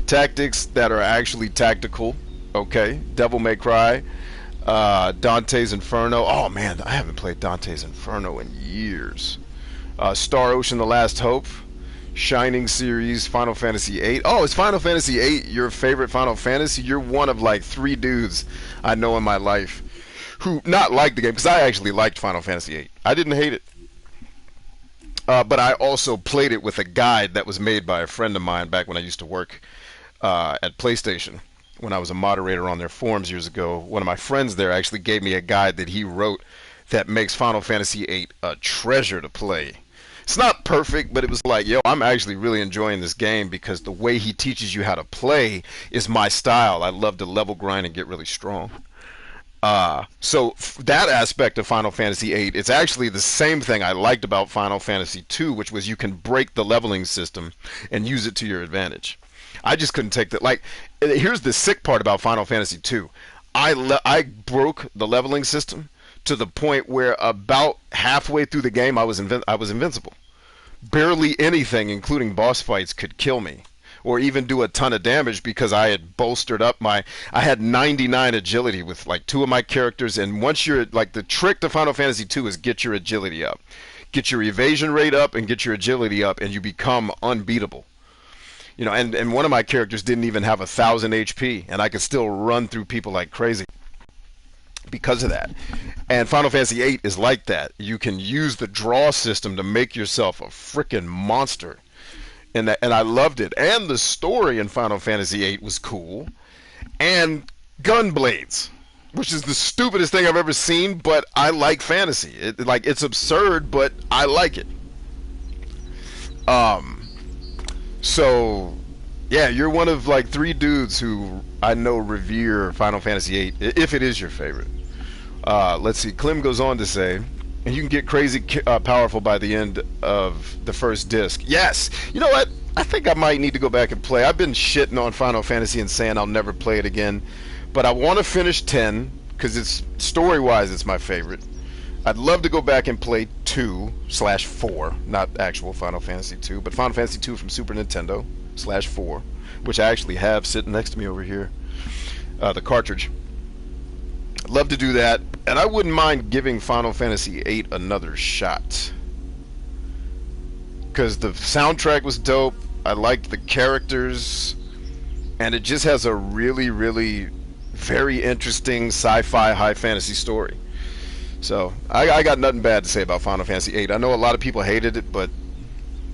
Speaker 2: Tactics that are actually tactical. Okay. Devil May Cry. Dante's Inferno. Oh, man, I haven't played Dante's Inferno in years. Star Ocean The Last Hope. Shining series, Final Fantasy VIII. Oh, is Final Fantasy VIII your favorite Final Fantasy? You're one of like 3 dudes I know in my life who not liked the game, because I actually liked Final Fantasy VIII. I didn't hate it. But I also played it with a guide that was made by a friend of mine back when I used to work at PlayStation. When I was a moderator on their forums years ago, one of my friends there actually gave me a guide that he wrote that makes Final Fantasy VIII a treasure to play. It's not perfect, but it was like, yo, I'm actually really enjoying this game because the way he teaches you how to play is my style. I love to level grind and get really strong. So that aspect of Final Fantasy VIII, it's actually the same thing I liked about Final Fantasy II, which was you can break the leveling system and use it to your advantage. I just couldn't take that. Like, here's the sick part about Final Fantasy II. I broke the leveling system to the point where about halfway through the game I was invincible. Barely anything, including boss fights, could kill me or even do a ton of damage because I had bolstered up I had 99 agility with like 2 of my characters, and once you're like, the trick to Final Fantasy II is get your agility up. Get your evasion rate up and get your agility up, and you become unbeatable. You know, and one of my characters didn't even have 1,000 HP, and I could still run through people like crazy because of that. And Final Fantasy VIII is like that. You can use the draw system to make yourself a freaking monster, and I loved it. And the story in Final Fantasy VIII was cool, and gun blades, which is the stupidest thing I've ever seen, but I like fantasy. It's absurd, but I like it. So yeah, you're one of like 3 dudes who I know revere Final Fantasy VIII, if it is your favorite. Let's see. Clem goes on to say, and you can get crazy powerful by the end of the first disc. Yes! You know what? I think I might need to go back and play. I've been shitting on Final Fantasy and saying I'll never play it again. But I want to finish 10, because it's story-wise it's my favorite. I'd love to go back and play 2/4, not actual Final Fantasy 2, but Final Fantasy 2 from Super Nintendo /4, which I actually have sitting next to me over here. The cartridge. I'd love to do that, and I wouldn't mind giving Final Fantasy VIII another shot, because the soundtrack was dope. I liked the characters, and it just has a really, really very interesting sci-fi high fantasy story. So I got nothing bad to say about Final Fantasy VIII. I know a lot of people hated it, but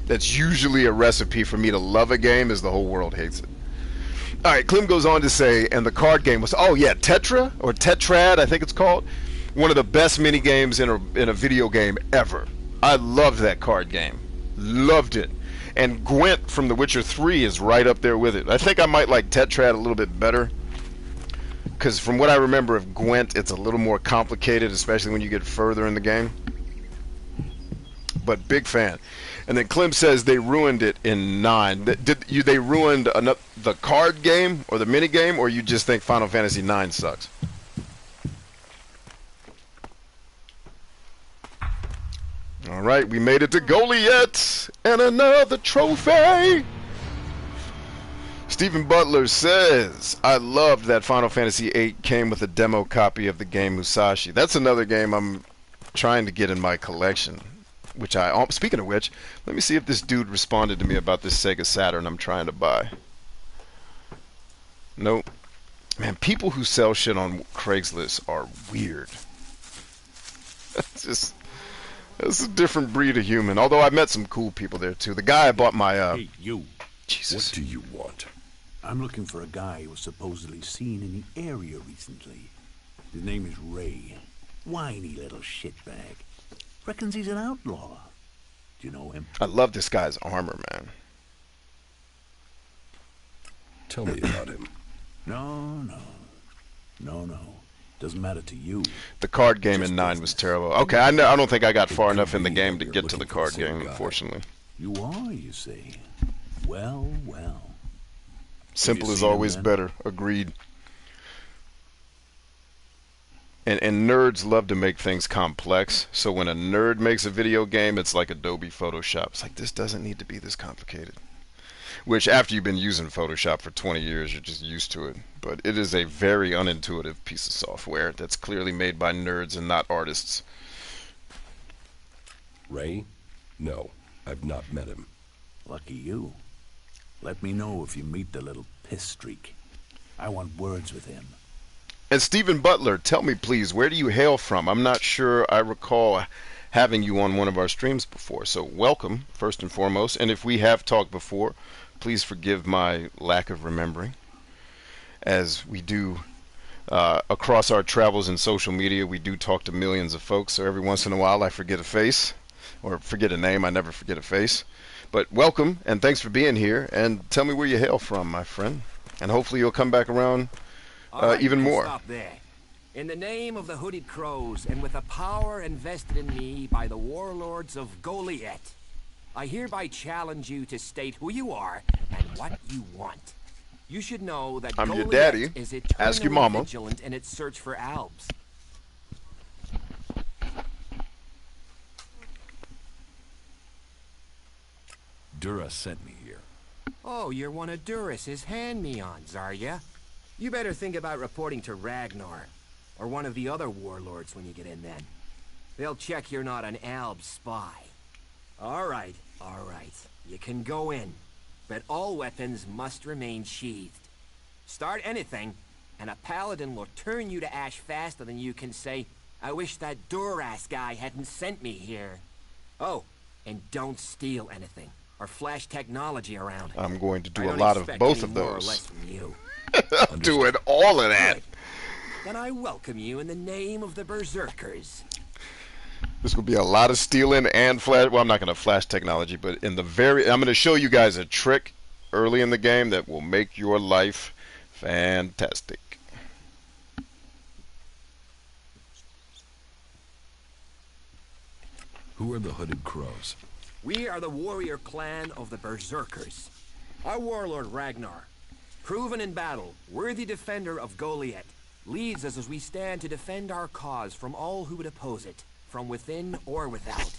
Speaker 2: that's usually a recipe for me to love a game, is the whole world hates it. Alright, Clem goes on to say, and the card game was, oh yeah, Tetra, or Tetrad, I think it's called. One of the best mini games in a video game ever. I loved that card game. Loved it. And Gwent from The Witcher 3 is right up there with it. I think I might like Tetrad a little bit better, because from what I remember of Gwent, it's a little more complicated, especially when you get further in the game. But big fan. And then Clem says they ruined it in 9. They ruined the card game or the mini game, or you just think Final Fantasy 9 sucks? All right, we made it to Goliath and another trophy. Stephen Butler says, I loved that Final Fantasy VIII came with a demo copy of the game Musashi. That's another game I'm trying to get in my collection. Speaking of which, let me see if this dude responded to me about this Sega Saturn I'm trying to buy. Nope. Man, people who sell shit on Craigslist are weird. It's a different breed of human. Although I met some cool people there too. The guy I bought my
Speaker 9: Hey, you.
Speaker 4: What
Speaker 2: Jesus.
Speaker 4: do you want?
Speaker 9: I'm looking for a guy who was supposedly seen in the area recently. His name is Ray. Whiny little shitbag. Reckons he's an outlaw. Do you know him?
Speaker 2: I love this guy's armor, man.
Speaker 4: Tell me about him.
Speaker 9: No. Doesn't matter to you.
Speaker 2: The card game in 9 was terrible. Okay, I don't think I got far enough in the game to get to the card game, unfortunately.
Speaker 9: You are, you say? Well, well.
Speaker 2: Simple is
Speaker 9: seen him
Speaker 2: always
Speaker 9: then?
Speaker 2: better. Agreed. And nerds love to make things complex. So when a nerd makes a video game, it's like Adobe Photoshop. It's like, this doesn't need to be this complicated. Which, after you've been using Photoshop for 20 years, you're just used to it. But it is a very unintuitive piece of software that's clearly made by nerds and not artists.
Speaker 4: Ray? No, I've not met him.
Speaker 9: Lucky you. Let me know if you meet the little piss streak. I want words with him.
Speaker 2: And Stephen Butler, tell me please, where do you hail from? I'm not sure I recall having you on one of our streams before. So welcome, first and foremost. And if we have talked before, please forgive my lack of remembering. As we do across our travels in social media, we do talk to millions of folks. So every once in a while I forget a face, or forget a name. I never forget a face. But welcome, and thanks for being here. And tell me where you hail from, my friend. And hopefully you'll come back around even more.
Speaker 10: Stop there. In the name of the Hooded Crows, and with the power invested in me by the warlords of Goliath, I hereby challenge you to state who you are and what you want. You should know that
Speaker 2: I'm your
Speaker 10: Goliath
Speaker 2: daddy.
Speaker 10: is
Speaker 2: Ask your
Speaker 10: eternally
Speaker 2: mama.
Speaker 10: vigilant in its search for albs.
Speaker 5: Dura sent me here.
Speaker 10: Oh, you're one of Duras's hand-me-ons, are ya? You better think about reporting to Ragnar, or one of the other warlords when you get in then. They'll check you're not an Alb spy. Alright, alright. You can go in, but all weapons must remain sheathed. Start anything, and a paladin will turn you to ash faster than you can say, I wish that Duras guy hadn't sent me here. Oh, and don't steal anything, or flash technology around.
Speaker 2: I'm going to do
Speaker 10: I
Speaker 2: a
Speaker 10: don't
Speaker 2: lot of
Speaker 10: expect
Speaker 2: both
Speaker 10: any
Speaker 2: of
Speaker 10: more or
Speaker 2: those.
Speaker 10: less from you.
Speaker 2: I'm doing all of that.
Speaker 10: Good. Then I welcome you in the name of the Berserkers.
Speaker 2: This will be a lot of stealing and flash. Well, I'm not going to flash technology, but I'm going to show you guys a trick early in the game that will make your life fantastic.
Speaker 5: Who are the Hooded Crows?
Speaker 10: We are the warrior clan of the Berserkers. Our warlord Ragnar, proven in battle, worthy defender of Goliath, leads us as we stand to defend our cause from all who would oppose it, from within or without.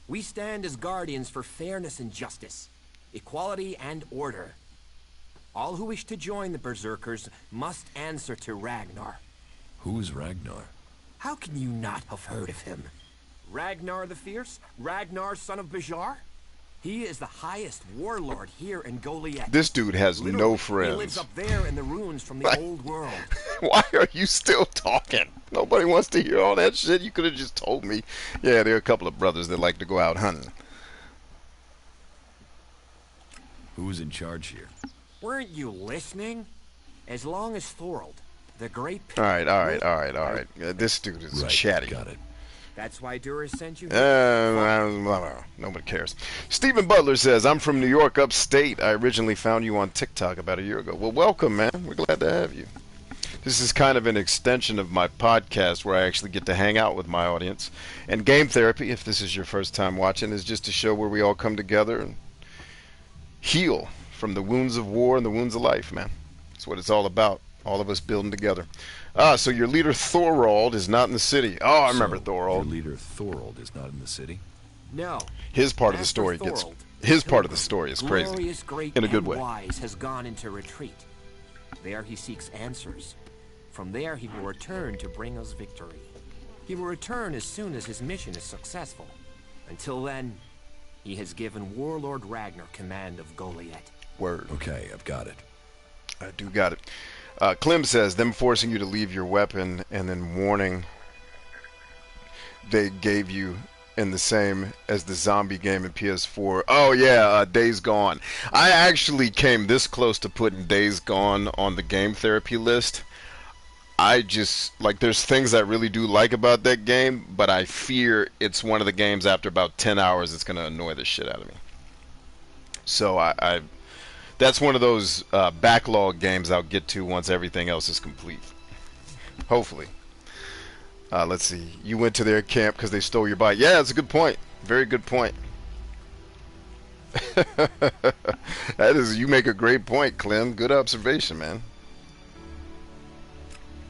Speaker 10: We stand as guardians for fairness and justice, equality and order. All who wish to join the Berserkers must answer to Ragnar.
Speaker 5: Who is Ragnar?
Speaker 10: How can you not have heard of him? Ragnar the Fierce? Ragnar, son of Bajar? He is the highest warlord here in Goliath.
Speaker 2: This dude has
Speaker 10: Literally,
Speaker 2: no
Speaker 10: he
Speaker 2: friends.
Speaker 10: lives up there in the ruins from the old world.
Speaker 2: Why are you still talking? Nobody wants to hear all that shit. You could have just told me. Yeah, there are a couple of brothers that like to go out hunting.
Speaker 5: Who is in charge here?
Speaker 10: Weren't you listening? As long as Thorold, the great...
Speaker 2: All right. This dude is
Speaker 5: Right,
Speaker 2: chatty.
Speaker 5: got it.
Speaker 10: That's why Duras sent you...
Speaker 2: Nobody cares. Stephen Butler says, I'm from New York upstate. I originally found you on TikTok about a year ago. Well, welcome, man. We're glad to have you. This is kind of an extension of my podcast where I actually get to hang out with my audience. And Game Therapy, if this is your first time watching, is just a show where we all come together and heal from the wounds of war and the wounds of life, man. That's what it's all about. All of us building together. So your leader Thorold is not in the city. Oh, I remember Thorold.
Speaker 5: Your leader Thorold is not in the city?
Speaker 10: No.
Speaker 2: His part of the
Speaker 10: Master
Speaker 2: story
Speaker 10: Thorold,
Speaker 2: his part of the story is crazy.
Speaker 10: glorious, great,
Speaker 2: In a good
Speaker 10: and
Speaker 2: way.
Speaker 10: wise, has gone into retreat. There he seeks answers. From there he will return to bring us victory. He will return as soon as his mission is successful. Until then, he has given Warlord Ragnar command of Goliath.
Speaker 2: Word.
Speaker 5: Okay, I've got it.
Speaker 2: I do got it. Clem says, them forcing you to leave your weapon and then warning they gave you in the same as the zombie game in PS4. Oh yeah, Days Gone. I actually came this close to putting Days Gone on the Game Therapy list. I just, like, there's things I really do like about that game, but I fear it's one of the games after about 10 hours it's going to annoy the shit out of me. So I that's one of those backlog games I'll get to once everything else is complete. Hopefully. Let's see. You went to their camp because they stole your bike. Yeah, that's a good point. Very good point. That is, you make a great point, Clem. Good observation, man.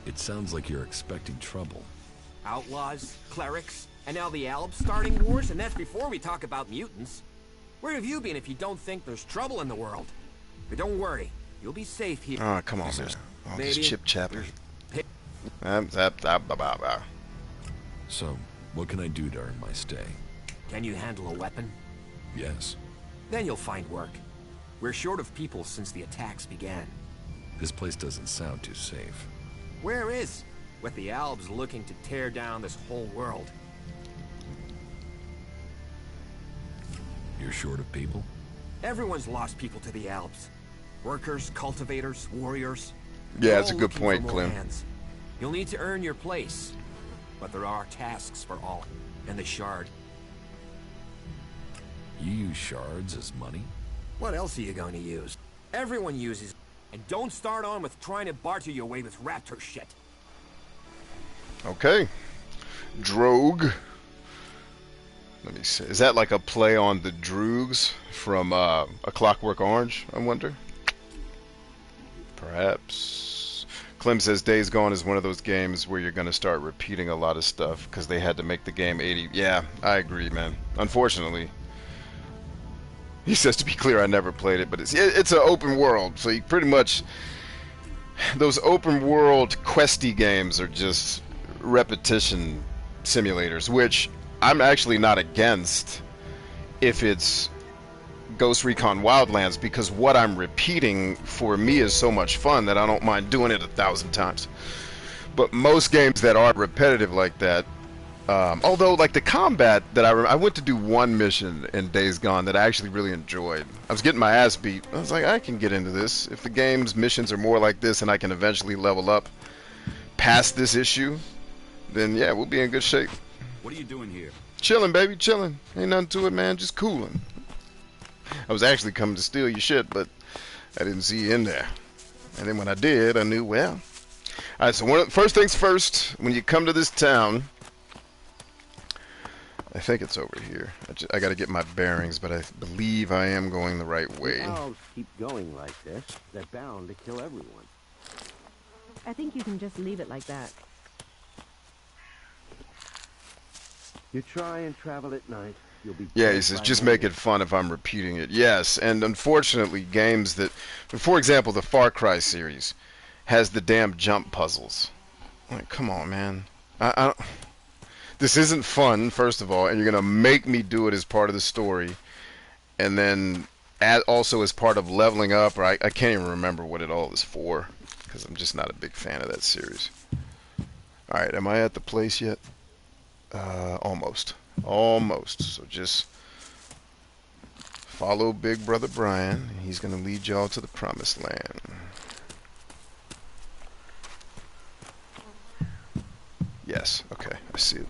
Speaker 5: It sounds like you're expecting trouble.
Speaker 10: Outlaws, clerics, and now the Albs starting wars, and that's before we talk about mutants. Where have you been if you don't think there's trouble in the world? But don't worry, you'll be safe here.
Speaker 2: Oh, come on, man. Oh, this chip chapping.
Speaker 5: So, what can I do to earn my stay?
Speaker 10: Can you handle a weapon?
Speaker 5: Yes.
Speaker 10: Then you'll find work. We're short of people since the attacks began.
Speaker 5: This place doesn't sound too safe.
Speaker 10: Where is? With the Albs looking to tear down this whole world.
Speaker 5: You're short of people?
Speaker 10: Everyone's lost people to the Albs. Workers, cultivators, warriors.
Speaker 2: Yeah,
Speaker 10: They're
Speaker 2: that's a
Speaker 10: all
Speaker 2: good
Speaker 10: looking
Speaker 2: point,
Speaker 10: for more
Speaker 2: Clem.
Speaker 10: hands. You'll need to earn your place. But there are tasks for all. And the shard.
Speaker 5: You use shards as money?
Speaker 10: What else are you going to use? Everyone uses. And don't start on with trying to barter your way with raptor shit.
Speaker 2: Okay. Drogue. Let me see. Is that like a play on the Droogs from A Clockwork Orange, I wonder? Perhaps. Clem says Days Gone is one of those games where you're going to start repeating a lot of stuff because they had to make the game 80. Yeah, I agree, man. Unfortunately. He says, to be clear, I never played it, but it's an open world, so you pretty much... Those open world questy games are just repetition simulators, which I'm actually not against if it's Ghost Recon Wildlands, because what I'm repeating for me is so much fun that I don't mind doing it 1,000 times. But most games that are repetitive like that, although like the combat that I went to do one mission in Days Gone that I actually really enjoyed. I was getting my ass beat. I was like, I can get into this. If the game's missions are more like this and I can eventually level up past this issue, then yeah, we'll be in good shape.
Speaker 11: What are you doing here?
Speaker 2: Chilling, baby, chilling. Ain't nothing to it, man. Just cooling. I was actually coming to steal your shit, but I didn't see you in there. And then when I did, I knew, well. Alright, so first things first, when you come to this town, I think it's over here. I got to get my bearings, but I believe I am going the right way.
Speaker 12: If elves keep going like this, they're bound to kill everyone.
Speaker 13: I think you can just leave it like that.
Speaker 12: You try and travel at night, you'll be...
Speaker 2: Yeah, he says, just make it fun if I'm repeating it. Yes, and unfortunately, games that... For example, the Far Cry series has the damn jump puzzles. Like, come on, man. This isn't fun, first of all, and you're going to make me do it as part of the story. And then also as part of leveling up, or I can't even remember what it all is for, because I'm just not a big fan of that series. Alright, am I at the place yet? Almost. Almost. So just follow Big Brother Brian. He's going to lead y'all to the promised land. Yes, okay, I see it.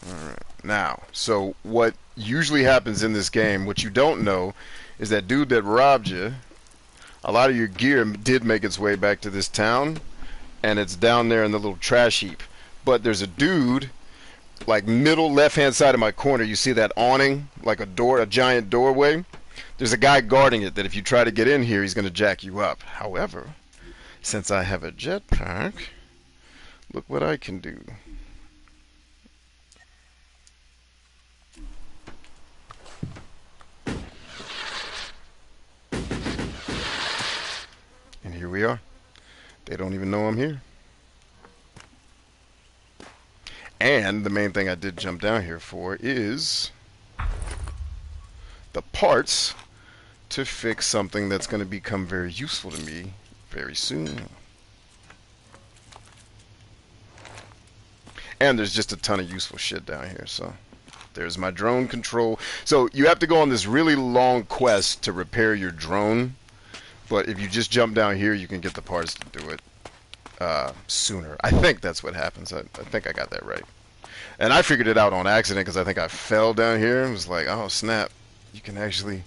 Speaker 2: Alright, now, so what usually happens in this game, what you don't know, is that dude that robbed you, a lot of your gear did make its way back to this town, and it's down there in the little trash heap. But there's a dude, like middle left-hand side of my corner, you see that awning, like a door, a giant doorway? There's a guy guarding it that if you try to get in here, he's going to jack you up. However, since I have a jetpack, look what I can do. And here we are. They don't even know I'm here. And the main thing I did jump down here for is the parts to fix something that's going to become very useful to me very soon. And there's just a ton of useful shit down here, so there's my drone control. So you have to go on this really long quest to repair your drone, but if you just jump down here, you can get the parts to do it sooner. I think that's what happens. I think I got that right. And I figured it out on accident because I think I fell down here and was like, oh snap, you can actually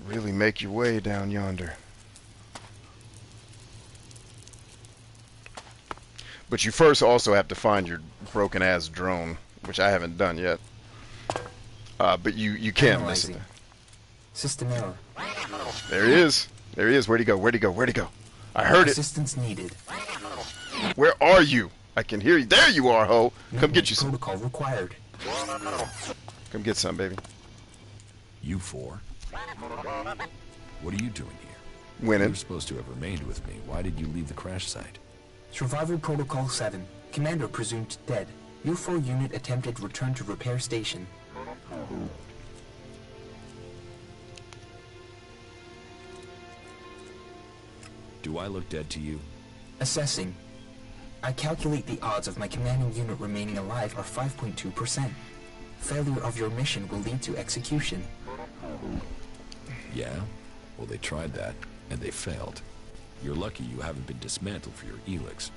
Speaker 2: really make your way down yonder. But you first also have to find your broken-ass drone, which I haven't done yet. But you can't miss it.
Speaker 11: System error.
Speaker 2: There he is. There he is. Where'd he go? Where'd he go? Where'd he go? I heard it.
Speaker 11: Assistance needed.
Speaker 2: Where are you? I can hear you. There you are, ho. Come get you some.
Speaker 11: Protocol required.
Speaker 2: Come get some, baby.
Speaker 5: You four? What are you doing here?
Speaker 2: Winning.
Speaker 5: You're supposed to have remained with me. Why did you leave the crash site?
Speaker 11: Survival Protocol 7. Commander presumed dead. UFO unit attempted return to repair station.
Speaker 5: Do I look dead to you?
Speaker 11: Assessing. I calculate the odds of my commanding unit remaining alive are 5.2%. Failure of your mission will lead to execution.
Speaker 5: Yeah? Well, they tried that, and they failed. You're lucky you haven't been dismantled for your Elex.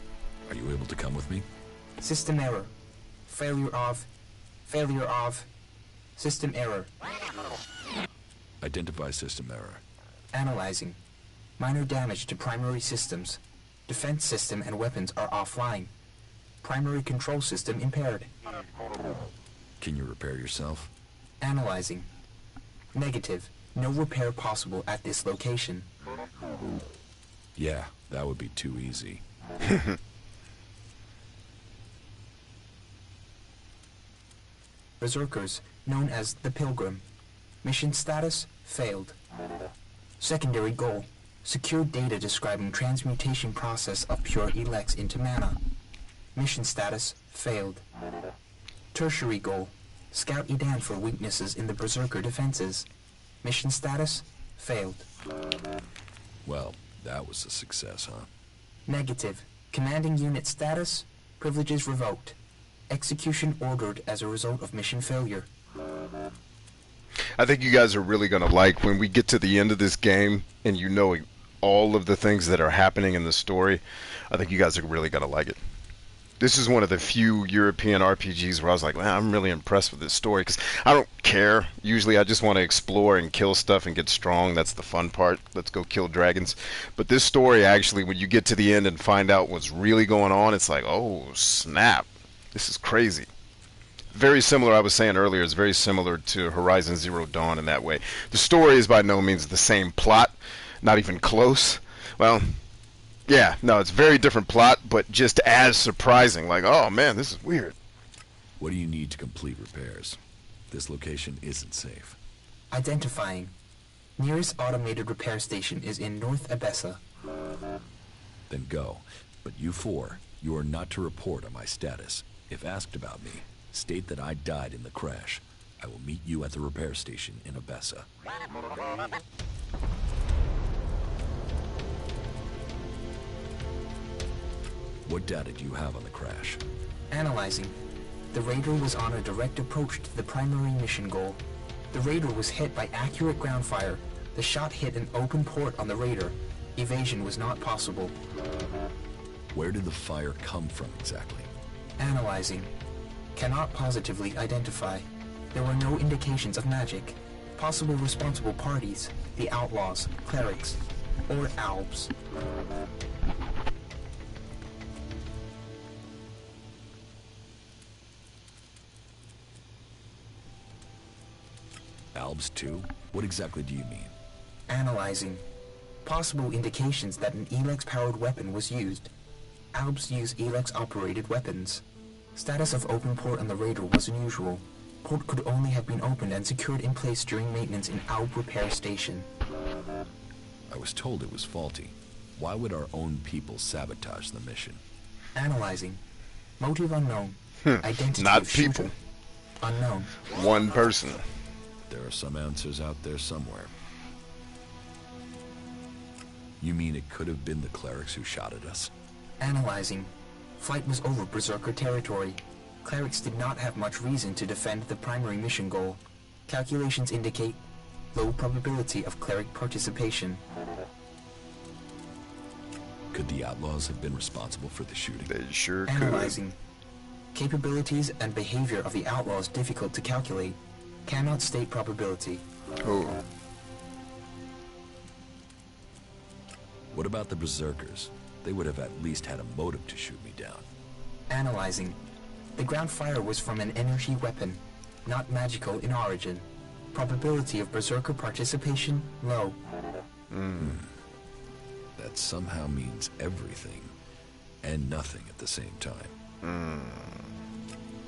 Speaker 5: Are you able to come with me?
Speaker 11: System error. Failure of... System error.
Speaker 5: Identify system error.
Speaker 11: Analyzing. Minor damage to primary systems. Defense system and weapons are offline. Primary control system impaired.
Speaker 5: Can you repair yourself?
Speaker 11: Analyzing. Negative. No repair possible at this location.
Speaker 5: Yeah, that would be too easy.
Speaker 11: Berserkers, known as the Pilgrim. Mission status, failed. Secondary goal, secure data describing transmutation process of pure Elex into mana. Mission status, failed. Tertiary goal, scout Edan for weaknesses in the Berserker defenses. Mission status, failed.
Speaker 5: Well, that was a success, huh?
Speaker 11: Negative. Commanding unit status, privileges revoked. Execution ordered as a result of mission failure.
Speaker 2: I think you guys are really going to like when we get to the end of this game and you know all of the things that are happening in the story. I think you guys are really going to like it. This is one of the few European RPGs where I was like, man, I'm really impressed with this story because I don't care. Usually I just want to explore and kill stuff and get strong. That's the fun part. Let's go kill dragons. But this story actually, when you get to the end and find out what's really going on, it's like, oh, snap. This is crazy. Very similar, I was saying earlier, it's very similar to Horizon Zero Dawn in that way. The story is by no means the same plot, not even close. Well, yeah, no, it's a very different plot, but just as surprising. Like, oh man, this is weird.
Speaker 5: What do you need to complete repairs? This location isn't safe.
Speaker 11: Identifying. Nearest automated repair station is in North Abessa.
Speaker 5: Then go. But you four, you are not to report on my status. If asked about me, state that I died in the crash. I will meet you at the repair station in Abessa. What data do you have on the crash?
Speaker 11: Analyzing. The Raider was on a direct approach to the primary mission goal. The Raider was hit by accurate ground fire. The shot hit an open port on the Raider. Evasion was not possible.
Speaker 5: Where did the fire come from exactly?
Speaker 11: Analyzing. Cannot positively identify. There were no indications of magic. Possible responsible parties, the Outlaws, Clerics, or Albs.
Speaker 5: Albs too? What exactly do you mean?
Speaker 11: Analyzing. Possible indications that an Elex-powered weapon was used. Albs use Elex-operated weapons. Status of open port on the Raider was unusual. Port could only have been opened and secured in place during maintenance in Alb repair station.
Speaker 5: I was told it was faulty. Why would our own people sabotage the mission?
Speaker 11: Analyzing. Motive unknown. Identity
Speaker 2: Not
Speaker 11: of
Speaker 2: people.
Speaker 11: shooter unknown.
Speaker 2: One person.
Speaker 5: There are some answers out there somewhere. You mean it could have been the Clerics who shot at us?
Speaker 11: Analyzing. Flight was over Berserker territory. Clerics did not have much reason to defend the primary mission goal. Calculations indicate low probability of Cleric participation.
Speaker 5: Could the Outlaws have been responsible for the shooting?
Speaker 2: They sure could.
Speaker 11: Analyzing. Capabilities and behavior of the Outlaws difficult to calculate. Cannot state probability.
Speaker 2: Oh.
Speaker 5: What about the Berserkers? They would have at least had a motive to shoot me down.
Speaker 11: Analyzing. The ground fire was from an energy weapon, not magical in origin. Probability of Berserker participation, low.
Speaker 5: That somehow means everything and nothing at the same time.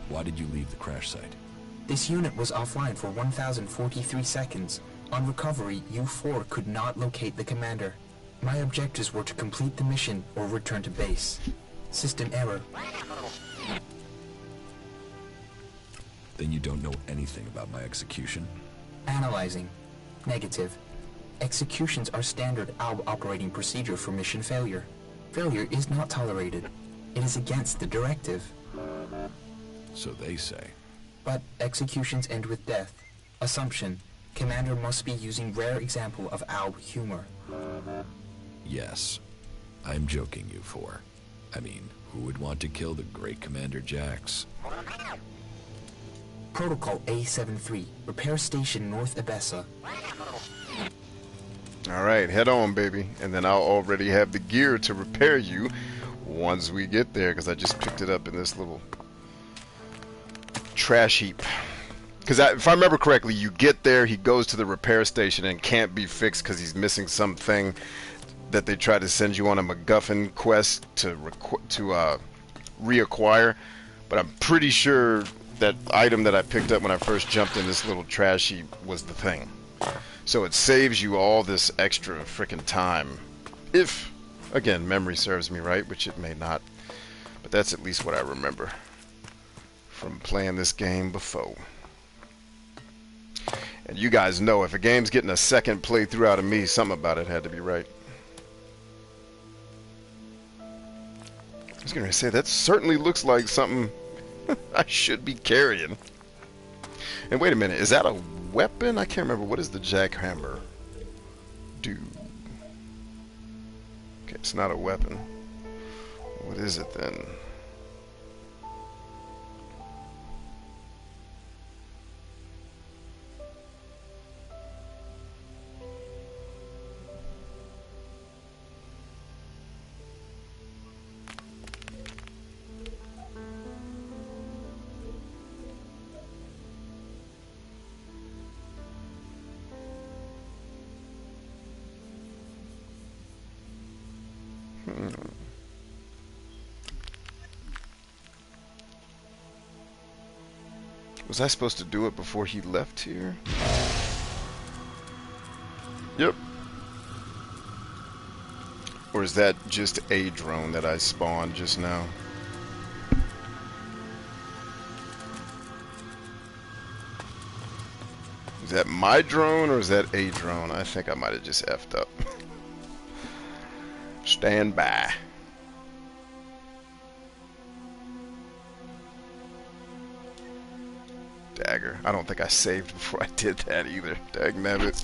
Speaker 5: Why did you leave the crash site?
Speaker 11: This unit was offline for 1,043 seconds. On recovery, U-4 could not locate the commander. My objectives were to complete the mission or return to base. System error.
Speaker 5: Then you don't know anything about my execution?
Speaker 11: Analyzing. Negative. Executions are standard ALB operating procedure for mission failure. Failure is not tolerated. It is against the directive.
Speaker 5: So they say.
Speaker 11: But executions end with death. Assumption. Commander must be using rare example of ALB humor.
Speaker 5: Yes. I'm joking, U4. I mean, who would want to kill the great Commander Jax?
Speaker 11: Protocol A73. Repair station North Abessa.
Speaker 2: Alright, head on, baby. And then I'll already have the gear to repair you once we get there, because I just picked it up in this little trash heap. Because if I remember correctly, you get there, he goes to the repair station and can't be fixed because he's missing something that they try to send you on a MacGuffin quest to reacquire. But I'm pretty sure that item that I picked up when I first jumped in this little trash heap was the thing. So it saves you all this extra frickin' time. If, again, memory serves me right, which it may not. But that's at least what I remember from playing this game before. And you guys know, if a game's getting a second playthrough out of me, something about it had to be right. I was going to say, that certainly looks like something I should be carrying. And wait a minute, is that a weapon? I can't remember. What does the jackhammer do? Okay, it's not a weapon. What is it then? Was I supposed to do it before he left here? Yep. Or is that just a drone that I spawned just now? Is that my drone or is that a drone? I think I might have just effed up. Stand by. Dagger. I don't think I saved before I did that either. Dagnabbit.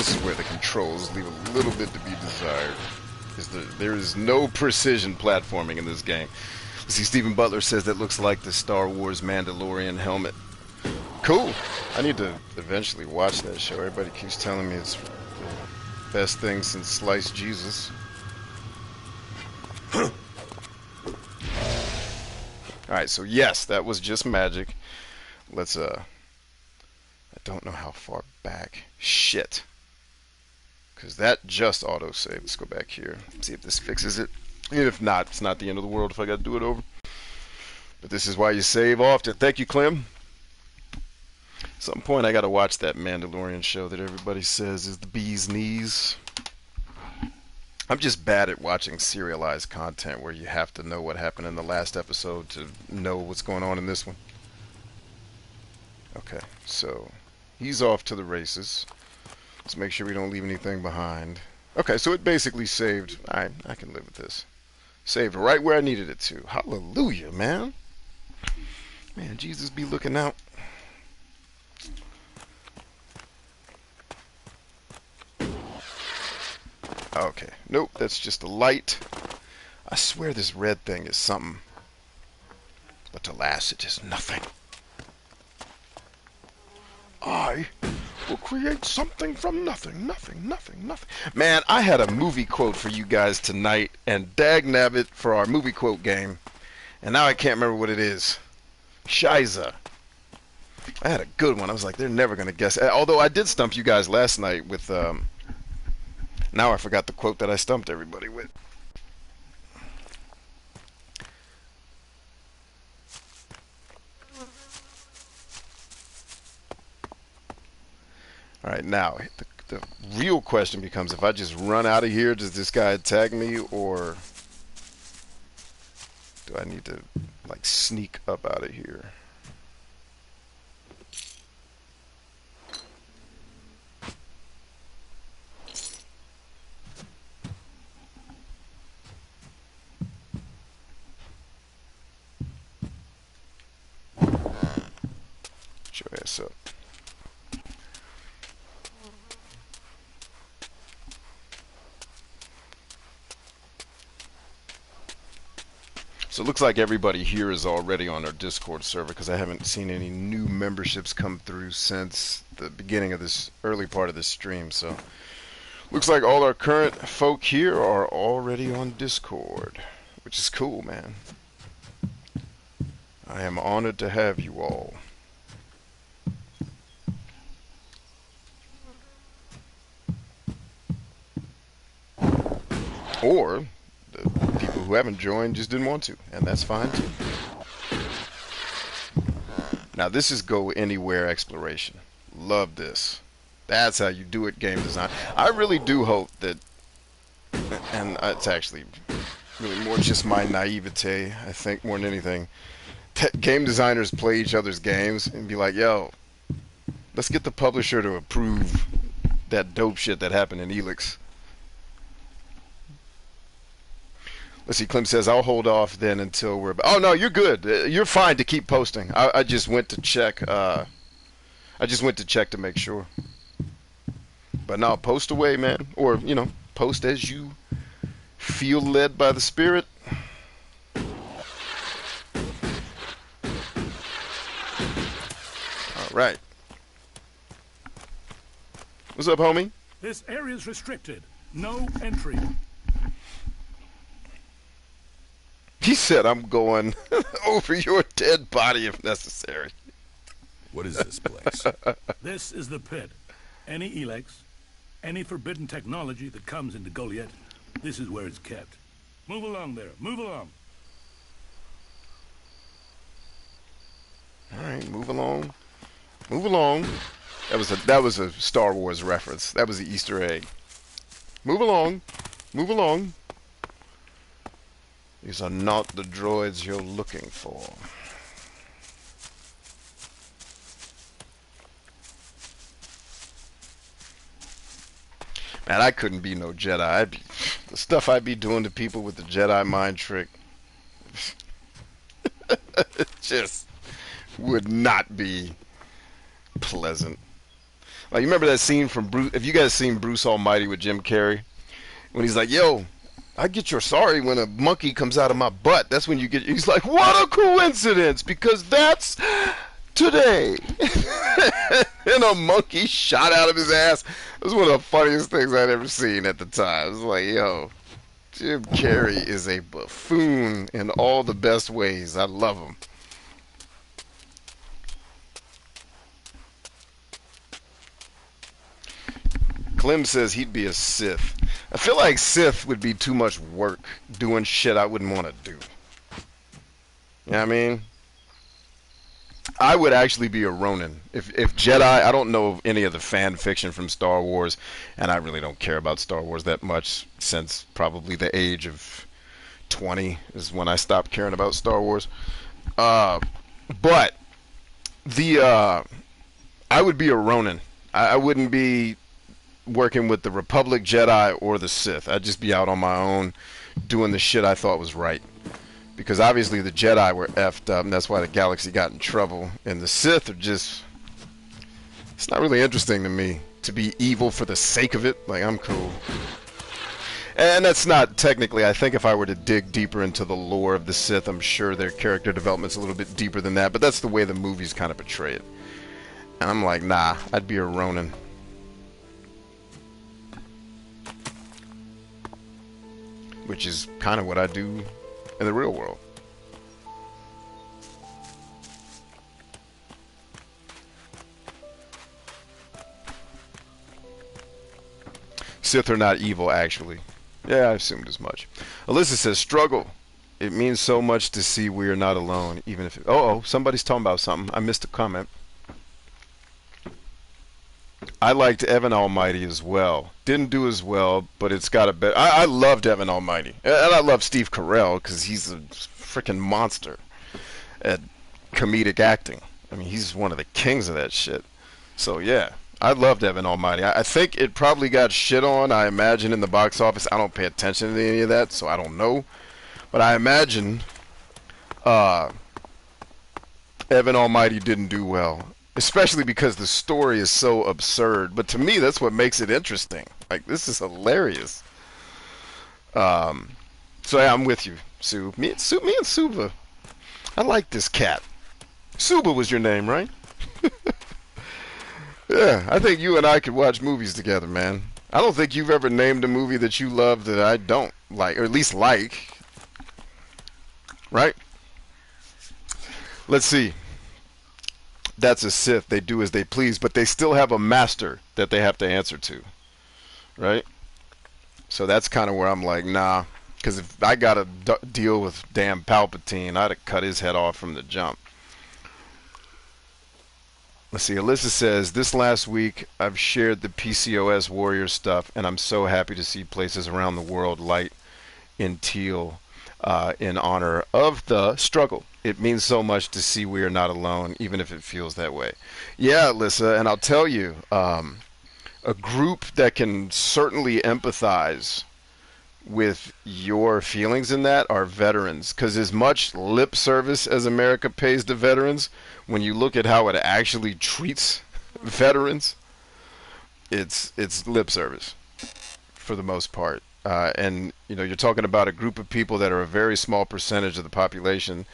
Speaker 2: This is where the controls leave a little bit to be desired. There is no precision platforming in this game. See, Stephen Butler says that looks like the Star Wars Mandalorian helmet. Cool. I need to eventually watch that show. Everybody keeps telling me it's the best thing since Sliced Jesus. Alright, so yes, that was just magic. Let's, I don't know how far back. Shit. Because that just auto-saved. Let's go back here. See if this fixes it. And if not, it's not the end of the world if I got to do it over. But this is why you save often. Thank you, Clem. At some point, I got to watch that Mandalorian show that everybody says is the bee's knees. I'm just bad at watching serialized content where you have to know what happened in the last episode to know what's going on in this one. Okay, so he's off to the races. Let's make sure we don't leave anything behind. Okay, so it basically saved. I can live with this. Saved right where I needed it to. Hallelujah, man. Man, Jesus be looking out. Okay, nope, that's just a light. I swear this red thing is something. But alas, it is nothing. I will create something from nothing, nothing, nothing, nothing. Man, I had a movie quote for you guys tonight, and dagnabbit for our movie quote game. And now I can't remember what it is. Shiza. I had a good one. I was like, they're never going to guess. Although I did stump you guys last night with... now I forgot the quote that I stumped everybody with. Alright, now, the real question becomes, if I just run out of here, does this guy attack me, or do I need to, like, sneak up out of here? Show your ass up. So it looks like everybody here is already on our Discord server, because I haven't seen any new memberships come through since the beginning of this early part of this stream. So looks like all our current folk here are already on Discord, which is cool, man. I am honored to have you all. Or the people who haven't joined just didn't want to, and that's fine too. Now this is go anywhere exploration. Love this. That's how you do it, game design. I really do hope that, and it's actually really more just my naivete, I think, more than anything, that game designers play each other's games and be like, yo, let's get the publisher to approve that dope shit that happened in Elex. Let's see, Clem says, I'll hold off then until we're... Oh, no, you're good. You're fine to keep posting. I just went to check. I just went to check to make sure. But now, post away, man. Or, you know, post as you feel led by the Spirit. All right. What's up, homie?
Speaker 14: This area's restricted. No entry.
Speaker 2: He said, I'm going over your dead body if necessary.
Speaker 5: What is this place?
Speaker 14: This is the pit. Any Elex, any forbidden technology that comes into Goliath, this is where it's kept. Move along there. Move along.
Speaker 2: All right, move along. Move along. That was a Star Wars reference. That was the Easter egg. Move along. Move along. These are not the droids you're looking for. Man, I couldn't be no Jedi. The stuff I'd be doing to people with the Jedi mind trick just would not be pleasant. Like, you remember that scene from Bruce? If you guys seen Bruce Almighty with Jim Carrey, when he's like, "Yo, I get your sorry when a monkey comes out of my butt." That's when you get. He's like, "What a coincidence! Because that's today." And a monkey shot out of his ass. It was one of the funniest things I'd ever seen at the time. It was like, yo, Jim Carrey is a buffoon in all the best ways. I love him. Clem says he'd be a Sith. I feel like Sith would be too much work doing shit I wouldn't want to do. You know what I mean? I would actually be a Ronin. If Jedi, I don't know of any of the fan fiction from Star Wars, and I really don't care about Star Wars that much since probably the age of 20 is when I stopped caring about Star Wars. But I would be a Ronin. I wouldn't be working with the Republic, Jedi, or the Sith. I'd just be out on my own doing the shit I thought was right. Because obviously the Jedi were effed up, and that's why the galaxy got in trouble. And the Sith are just... It's not really interesting to me to be evil for the sake of it. Like, I'm cool. And that's not technically... I think if I were to dig deeper into the lore of the Sith, I'm sure their character development's a little bit deeper than that. But that's the way the movies kind of portray it. And I'm like, nah, I'd be a Ronin. Which is kind of what I do in the real world. Sith are not evil, actually. Yeah, I assumed as much. Alyssa says, struggle. It means so much to see we are not alone, even if... Oh, somebody's talking about something. I missed a comment. I liked Evan Almighty as well. Didn't do as well, but it's got a better... I loved Evan Almighty. And I love Steve Carell, because he's a freaking monster at comedic acting. I mean, he's one of the kings of that shit. So, yeah. I loved Evan Almighty. I think it probably got shit on, I imagine, in the box office. I don't pay attention to any of that, so I don't know. But I imagine Evan Almighty didn't do well. Especially because the story is so absurd. But to me, that's what makes it interesting. Like, this is hilarious. So yeah, I'm with you, Sue. Me and Suba. I like this cat. Suba was your name, right? Yeah, I think you and I could watch movies together, man. I don't think you've ever named a movie that you love that I don't like, or at least like. Right? Let's see. That's a Sith. They do as they please, but they still have a master that they have to answer to. Right? So that's kind of where I'm like, nah. Because if I got to deal with damn Palpatine, I'd have cut his head off from the jump. Let's see. Alyssa says, this last week I've shared the PCOS warrior stuff, and I'm so happy to see places around the world light in teal in honor of the struggle. It means so much to see we are not alone, even if it feels that way. Yeah, Alyssa, and I'll tell you, a group that can certainly empathize with your feelings in that are veterans, because as much lip service as America pays to veterans, when you look at how it actually treats veterans, it's lip service for the most part. And you know, you're talking about a group of people that are a very small percentage of the population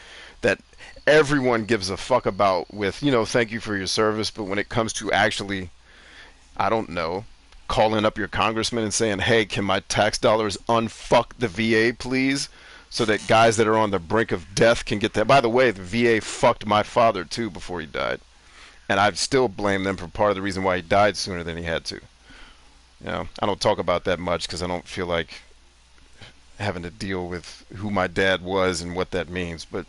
Speaker 2: that everyone gives a fuck about with, you know, thank you for your service, but when it comes to actually, I don't know, calling up your congressman and saying, hey, can my tax dollars unfuck the VA, please? So that guys that are on the brink of death can get that. By the way, the VA fucked my father, too, before he died. And I still blame them for part of the reason why he died sooner than he had to. You know, I don't talk about that much because I don't feel like having to deal with who my dad was and what that means. But,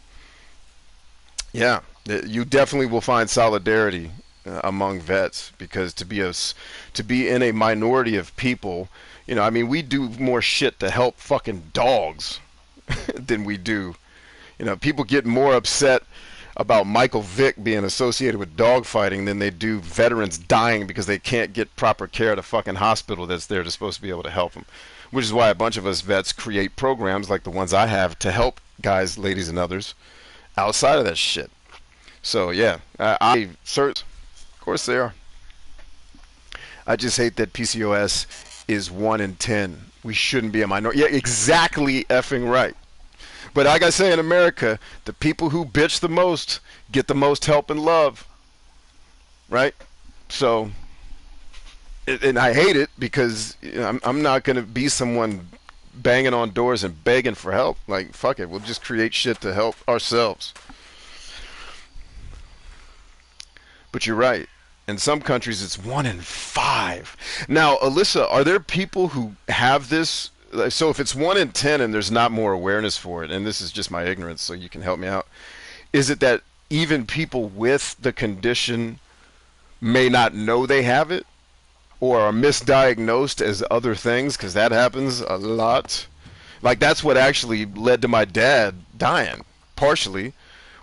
Speaker 2: yeah, you definitely will find solidarity among vets, because to be in a minority of people, you know, I mean, we do more shit to help fucking dogs than we do. You know, people get more upset about Michael Vick being associated with dog fighting than they do veterans dying because they can't get proper care at a fucking hospital that's there to supposed to be able to help them. Which is why a bunch of us vets create programs like the ones I have to help guys, ladies, and others outside of that shit. So yeah, I search. Of course they are. I just hate that PCOS is 1 in 10. We shouldn't be a minority. Yeah, exactly effing right. But like I say, in America, the people who bitch the most get the most help and love. Right? So, and I hate it because, you know, I'm not going to be someone banging on doors and begging for help. Like, fuck it. We'll just create shit to help ourselves. But you're right. In some countries, it's 1 in 5. Now, Alyssa, are there people who have this? So if it's 1 in 10 and there's not more awareness for it, and this is just my ignorance, so you can help me out, is it that even people with the condition may not know they have it, or are misdiagnosed as other things? Because that happens a lot. Like, that's what actually led to my dad dying, partially,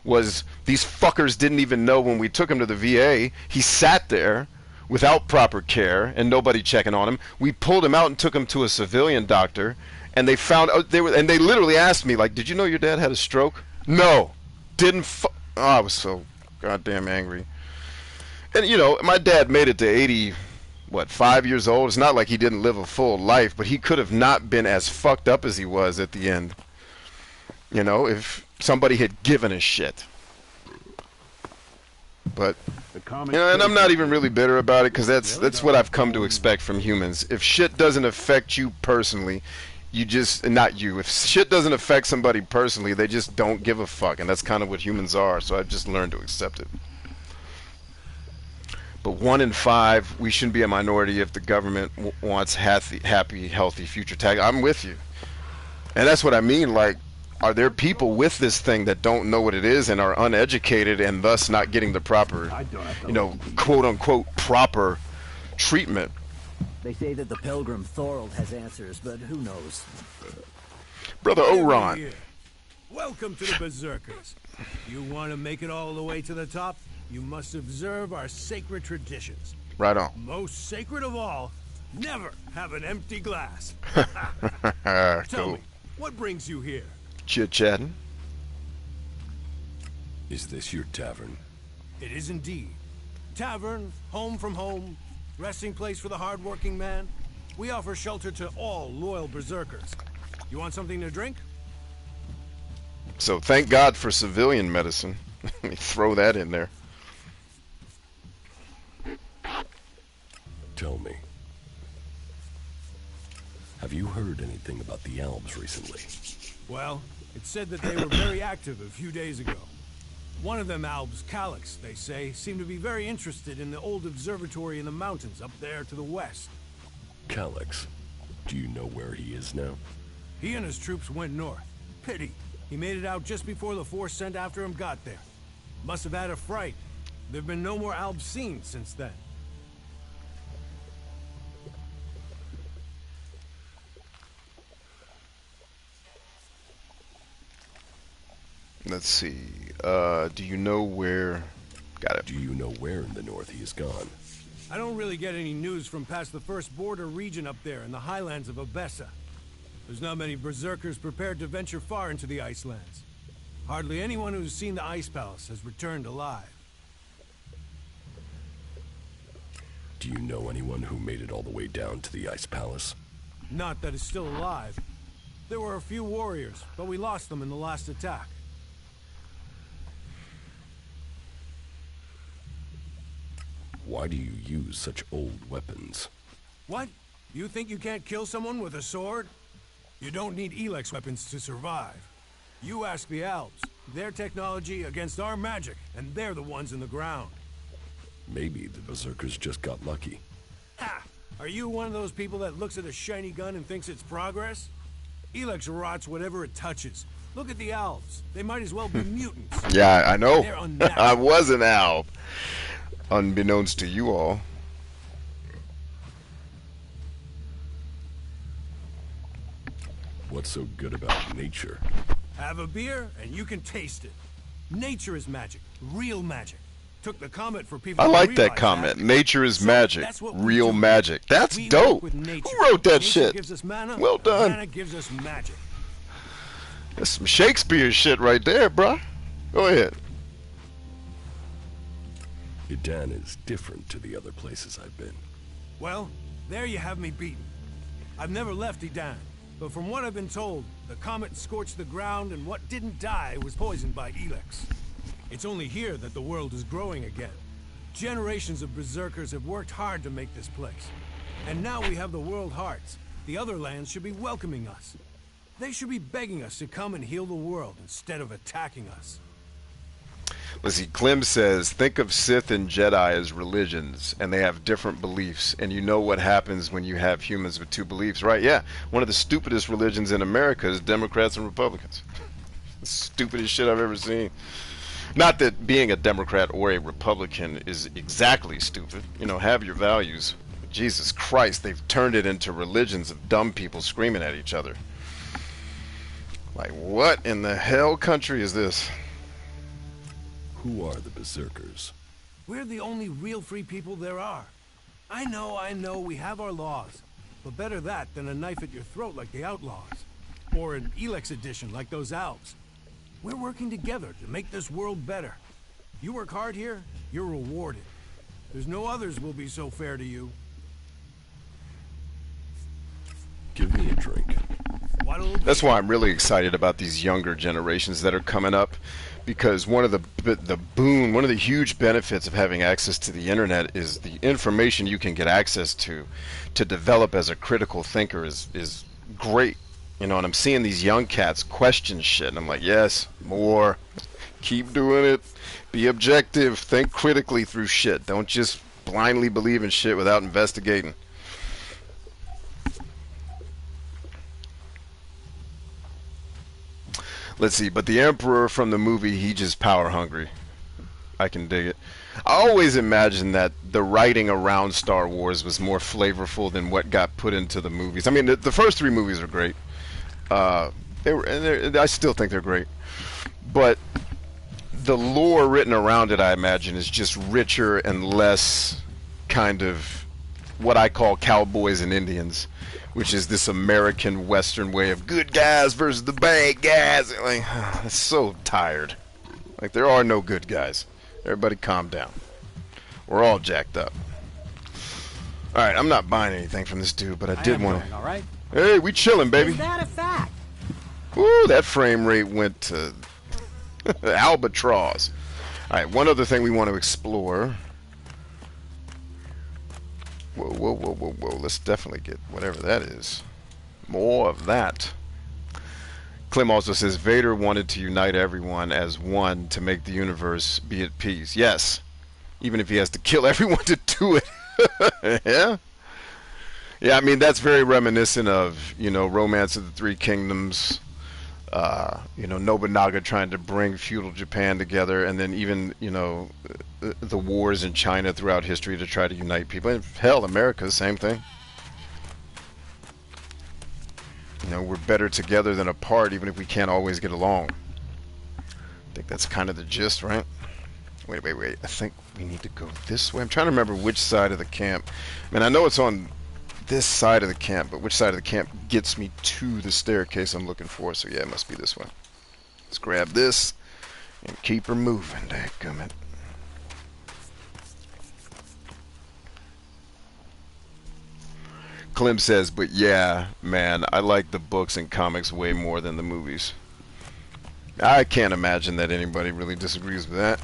Speaker 2: was these fuckers didn't even know when we took him to the VA. He sat there without proper care and nobody checking on him. We pulled him out and took him to a civilian doctor, and they found out they literally asked me, like, did you know your dad had a stroke? No. Didn't I was so goddamn angry. And you know, my dad made it to 5 years old. It's not like he didn't live a full life, but he could have not been as fucked up as he was at the end. You know, if somebody had given a shit. But you know, and I'm not even really bitter about it, because that's what I've come to expect from humans. If shit doesn't affect you personally, you just, not you, if shit doesn't affect somebody personally, they just don't give a fuck, and that's kind of what humans are. So I've just learned to accept it. But 1 in 5, we shouldn't be a minority if the government wants happy, healthy future tag. I'm with you, and that's what I mean. Like, are there people with this thing that don't know what it is and are uneducated and thus not getting the proper, you know, quote unquote proper treatment?
Speaker 15: They say that the pilgrim Thorold has answers, but who knows?
Speaker 2: Brother Oron.
Speaker 16: Welcome to the Berserkers. You want to make it all the way to the top? You must observe our sacred traditions.
Speaker 2: Right on.
Speaker 16: Most sacred of all, never have an empty glass. Tell me, what brings you here?
Speaker 2: Chit-chatting.
Speaker 4: Is this your tavern?
Speaker 16: It is indeed. Tavern, home from home, resting place for the hard-working man. We offer shelter to all loyal Berserkers. You want something to drink?
Speaker 2: So thank God for civilian medicine. Let me throw that in there.
Speaker 4: Tell me, have you heard anything about the Alps recently?
Speaker 16: Well, it's said that they were very active a few days ago. One of them Alps, Clerics, they say, seemed to be very interested in the old observatory in the mountains up there to the west.
Speaker 4: Clerics? Do you know where he is now?
Speaker 16: He and his troops went north. Pity. He made it out just before the force sent after him got there. Must have had a fright. There've been no more Alps seen since then.
Speaker 2: Let's see. Do you know where... Got it.
Speaker 4: Do you know where in the north he is gone?
Speaker 16: I don't really get any news from past the first border region up there in the highlands of Abessa. There's not many Berserkers prepared to venture far into the Icelands. Hardly anyone who's seen the Ice Palace has returned alive.
Speaker 4: Do you know anyone who made it all the way down to the Ice Palace?
Speaker 16: Not that is still alive. There were a few warriors, but we lost them in the last attack.
Speaker 4: Why do you use such old weapons?
Speaker 16: What? You think you can't kill someone with a sword? You don't need Elex weapons to survive. You ask the Alps. Their technology against our magic, and they're the ones in the ground.
Speaker 4: Maybe the Berserkers just got lucky.
Speaker 16: Ha! Are you one of those people that looks at a shiny gun and thinks it's progress? Elex rots whatever it touches. Look at the Alps. They might as well be mutants.
Speaker 2: Yeah, I know.
Speaker 16: They're unnatural.
Speaker 2: I was an Alp. Unbeknownst to you all.
Speaker 4: What's so good about nature?
Speaker 16: Have a beer and you can taste it. Nature is magic. Real magic. Took the comet for people.
Speaker 2: I
Speaker 16: to
Speaker 2: like that
Speaker 16: realize
Speaker 2: comment.
Speaker 16: that.
Speaker 2: Nature is magic.
Speaker 16: That's what we
Speaker 2: Real
Speaker 16: do.
Speaker 2: magic. That's
Speaker 16: We
Speaker 2: dope.
Speaker 16: work with nature.
Speaker 2: Who wrote that
Speaker 16: Nature
Speaker 2: shit?
Speaker 16: gives us mana,
Speaker 2: Well done.
Speaker 16: Mana gives us magic.
Speaker 2: That's some Shakespeare shit right there, bruh. Go ahead.
Speaker 4: Idan is different to the other places I've been.
Speaker 16: Well, there you have me beaten. I've never left Idan, but from what I've been told, the comet scorched the ground and what didn't die was poisoned by Elex. It's only here that the world is growing again. Generations of Berserkers have worked hard to make this place. And now we have the World Hearts. The other lands should be welcoming us. They should be begging us to come and heal the world instead of attacking us.
Speaker 2: Let's see, Clem says, think of Sith and Jedi as religions, and they have different beliefs, and you know what happens when you have humans with two beliefs, right? Yeah, one of the stupidest religions in America is Democrats and Republicans. The stupidest shit I've ever seen. Not that being a Democrat or a Republican is exactly stupid. You know, have your values. But Jesus Christ, they've turned it into religions of dumb people screaming at each other. Like, what in the hell country is this?
Speaker 5: Who are the Berserkers?
Speaker 16: We're the only real free people there are. I know, we have our laws. But better that than a knife at your throat like the Outlaws. Or an Elex edition like those elves. We're working together to make this world better. You work hard here, you're rewarded. There's no others will be so fair to you.
Speaker 5: Give me a drink.
Speaker 2: That's why I'm really excited about these younger generations that are coming up, because one of the huge benefits of having access to the internet is the information you can get access to develop as a critical thinker is great. You know, and I'm seeing these young cats question shit, and I'm like, yes, more. Keep doing it. Be objective. Think critically through shit. Don't just blindly believe in shit without investigating. Let's see, but the Emperor from the movie, he just power hungry. I can dig it. I always imagined that the writing around Star Wars was more flavorful than what got put into the movies. I mean, the first three movies are great. I still think they're great. But the lore written around it, I imagine, is just richer and less kind of what I call cowboys and Indians, which is this American Western way of good guys versus the bad guys. Like, it's so tired. Like, there are no good guys. Everybody calm down. We're all jacked up. Alright, I'm not buying anything from this dude, but I did want to...
Speaker 17: Alright?
Speaker 2: Hey, we chilling, baby.
Speaker 17: Is that a fact?
Speaker 2: Woo, that frame rate went to albatross. Alright, one other thing we want to explore. Whoa. Let's definitely get whatever that is. More of that. Clem also says, Vader wanted to unite everyone as one to make the universe be at peace. Yes. Even if he has to kill everyone to do it. Yeah? Yeah, I mean, that's very reminiscent of, you know, Romance of the Three Kingdoms. You know, Nobunaga trying to bring feudal Japan together, and then even, you know, the wars in China throughout history to try to unite people. And hell, America, same thing. You know, we're better together than apart, even if we can't always get along. I think that's kind of the gist, right? Wait. I think we need to go this way. I'm trying to remember which side of the camp. I mean, I know it's on this side of the camp, but which side of the camp gets me to the staircase I'm looking for? So yeah, it must be this one. Let's grab this and keep her moving, dadgummit. Clem says, but yeah, man, I like the books and comics way more than the movies. I can't imagine that anybody really disagrees with that.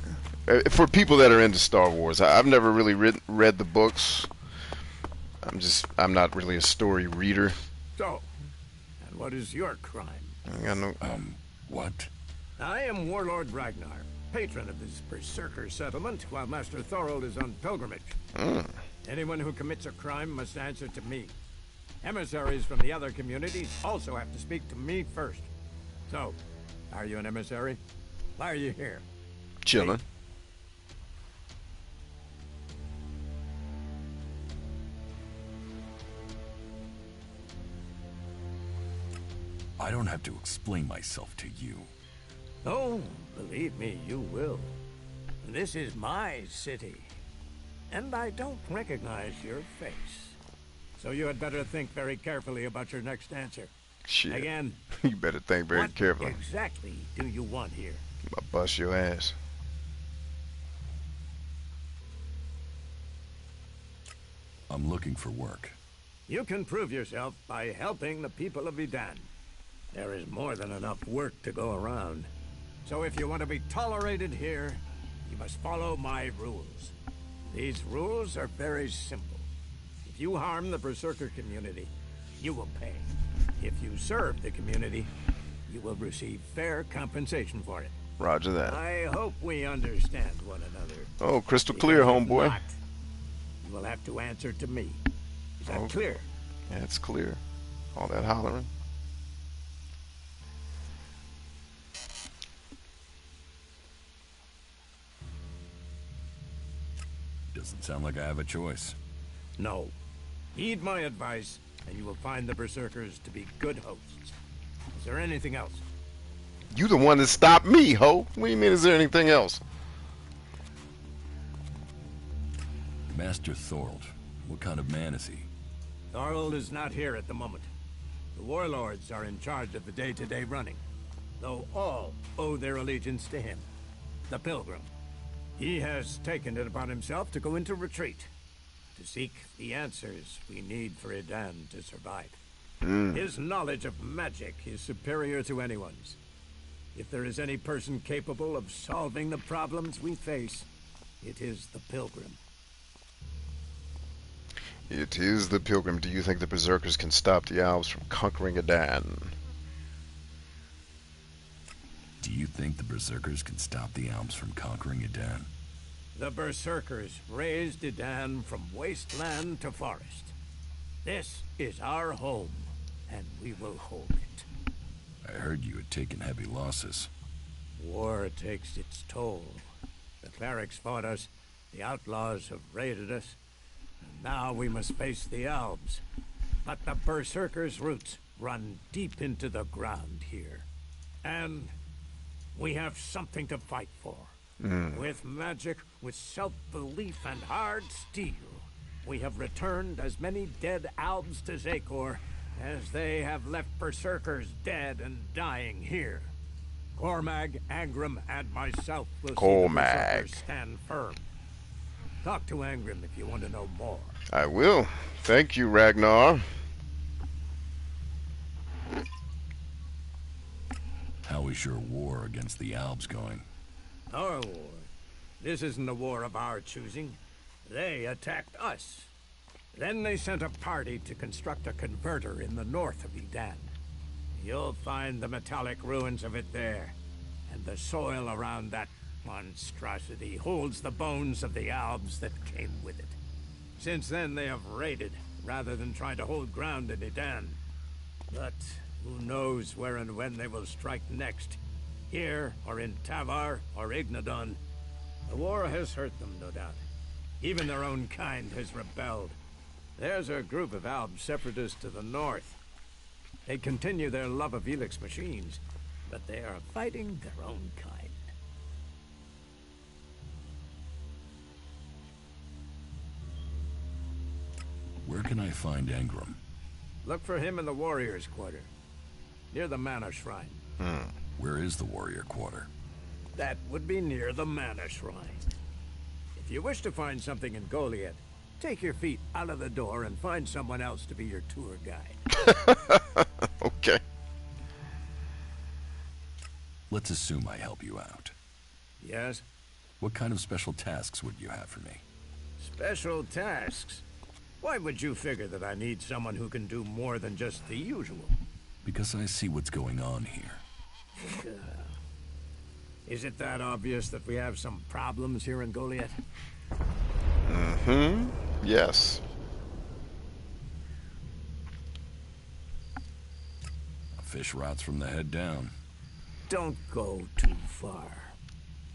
Speaker 2: For people that are into Star Wars, I've never really read the books. I'm not really a story reader.
Speaker 18: So, and what is your crime?
Speaker 2: I got no...
Speaker 5: what?
Speaker 18: I am Warlord Ragnar, patron of this Berserker settlement, while Master Thorold is on pilgrimage. Anyone who commits a crime must answer to me. Emissaries from the other communities also have to speak to me first. So, are you an emissary? Why are you here?
Speaker 2: Chilling.
Speaker 5: I don't have to explain myself to you.
Speaker 18: Oh, believe me, you will. This is my city, and I don't recognize your face. So you had better think very carefully about your next answer.
Speaker 2: Shit.
Speaker 18: Again,
Speaker 2: you better think very carefully.
Speaker 18: What exactly do you want here?
Speaker 2: I'll bust your ass.
Speaker 5: I'm looking for work.
Speaker 18: You can prove yourself by helping the people of Edan. There is more than enough work to go around. So if you want to be tolerated here, you must follow my rules. These rules are very simple. If you harm the Berserker community, you will pay. If you serve the community, you will receive fair compensation for it.
Speaker 2: Roger that.
Speaker 18: I hope we understand one another.
Speaker 2: Oh, crystal clear,
Speaker 18: Because if
Speaker 2: homeboy.
Speaker 18: not, you will have to answer to me. Is that
Speaker 2: Oh.
Speaker 18: clear?
Speaker 2: Yeah, it's clear. All that hollering.
Speaker 5: Doesn't sound like I have a choice.
Speaker 18: No. Heed my advice, and you will find the Berserkers to be good hosts. Is there anything else?
Speaker 2: You the one that stopped me, ho. What do you mean, is there anything else?
Speaker 5: Master Thorold, what kind of man is he?
Speaker 18: Thorold is not here at the moment. The warlords are in charge of the day-to-day running, though all owe their allegiance to him, the Pilgrim. He has taken it upon himself to go into retreat, to seek the answers we need for Edan to survive. His knowledge of magic is superior to anyone's. If there is any person capable of solving the problems we face, it is the Pilgrim.
Speaker 2: It is the Pilgrim. Do you think the Berserkers can stop the Elves from conquering Edan?
Speaker 5: Do you think the Berserkers can stop the Elves from conquering Edan?
Speaker 18: The Berserkers raised Edan from wasteland to forest. This is our home, and we will hold it.
Speaker 5: I heard you had taken heavy losses.
Speaker 18: War takes its toll. The Clerics fought us, the Outlaws have raided us, and now we must face the Elves. But the Berserkers' roots run deep into the ground here. And we have something to fight for. With magic, with self-belief and hard steel, we have returned as many dead Albs to Zakor as they have left Berserkers dead and dying here. Cormag, Angram, and myself will see the Berserkers stand firm. Talk to Angram if you want to know more.
Speaker 2: I will. Thank you, Ragnar.
Speaker 5: How is your war against the Albs going?
Speaker 18: Our war. This isn't a war of our choosing. They attacked us. Then they sent a party to construct a converter in the north of Edan. You'll find the metallic ruins of it there. And the soil around that monstrosity holds the bones of the Albs that came with it. Since then they have raided, rather than trying to hold ground in Edan. But who knows where and when they will strike next. Here, or in Tavar, or Ignadon. The war has hurt them, no doubt. Even their own kind has rebelled. There's a group of Alb separatists to the north. They continue their love of Elex machines, but they are fighting their own kind.
Speaker 5: Where can I find Angram?
Speaker 18: Look for him in the Warriors' Quarter, near the Mana Shrine.
Speaker 5: Where is the Warrior Quarter?
Speaker 18: That would be near the Mana Shrine. If you wish to find something in Goliath, take your feet out of the door and find someone else to be your tour guide.
Speaker 2: Okay.
Speaker 5: Let's assume I help you out.
Speaker 18: Yes?
Speaker 5: What kind of special tasks would you have for me?
Speaker 18: Special tasks? Why would you figure that I need someone who can do more than just the usual?
Speaker 5: Because I see what's going on here.
Speaker 18: Is it that obvious that we have some problems here in Goliath?
Speaker 2: Yes.
Speaker 5: A fish rots from the head down.
Speaker 18: Don't go too far.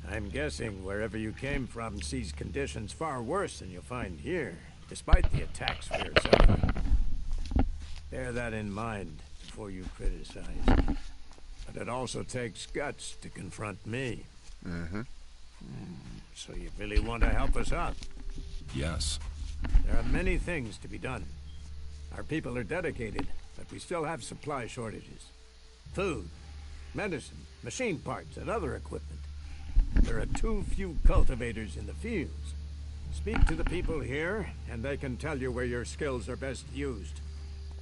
Speaker 18: I'm guessing wherever you came from sees conditions far worse than you'll find here, despite the attacks we are suffering. Bear that in mind before you criticize. But it also takes guts to confront me. So you really want to help us out?
Speaker 5: Yes.
Speaker 18: There are many things to be done. Our people are dedicated, but we still have supply shortages. Food, medicine, machine parts, and other equipment. There are too few cultivators in the fields. Speak to the people here, and they can tell you where your skills are best used.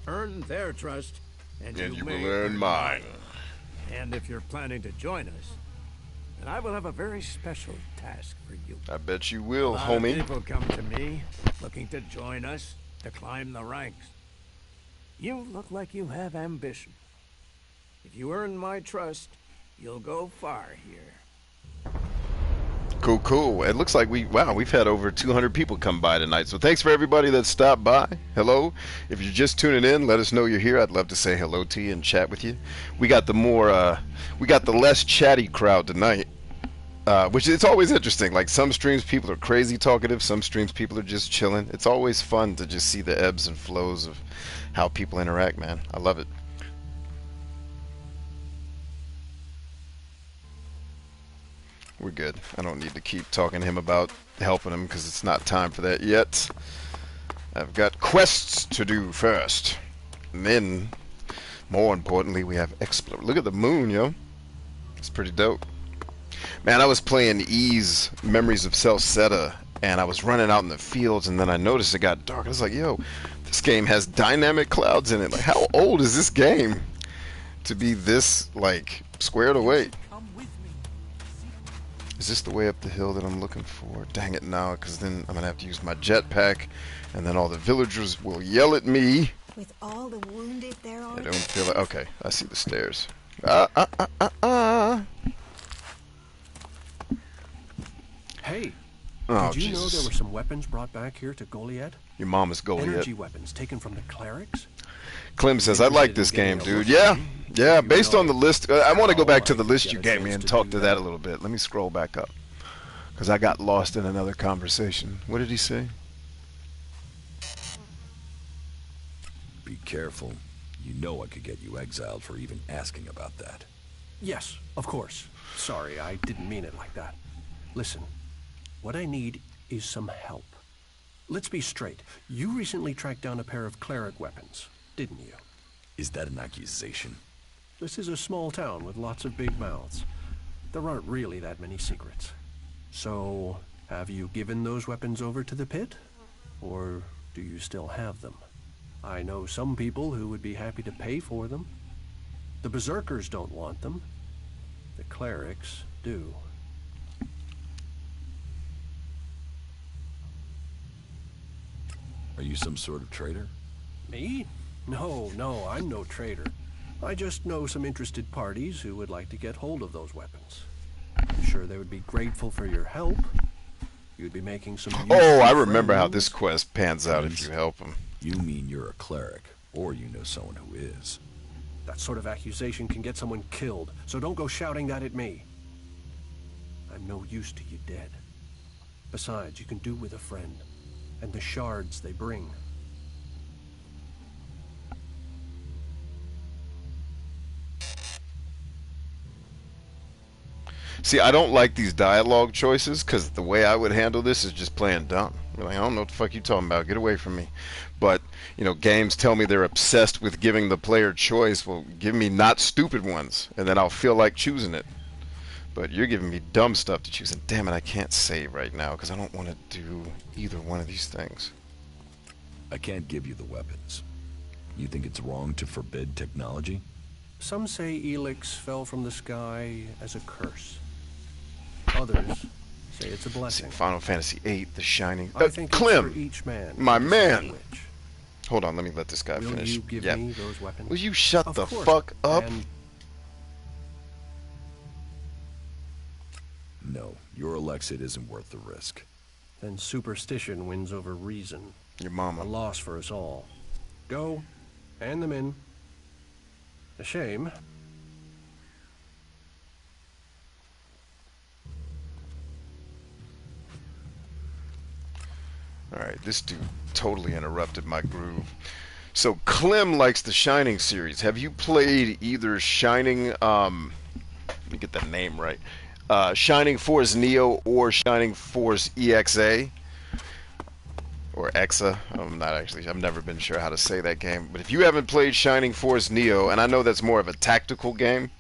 Speaker 18: Earn their trust, and you
Speaker 2: will
Speaker 18: may
Speaker 2: earn mine.
Speaker 18: And if you're planning to join us, then I will have a very special task for you.
Speaker 2: I bet you will,
Speaker 18: A lot of
Speaker 2: homie.
Speaker 18: people come to me, looking to join us, to climb the ranks. You look like you have ambition. If you earn my trust, you'll go far here.
Speaker 2: Cool, cool. It looks like we've had over 200 people come by tonight. So thanks for everybody that stopped by. Hello. If you're just tuning in, let us know you're here. I'd love to say hello to you and chat with you. We got the less chatty crowd tonight, which it's always interesting. Like some streams, people are crazy talkative. Some streams, people are just chilling. It's always fun to just see the ebbs and flows of how people interact, man. I love it. We're good. I don't need to keep talking to him about helping him because it's not time for that yet. I've got quests to do first. And then, more importantly, we have explore. Look at the moon, yo. It's pretty dope. Man, I was playing Ys Memories of Celceta, and I was running out in the fields, and then I noticed it got dark. I was like, yo, this game has dynamic clouds in it. Like, how old is this game to be this, like, squared away? Is this the way up the hill that I'm looking for? Dang it, now, because then I'm going to have to use my jetpack, and then all the villagers will yell at me.
Speaker 17: With all the wounded there are.
Speaker 2: I don't feel like... Okay, I see the stairs.
Speaker 19: Hey,
Speaker 2: oh,
Speaker 19: did you know
Speaker 2: Jesus.
Speaker 19: there were some weapons brought back here to Goliath?
Speaker 2: Your mom is Goliath.
Speaker 19: Energy weapons taken from the Clerics?
Speaker 2: Clem says, I like this game, dude. Yeah, based on the list. I want to go back to the list you gave me and talk to that a little bit. Let me scroll back up, because I got lost in another conversation. What did he say?
Speaker 5: Be careful. You know I could get you exiled for even asking about that.
Speaker 19: Yes, of course. Sorry, I didn't mean it like that. Listen, what I need is some help. Let's be straight. You recently tracked down a pair of cleric weapons, didn't you?
Speaker 5: Is that an accusation?
Speaker 19: This is a small town with lots of big mouths. There aren't really that many secrets. So, have you given those weapons over to the pit? Or do you still have them? I know some people who would be happy to pay for them. The Berserkers don't want them. The Clerics do.
Speaker 5: Are you some sort of traitor?
Speaker 19: Me? No, I'm no traitor. I just know some interested parties who would like to get hold of those weapons. I'm sure they would be grateful for your help. You'd be making some...
Speaker 2: Oh, I remember how this quest pans out if you help them.
Speaker 5: You mean you're a cleric, or you know someone who is.
Speaker 19: That sort of accusation can get someone killed, so don't go shouting that at me. I'm no use to you dead. Besides, you can do with a friend, and the shards they bring.
Speaker 2: See, I don't like these dialogue choices, because the way I would handle this is just playing dumb. Like, I don't know what the fuck you talking about. Get away from me. But, you know, games tell me they're obsessed with giving the player choice. Well, give me not stupid ones, and then I'll feel like choosing it. But you're giving me dumb stuff to choose, and damn it, I can't save right now, because I don't want to do either one of these things.
Speaker 5: I can't give you the weapons. You think it's wrong to forbid technology?
Speaker 19: Some say Elex fell from the sky as a curse. Others say it's a blessing.
Speaker 2: Final Fantasy VIII, The Shining.
Speaker 19: I think
Speaker 2: Clem,
Speaker 19: it's for each man.
Speaker 2: my man. Hold on, let me let this guy
Speaker 19: Will
Speaker 2: finish.
Speaker 19: you give me those weapons?
Speaker 2: Will you shut
Speaker 19: Of
Speaker 2: the
Speaker 19: course.
Speaker 2: fuck up?
Speaker 19: And
Speaker 5: No, your Alexid isn't worth the risk.
Speaker 19: then superstition wins over reason.
Speaker 2: Your mama.
Speaker 19: A loss for us all. Go, hand them in. A shame.
Speaker 2: Alright, this dude totally interrupted my groove. So Clem likes the Shining series. Have you played either Shining, let me get that name right, Shining Force Neo or Shining Force EXA? Or EXA? I've never been sure how to say that game. But if you haven't played Shining Force Neo, and I know that's more of a tactical game,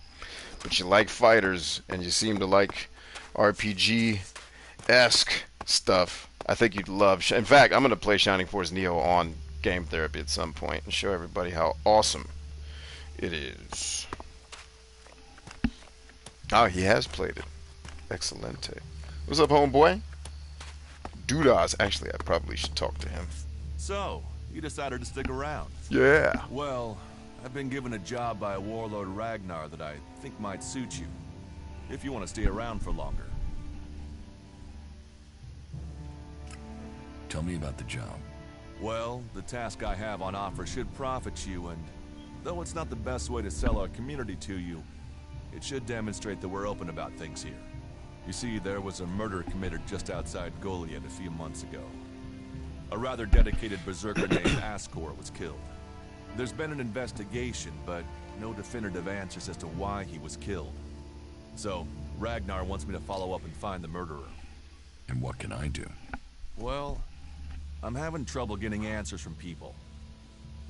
Speaker 2: but you like fighters, and you seem to like RPG-esque stuff, I think you'd love... In fact, I'm going to play Shining Force Neo on Game Therapy at some point and show everybody how awesome it is. Oh, he has played it. Excelente. What's up, homeboy? Dudas. Actually, I probably should talk to him.
Speaker 7: So, you decided to stick around?
Speaker 2: Yeah.
Speaker 7: Well, I've been given a job by Warlord Ragnar that I think might suit you, if you want to stay around for longer.
Speaker 5: Tell me about the job.
Speaker 7: Well, the task I have on offer should profit you, and though it's not the best way to sell our community to you, it should demonstrate that we're open about things here. You see, there was a murder committed just outside Goliath a few months ago. A rather dedicated berserker named Ascor was killed. There's been an investigation, but no definitive answers as to why he was killed. So, Ragnar wants me to follow up and find the murderer.
Speaker 5: And what can I do?
Speaker 7: Well, I'm having trouble getting answers from people.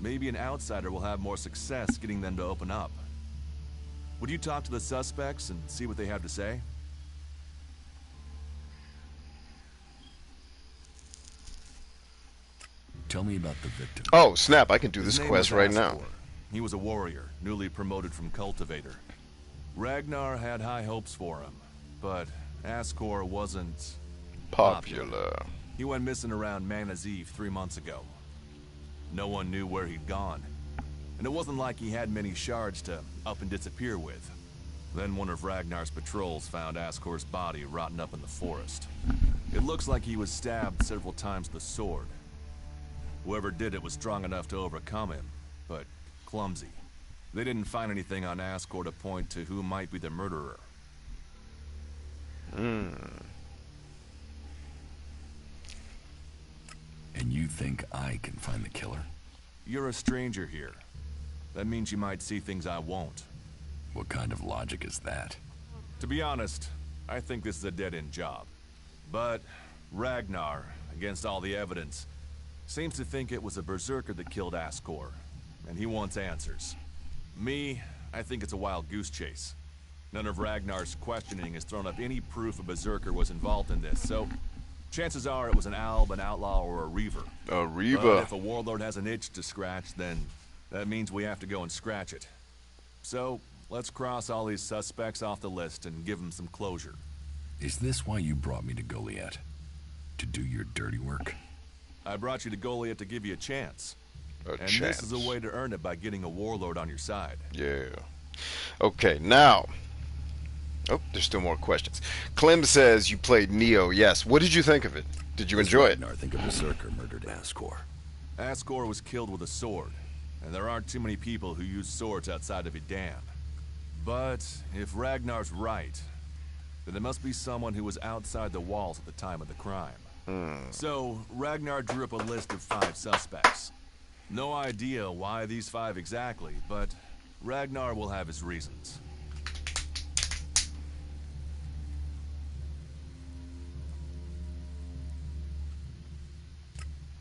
Speaker 7: Maybe an outsider will have more success getting them to open up. Would you talk to the suspects and see what they have to say?
Speaker 5: Tell me about the victim.
Speaker 2: Oh, snap, I can do this
Speaker 7: His name
Speaker 2: quest
Speaker 7: was
Speaker 2: right
Speaker 7: Ascor.
Speaker 2: now.
Speaker 7: He was a warrior, newly promoted from cultivator. Ragnar had high hopes for him, but Ascor wasn't
Speaker 2: popular.
Speaker 7: He went missing around Mana's Eve 3 months ago. No one knew where he'd gone, and it wasn't like he had many shards to up and disappear with. Then one of Ragnar's patrols found Ascor's body rotting up in the forest. It looks like he was stabbed several times with a sword. Whoever did it was strong enough to overcome him, but clumsy. They didn't find anything on Ascor to point to who might be the murderer.
Speaker 5: And you think I can find the killer?
Speaker 7: You're a stranger here. That means you might see things I won't.
Speaker 5: What kind of logic is that?
Speaker 7: To be honest, I think this is a dead-end job. But Ragnar, against all the evidence, seems to think it was a berserker that killed Ascor, and he wants answers. Me, I think it's a wild goose chase. None of Ragnar's questioning has thrown up any proof a berserker was involved in this, so chances are it was an alb, an outlaw, or a reaver.
Speaker 2: A reaver.
Speaker 7: But if a warlord has an itch to scratch, then that means we have to go and scratch it. So, let's cross all these suspects off the list and give them some closure.
Speaker 5: Is this why you brought me to Goliath? To do your dirty work?
Speaker 7: I brought you to Goliath to give you a chance.
Speaker 2: And
Speaker 7: this is a way to earn it by getting a warlord on your side.
Speaker 2: Yeah. Okay, now. Oh, there's still more questions. Clem says you played Neo. Yes. What did you think of it? Did you enjoy it?
Speaker 5: I think a berserker murdered Ascor.
Speaker 7: Ascor was killed with a sword, and there aren't too many people who use swords outside of Idan. But if Ragnar's right, then it must be someone who was outside the walls at the time of the crime. So, Ragnar drew up a list of 5 suspects. No idea why these 5 exactly, but Ragnar will have his reasons.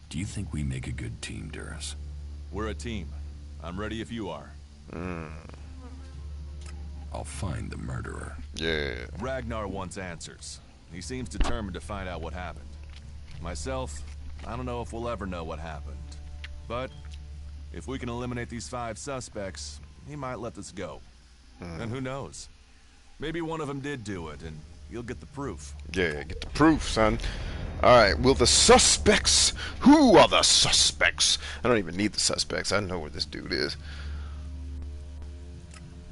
Speaker 5: Do you think we make a good team, Duras?
Speaker 7: We're a team. I'm ready if you are.
Speaker 5: I'll find the murderer.
Speaker 2: Yeah.
Speaker 7: Ragnar wants answers. He seems determined to find out what happened. Myself, I don't know if we'll ever know what happened. But if we can eliminate these 5 suspects, he might let this go. And who knows? Maybe one of them did do it, and you'll get the proof.
Speaker 2: Yeah, get the proof, son. Alright, will the suspects... Who are the suspects? I don't even need the suspects. I know where this dude is.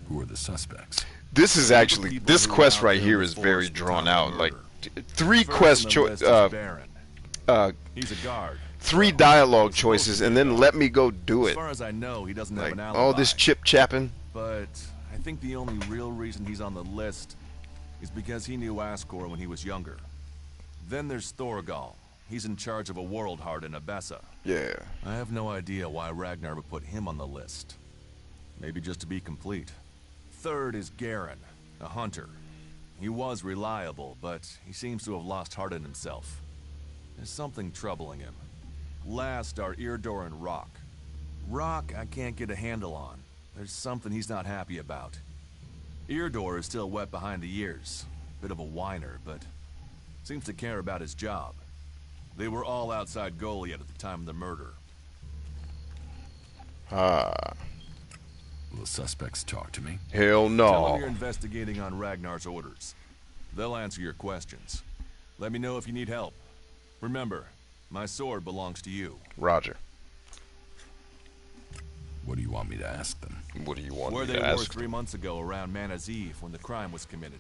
Speaker 5: Who are the suspects?
Speaker 2: This is actually... This quest right here is very drawn out. Like, 3 quest choices...
Speaker 7: He's a guard.
Speaker 2: 3 dialogue choices, and then let me go do it.
Speaker 7: As far as I know, he doesn't have an alibi.
Speaker 2: All this chip-chapping.
Speaker 7: But I think the only real reason he's on the list is because he knew Ascor when he was younger. Then there's Thorgal. He's in charge of a world heart in Abessa.
Speaker 2: Yeah.
Speaker 7: I have no idea why Ragnar would put him on the list. Maybe just to be complete. Third is Garen, a hunter. He was reliable, but he seems to have lost heart in himself. There's something troubling him. Last are Irdor and Rock. Rock I can't get a handle on. There's something he's not happy about. Irdor is still wet behind the ears. Bit of a whiner, but seems to care about his job. They were all outside Goliath at the time of the murder.
Speaker 5: Will the suspects talk to me?
Speaker 2: Hell no.
Speaker 7: Tell them you're investigating on Ragnar's orders. They'll answer your questions. Let me know if you need help. Remember, my sword belongs to you.
Speaker 2: Roger.
Speaker 5: What do you want me to ask them?
Speaker 2: What do you want
Speaker 7: Where
Speaker 2: me
Speaker 7: they
Speaker 2: to
Speaker 7: were
Speaker 2: ask
Speaker 7: 3 months ago around Mana's Eve when the crime was committed.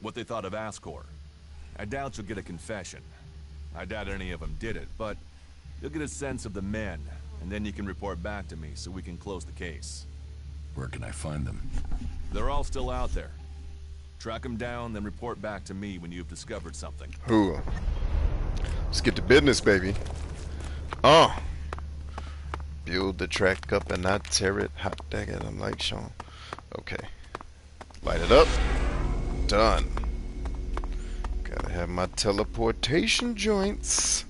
Speaker 7: What they thought of Ascor. I doubt you'll get a confession. I doubt any of them did it, but you'll get a sense of the men, and then you can report back to me so we can close the case.
Speaker 5: Where can I find them?
Speaker 7: They're all still out there. Track them down, then report back to me when you've discovered something.
Speaker 2: Who? Let's get to business, baby. Build the track up and not tear it. Hot dang it, I'm like Sean. Okay. Light it up. Done. Gotta have my teleportation joints.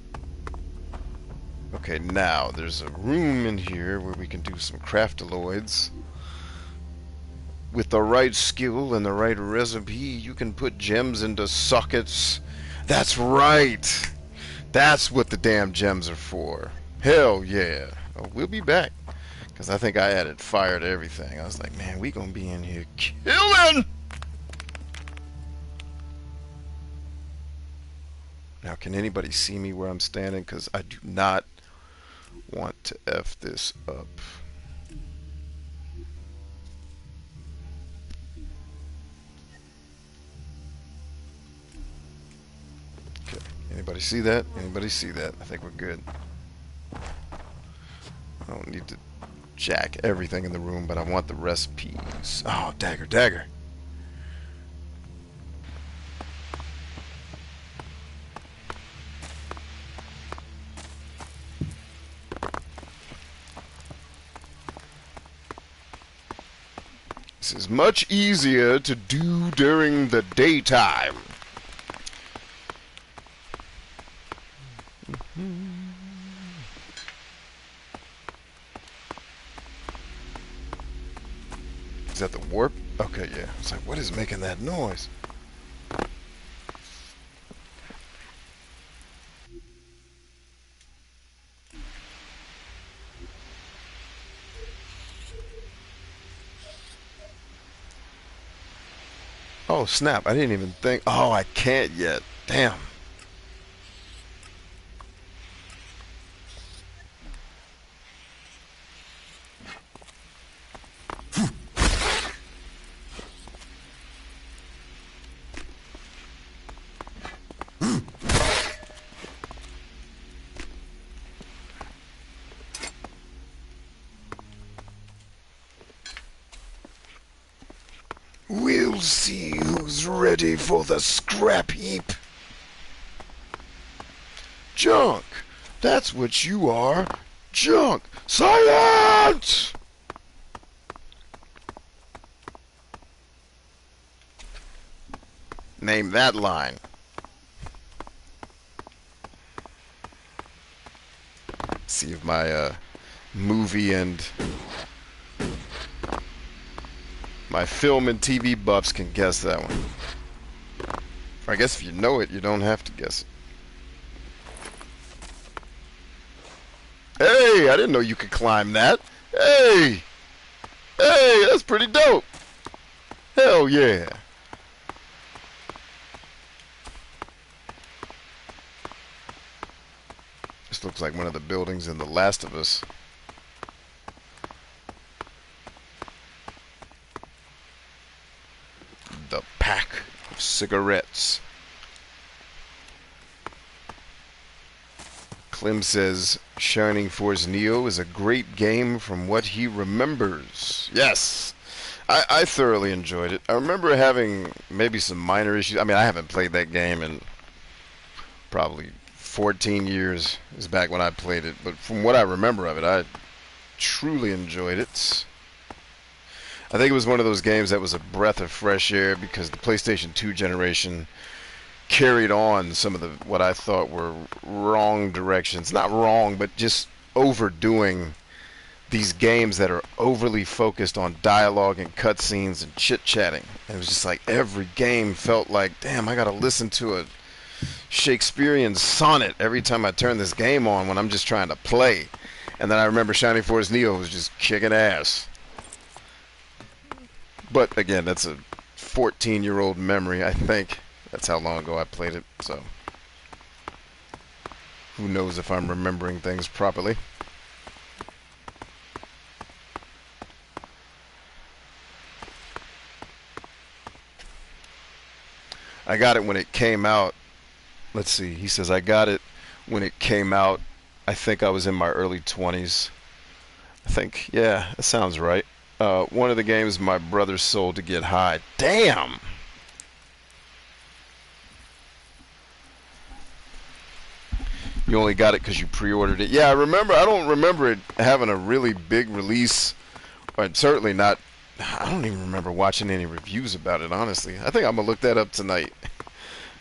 Speaker 2: Okay, now there's a room in here where we can do some craftalloids. With the right skill and the right recipe, you can put gems into sockets. That's right! That's what the damn gems are for. Hell yeah. Oh, we'll be back. Because I think I added fire to everything. I was like, man, we gonna be in here killing! Now, can anybody see me where I'm standing? Because I do not want to F this up. Okay, anybody see that? Anybody see that? I think we're good. I don't need to jack everything in the room, but I want the recipes. Oh, dagger, dagger. This is much easier to do during the daytime. Is that the warp? Okay, yeah. It's like, what is making that noise? Oh, snap. I didn't even think. Oh, I can't yet. Damn. We'll see who's ready for the scrap heap. Junk! That's what you are! Junk! Silence! Name that line. See if my movie and my film and TV buffs can guess that one. I guess if you know it, you don't have to guess it. Hey, I didn't know you could climb that. Hey! Hey, that's pretty dope. Hell yeah. This looks like one of the buildings in The Last of Us. The pack of cigarettes. Clem says Shining Force Neo is a great game from what he remembers. Yes, I thoroughly enjoyed it. I remember having maybe some minor issues. I mean, I haven't played that game in probably 14 years. Is back when I played it. But from what I remember of it, I truly enjoyed it. I think it was one of those games that was a breath of fresh air because the PlayStation 2 generation carried on some of the what I thought were wrong directions. Not wrong, but just overdoing these games that are overly focused on dialogue and cutscenes and chit-chatting. It was just like every game felt like, damn, I gotta listen to a Shakespearean sonnet every time I turn this game on when I'm just trying to play. And then I remember Shining Force Neo was just kicking ass. But again, that's a 14-year-old memory, I think. That's how long ago I played it, so who knows if I'm remembering things properly. I got it when it came out. Let's see, he says I got it when it came out. I think I was in my early 20s. I think, yeah, that sounds right. One of the games my brother sold to get high. Damn! You only got it because you pre-ordered it. Yeah, I remember. I don't remember it having a really big release. Or certainly not. I don't even remember watching any reviews about it, honestly. I think I'm going to look that up tonight.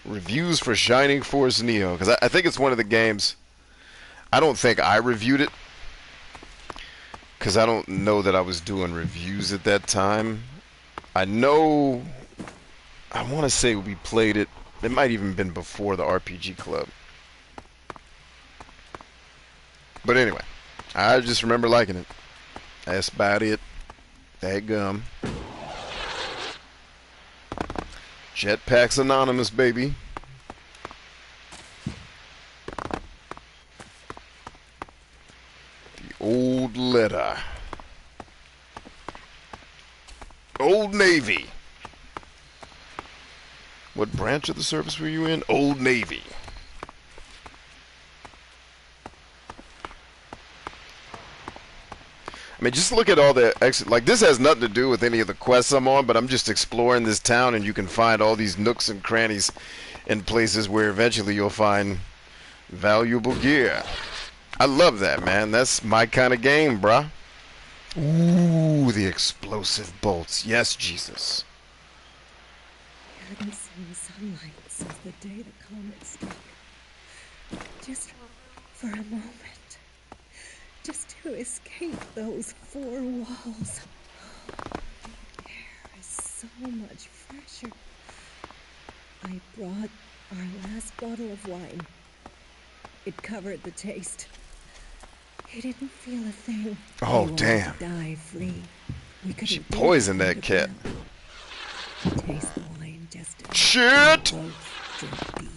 Speaker 2: Reviews for Shining Force Neo. Because I think it's one of the games. I don't think I reviewed it. Because I don't know that I was doing reviews at that time. I know. I want to say we played it. It might even been before the RPG Club. But anyway, I just remember liking it. That's about it. Dadgum. Jetpacks Anonymous, baby. The old letter. Old Navy. What branch of the service were you in? Old Navy. I mean, just look at all the like, this has nothing to do with any of the quests I'm on, but I'm just exploring this town, and you can find all these nooks and crannies and places where eventually you'll find valuable gear. I love that, man. That's my kind of game, bruh. Ooh, the explosive bolts. Yes, Jesus.
Speaker 8: I haven't seen sunlight since the day the comet struck. Just for a moment. Just to escape those four walls. The air is so much fresher. I brought our last bottle of wine. It covered the taste. He didn't feel a thing.
Speaker 2: Oh, damn.
Speaker 8: Die free.
Speaker 2: She poisoned that cat.
Speaker 8: Taste the wine just
Speaker 2: shit.
Speaker 8: Drink deep.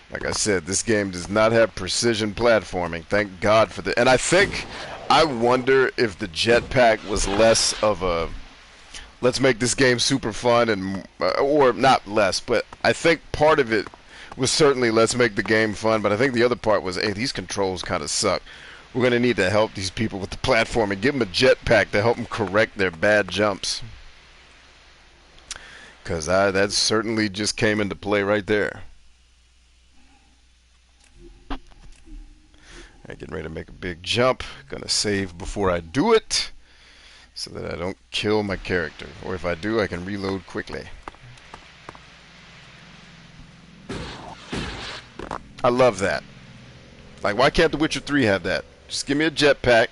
Speaker 2: Like I said, this game does not have precision platforming. Thank God for that. And I wonder if the jetpack was less of a, let's make this game super fun, and or not less, but I think part of it was certainly let's make the game fun, but I think the other part was, hey, these controls kind of suck. We're going to need to help these people with the platform and give them a jetpack to help them correct their bad jumps. Because that certainly just came into play right there. Getting ready to make a big jump. Gonna save before I do it, so that I don't kill my character. Or if I do, I can reload quickly. I love that. Like, why can't The Witcher 3 have that? Just give me a jetpack.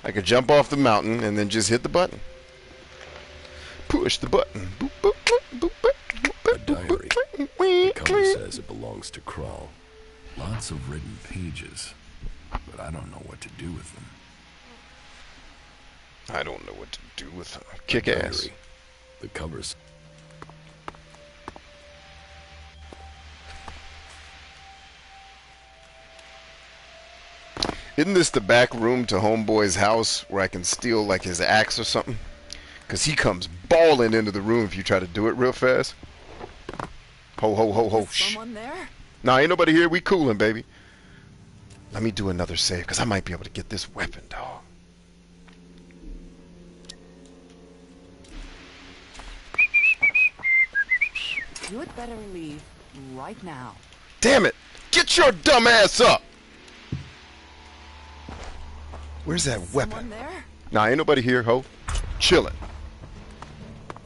Speaker 2: I could jump off the mountain and then just hit the button. Push the button. Boop, boop, boop, boop, boop,
Speaker 5: a diary. The cover says it belongs to Krull. Lots of written pages. But I don't know what to do with them.
Speaker 2: I don't know what to do with them. Kick ass.
Speaker 5: The covers.
Speaker 2: Isn't this the back room to Homeboy's house where I can steal like his axe or something? Because he comes balling into the room if you try to do it real fast. Ho, ho, ho, ho.
Speaker 8: Someone there?
Speaker 2: Nah, ain't nobody here. We coolin', baby. Let me do another save, because I might be able to get this weapon, dog.
Speaker 20: You had better leave right now.
Speaker 2: Damn it! Get your dumb ass up! Where's that weapon?
Speaker 20: Someone there?
Speaker 2: Nah, ain't nobody here, ho. Chillin'.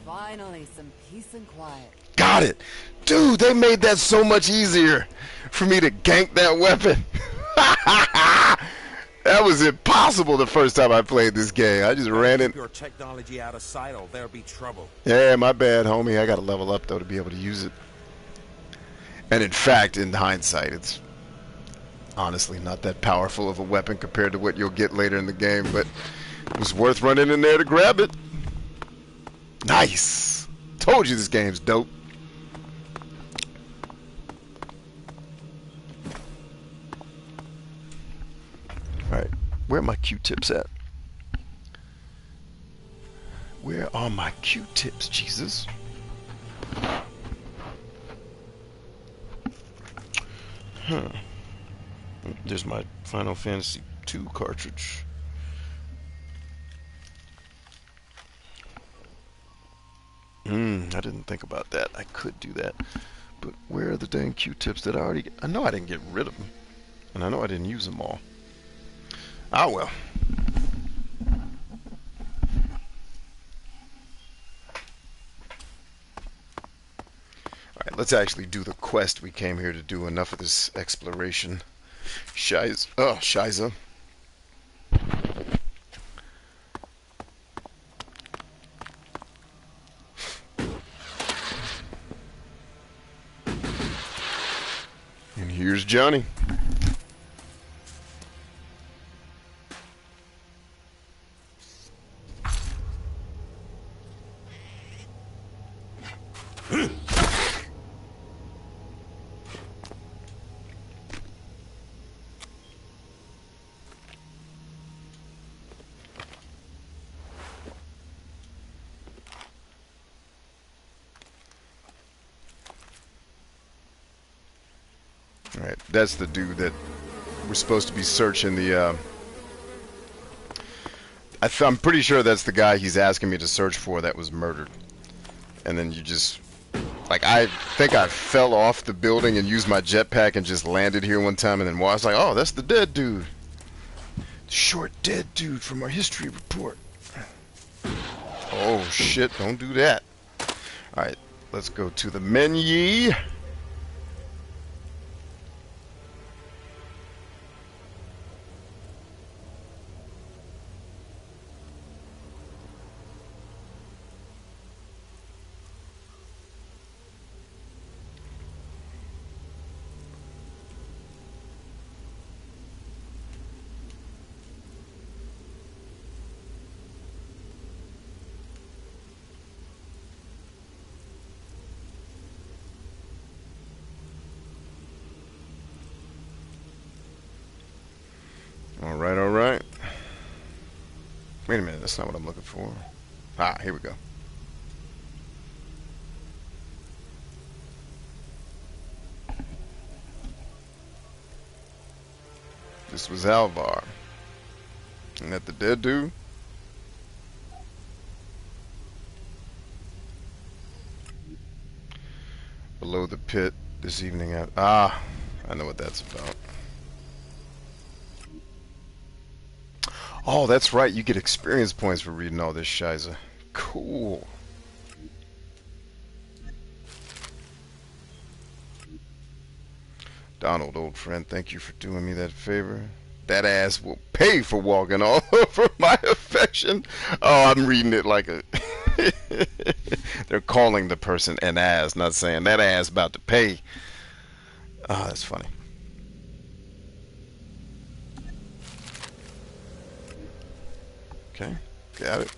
Speaker 20: Finally, some peace and quiet.
Speaker 2: Got it! Dude, they made that so much easier for me to gank that weapon. That was impossible the first time I played this game. I just ran in.
Speaker 21: Keep your technology out of sight, or there'll be trouble.
Speaker 2: Yeah, my bad, homie. I got to level up though to be able to use it. And in fact, in hindsight, it's honestly not that powerful of a weapon compared to what you'll get later in the game, but it was worth running in there to grab it. Nice. Told you this game's dope. Alright, where are my Q-tips at? Where Where are my Q-tips, Jesus? Huh. There's my Final Fantasy II cartridge. I didn't think about that. I could do that. But where are the dang Q-tips that I already... I know I didn't get rid of them. And I know I didn't use them all. Ah, well. Alright, let's actually do the quest we came here to do. Enough of this exploration. Shiza. And here's Johnny. Alright, that's the dude that we're supposed to be searching the, I'm pretty sure that's the guy he's asking me to search for that was murdered. And then you just... Like, I think I fell off the building and used my jetpack and just landed here one time and then I was like, oh, that's the dead dude. The short dead dude from our history report. Oh, shit, don't do that. Alright, let's go to the menu. Alright. Wait a minute, that's not what I'm looking for. Ah, here we go. This was Alvar. Isn't that the dead dude? Below the pit this evening at... Ah, I know what that's about. Oh, that's right. You get experience points for reading all this shiza. Cool. Donald, old friend, thank you for doing me that favor. That ass will pay for walking all over my affection. Oh, I'm reading it like a... They're calling the person an ass, not saying that ass about to pay. Oh, that's funny. Okay, got it.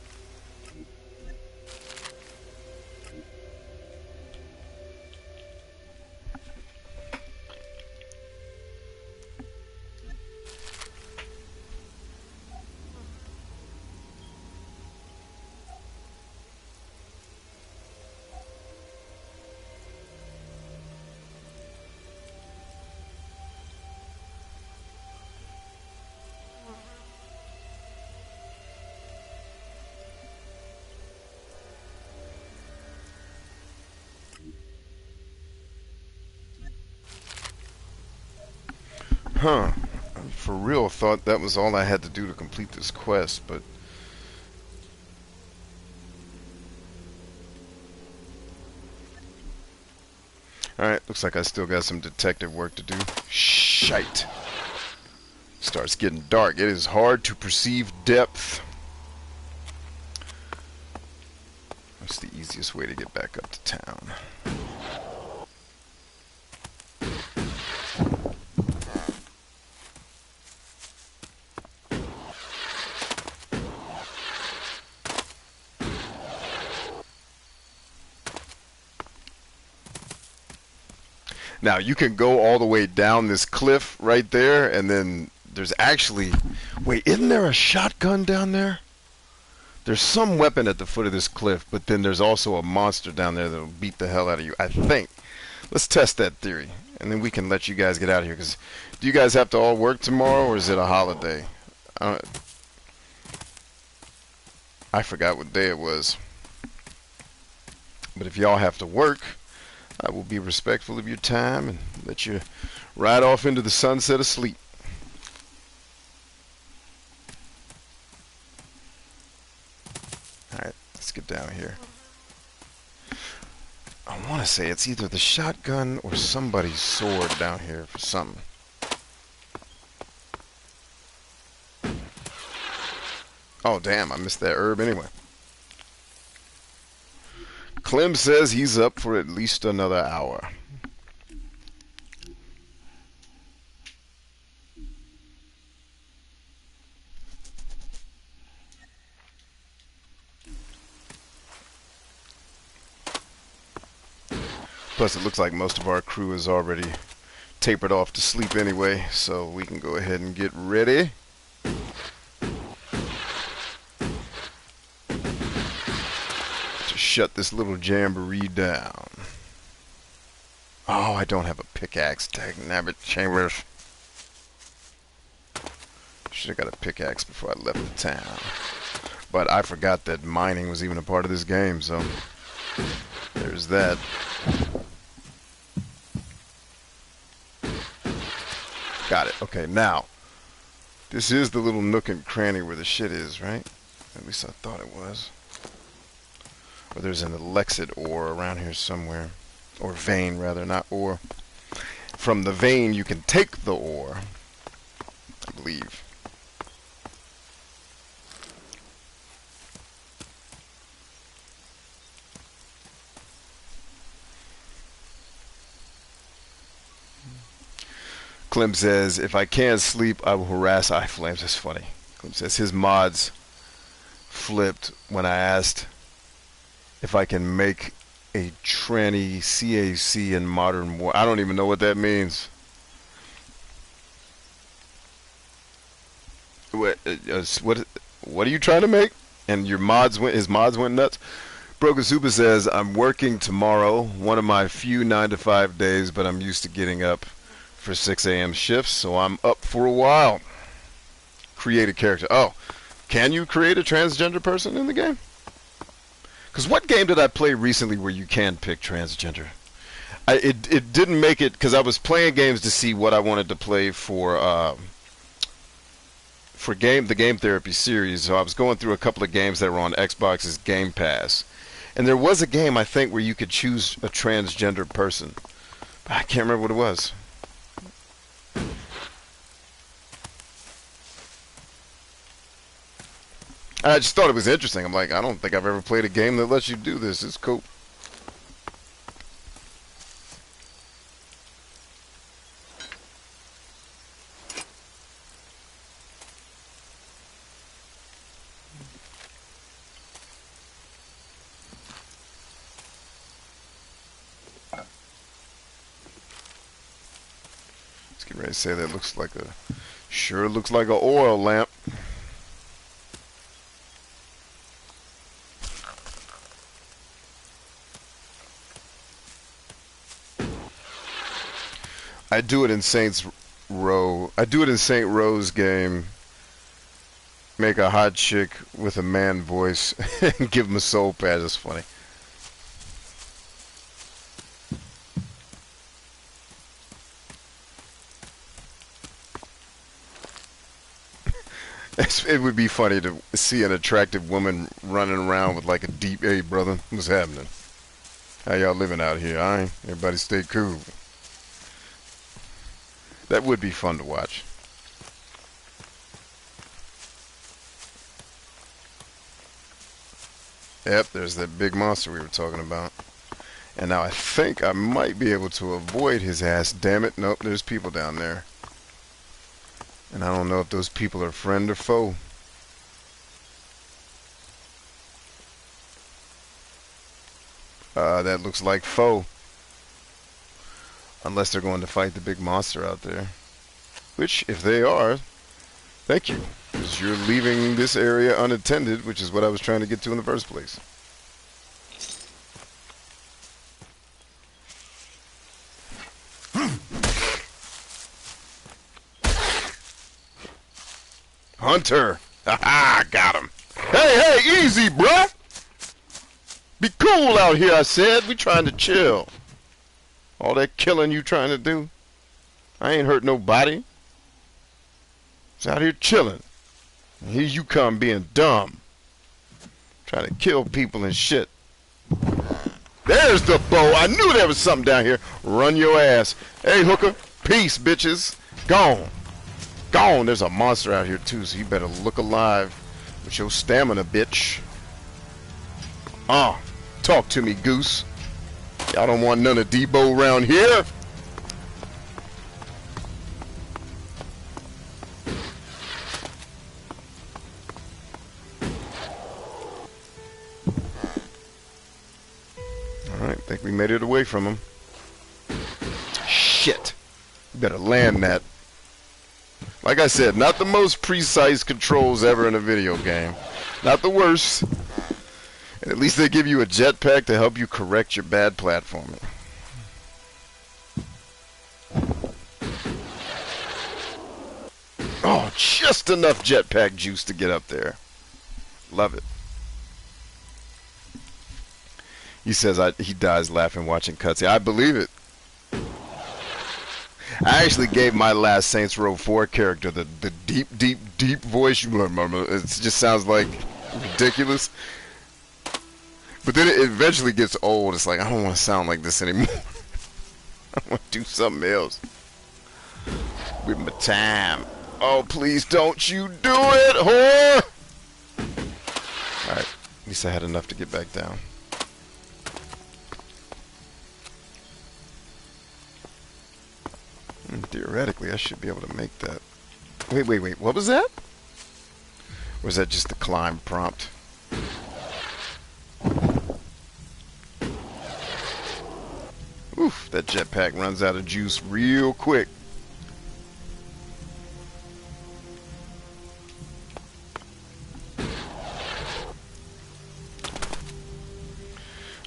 Speaker 2: Huh. I for real thought that was all I had to do to complete this quest, but... Alright, looks like I still got some detective work to do. Shite. Starts getting dark. It is hard to perceive depth. What's the easiest way to get back up to town? Now, you can go all the way down this cliff right there, and then there's actually... Wait, isn't there a shotgun down there? There's some weapon at the foot of this cliff, but then there's also a monster down there that'll beat the hell out of you, I think. Let's test that theory, and then we can let you guys get out of here, because do you guys have to all work tomorrow, or is it a holiday? I forgot what day it was. But if y'all have to work, I will be respectful of your time and let you ride off into the sunset of sleep. Alright, let's get down here. I want to say it's either the shotgun or somebody's sword down here for something. Oh, damn, I missed that herb anyway. Clem says he's up for at least another hour. Plus, it looks like most of our crew is already tapered off to sleep anyway, so we can go ahead and get ready. Shut this little jamboree down. Oh, I don't have a pickaxe. Dagnabbit Chambers. Should have got a pickaxe before I left the town. But I forgot that mining was even a part of this game, so there's that. Got it. Okay, now this is the little nook and cranny where the shit is, right? At least I thought it was. Or there's an Elexit ore around here somewhere. Or vein, rather, not ore. From the vein, you can take the ore, I believe. Clem says, if I can't sleep, I will harass iFlames. That's funny. Clem says his mods flipped when I asked if I can make a tranny CAC in Modern War. I don't even know what that means. What are you trying to make? And your mods went, his mods went nuts. Broken Super says, I'm working tomorrow, one of my few 9-to-5 days, but I'm used to getting up for 6 a.m. shifts, so I'm up for a while. Create a character. Oh, can you create a transgender person in the game? Because what game did I play recently where you can pick transgender? It didn't make it, because I was playing games to see what I wanted to play for the Game Therapy series. So I was going through a couple of games that were on Xbox's Game Pass. And there was a game, I think, where you could choose a transgender person. But I can't remember what it was. I just thought it was interesting. I'm like, I don't think I've ever played a game that lets you do this. It's cool. Let's get ready to say that looks like sure looks like an oil lamp. I do it in Saints Row. I do it in Saint Row's game. Make a hot chick with a man voice and give him a soul patch. That's funny. It would be funny to see an attractive woman running around with like a deep, hey brother, what's happening? How y'all living out here, alright? Everybody stay cool. That would be fun to watch. Yep, there's that big monster we were talking about. And now I think I might be able to avoid his ass. Damn it. Nope, there's people down there. And I don't know if those people are friend or foe. That looks like foe. Unless they're going to fight the big monster out there. Which, if they are, Thank you. Because you're leaving this area unattended, which is what I was trying to get to in the first place. Hunter! Haha, got him. Hey, easy, bruh! Be cool out here, I said. We trying to chill. All that killing you trying to do, I ain't hurt nobody. Just out here chilling. And here you come being dumb. Trying to kill people and shit. There's the bow. I knew there was something down here. Run your ass. Hey, hooker. Peace, bitches. Gone. Gone. There's a monster out here, too, so you better look alive with your stamina, bitch. Talk to me, goose. Y'all don't want none of Debo around here. Alright, think we made it away from him. Shit. You better land that. Like I said, not the most precise controls ever in a video game. Not the worst. And at least they give you a jetpack to help you correct your bad platforming. Oh, just enough jetpack juice to get up there. Love it. He says he dies laughing watching cutscenes. I believe it. I actually gave my last Saints Row 4 character the deep, deep, deep voice. It just sounds like ridiculous. But then it eventually gets old. It's like, I don't want to sound like this anymore. I want to do something else with my time. Oh, please don't you do it, whore! Alright, at least I had enough to get back down. Theoretically, I should be able to make that. Wait. What was that? Or was that just the climb prompt? Oof, that jetpack runs out of juice real quick.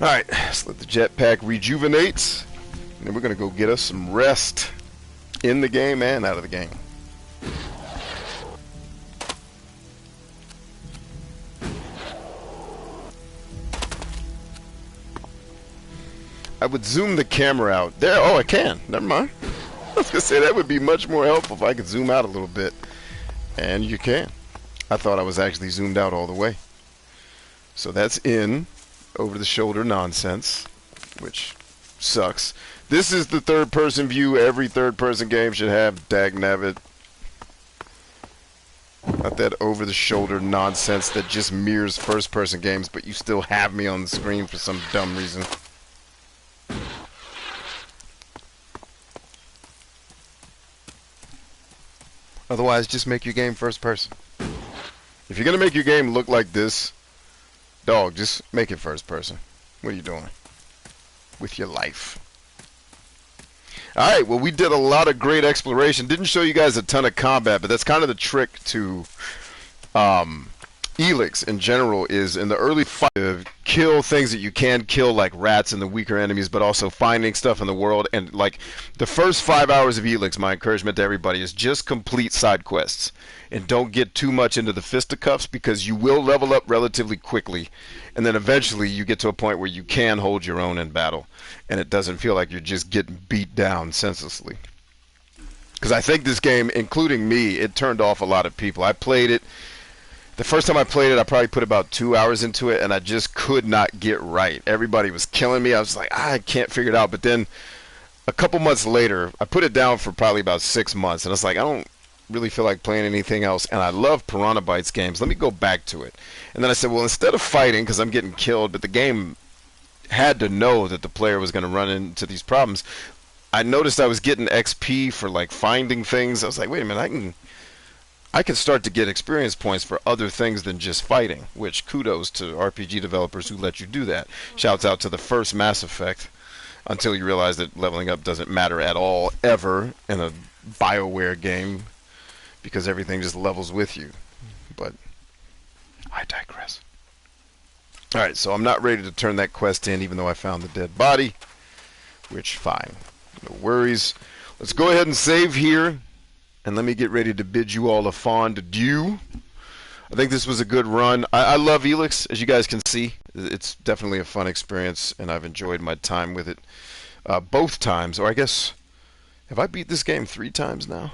Speaker 2: Alright, let's let the jetpack rejuvenate. And then we're going to go get us some rest in the game and out of the game. I would zoom the camera out there. Oh, I can. Never mind. I was going to say that would be much more helpful if I could zoom out a little bit. And you can. I thought I was actually zoomed out all the way. So that's in over-the-shoulder nonsense, which sucks. This is the third-person view every third-person game should have, dagnabbit. Not that over-the-shoulder nonsense that just mirrors first-person games, but you still have me on the screen for some dumb reason. Otherwise, just make your game first-person. If you're going to make your game look like this, dog, just make it first-person. What are you doing with your life? Alright, well, we did a lot of great exploration. Didn't show you guys a ton of combat, but that's kind of the trick to Elex in general, is in the early fight to kill things that you can kill, like rats and the weaker enemies, but also finding stuff in the world. And like the first 5 hours of Elex, my encouragement to everybody is just complete side quests. And don't get too much into the fisticuffs, because you will level up relatively quickly. And then eventually you get to a point where you can hold your own in battle. And it doesn't feel like you're just getting beat down senselessly. Because I think this game, including me, it turned off a lot of people. I played it. The first time I played it, I probably put about 2 hours into it, and I just could not get right. Everybody was killing me. I was like, I can't figure it out. But then a couple months later, I put it down for probably about 6 months, and it's like, I don't really feel like playing anything else, and I love Piranha Bytes games. Let me go back to it. And then I said, well, instead of fighting, because I'm getting killed, but the game had to know that the player was going to run into these problems, I noticed I was getting XP for like finding things. I was like, wait a minute, I can start to get experience points for other things than just fighting, which kudos to RPG developers who let you do that. Shouts out to the first Mass Effect, until you realize that leveling up doesn't matter at all, ever, in a BioWare game. because everything just levels with you. But I digress. Alright, so I'm not ready to turn that quest in, even though I found the dead body. Which, fine. No worries. Let's go ahead and save here. And let me get ready to bid you all a fond adieu. I think this was a good run. I love Elex, as you guys can see. It's definitely a fun experience, and I've enjoyed my time with it. Both times, or I guess, have I beat this game 3 times now?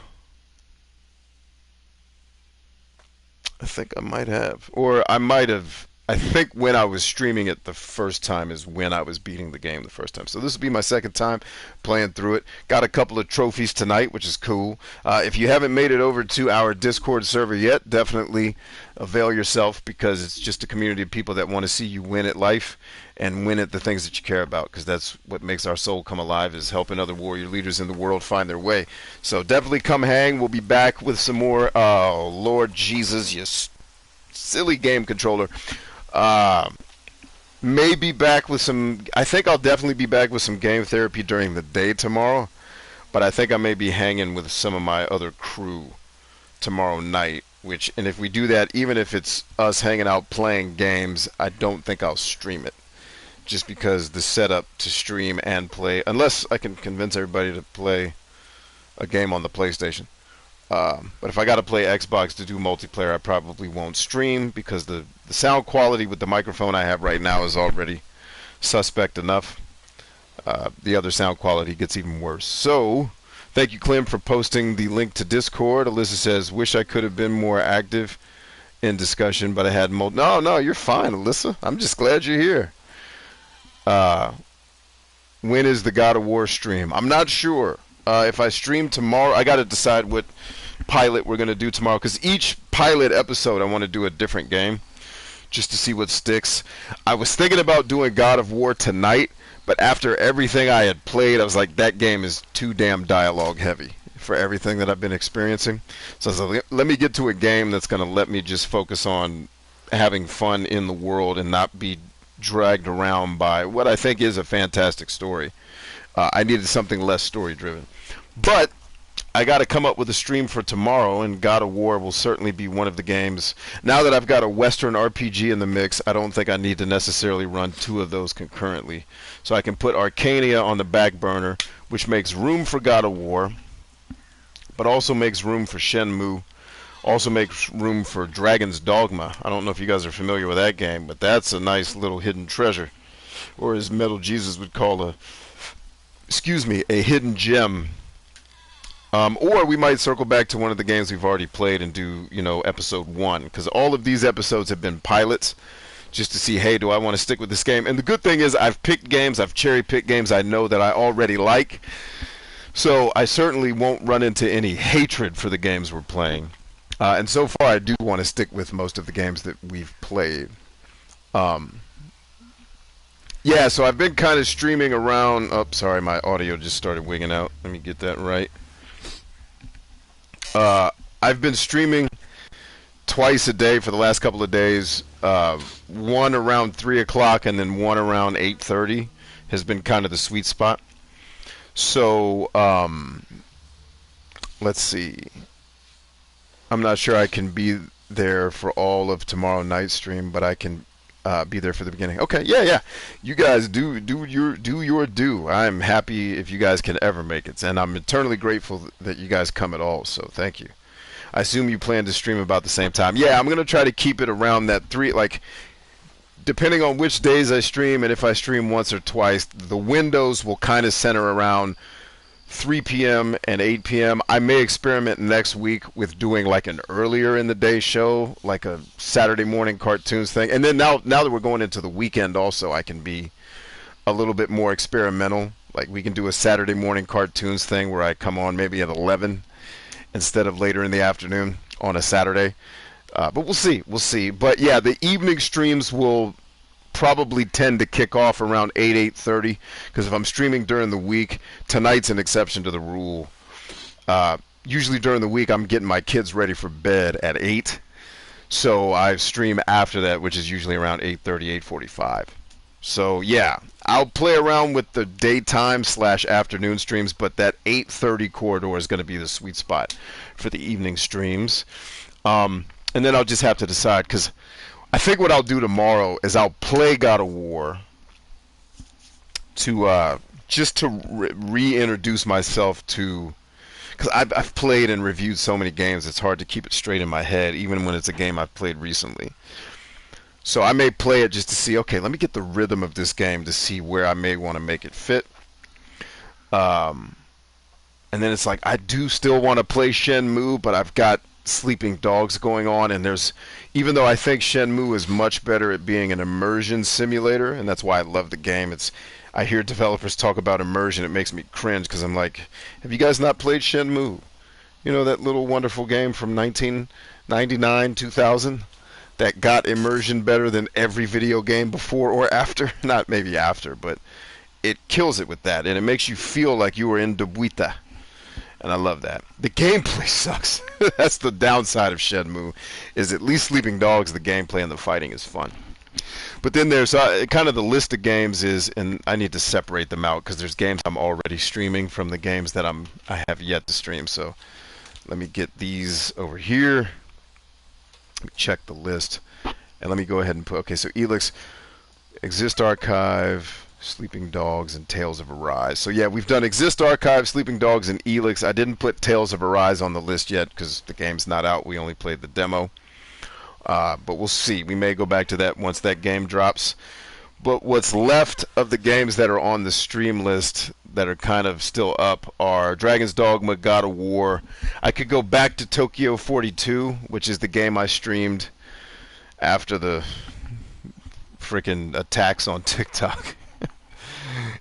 Speaker 2: I think I might have. Or I might have. I think when I was streaming it the first time is when I was beating the game the first time. So this will be my second time playing through it. Got a couple of trophies tonight, which is cool. If you haven't made it over to our Discord server yet, definitely avail yourself, because it's just a community of people that want to see you win at life and win at the things that you care about, because that's what makes our soul come alive, is helping other warrior leaders in the world find their way. So definitely come hang. We'll be back with some more. Oh, Lord Jesus, you silly game controller. Maybe back with some. I think I'll definitely be back with some game therapy during the day tomorrow, but I think I may be hanging with some of my other crew tomorrow night. And if we do that, even if it's us hanging out playing games, I don't think I'll stream it, just because the setup to stream and play, unless I can convince everybody to play a game on the PlayStation. But if I got to play Xbox to do multiplayer, I probably won't stream, because the sound quality with the microphone I have right now is already suspect enough. The other sound quality gets even worse. So, thank you, Clem, for posting the link to Discord. Alyssa says, wish I could have been more active in discussion, but I had No, you're fine, Alyssa. I'm just glad you're here. When is the God of War stream? I'm not sure. If I stream tomorrow, I got to decide what pilot we're going to do tomorrow, because each pilot episode I want to do a different game, just to see what sticks. I was thinking about doing God of War tonight, but after everything I had played, I was like, that game is too damn dialogue heavy for everything that I've been experiencing. So I was like, let me get to a game that's going to let me just focus on having fun in the world and not be dragged around by what I think is a fantastic story. I needed something less story driven. But I got to come up with a stream for tomorrow, and God of War will certainly be one of the games. Now that I've got a Western RPG in the mix, I don't think I need to necessarily run 2 of those concurrently. So I can put Arcania on the back burner, which makes room for God of War, but also makes room for Shenmue, also makes room for Dragon's Dogma. I don't know if you guys are familiar with that game, but that's a nice little hidden treasure, or as Metal Jesus would call a hidden gem. Or we might circle back to one of the games we've already played and do, episode 1, because all of these episodes have been pilots, just to see, hey, do I want to stick with this game? And the good thing is I've cherry-picked games I know that I already like, so I certainly won't run into any hatred for the games we're playing. And so far I do want to stick with most of the games that we've played. Yeah, so I've been kind of streaming around. Oh, sorry, my audio just started wigging out. Let me get that right. I've been streaming twice a day for the last couple of days. One around 3 o'clock and then one around 8:30 has been kind of the sweet spot. So, let's see. I'm not sure I can be there for all of tomorrow night's stream, but I can be there for the beginning. Okay, yeah. You guys do your due. I'm happy if you guys can ever make it, and I'm eternally grateful that you guys come at all. So thank you. I assume you plan to stream about the same time. Yeah, I'm gonna try to keep it around that 3. Like, depending on which days I stream and if I stream once or twice, the windows will kind of center around 3 p.m. and 8 p.m. I may experiment next week with doing like an earlier in the day show, like a Saturday morning cartoons thing. And then now that we're going into the weekend also, I can be a little bit more experimental. Like, we can do a Saturday morning cartoons thing where I come on maybe at 11 instead of later in the afternoon on a Saturday. But we'll see. But yeah, the evening streams will probably tend to kick off around 8:30, because if I'm streaming during the week, tonight's an exception to the rule. Usually during the week I'm getting my kids ready for bed at 8, so I stream after that, which is usually around 8:30, 8:45. So yeah, I'll play around with the daytime / afternoon streams, but that 8:30 corridor is going to be the sweet spot for the evening streams. And then I'll just have to decide, because I think what I'll do tomorrow is I'll play God of War to just to reintroduce myself to, because I've played and reviewed so many games, it's hard to keep it straight in my head, even when it's a game I've played recently. So I may play it just to see, okay, let me get the rhythm of this game to see where I may want to make it fit. And then it's like, I do still want to play Shenmue, but I've got Sleeping Dogs going on, and even though I think Shenmue is much better at being an immersion simulator, and that's why I love the game, I hear developers talk about immersion, it makes me cringe, because I'm like, have you guys not played Shenmue? You know, that little wonderful game from 1999, 2000? That got immersion better than every video game before or after. Not maybe after, but it kills it with that, and it makes you feel like you were in Debuita. And I love that. The gameplay sucks. That's the downside of Shenmue, is at least Sleeping Dogs, the gameplay and the fighting is fun. But then there's kind of the list of games and I need to separate them out, because there's games I'm already streaming from the games that I have yet to stream. So let me get these over here. Let me check the list, and let me go ahead and put, okay, so Elex, Exist Archive, Sleeping Dogs, and Tales of Arise. So yeah, we've done Exist Archive, Sleeping Dogs, and Elex. I didn't put Tales of Arise on the list yet because the game's not out. We only played the demo. But we'll see. We may go back to that once that game drops. But what's left of the games that are on the stream list that are kind of still up are Dragon's Dogma, God of War. I could go back to Tokyo 42, which is the game I streamed after the freaking attacks on TikTok.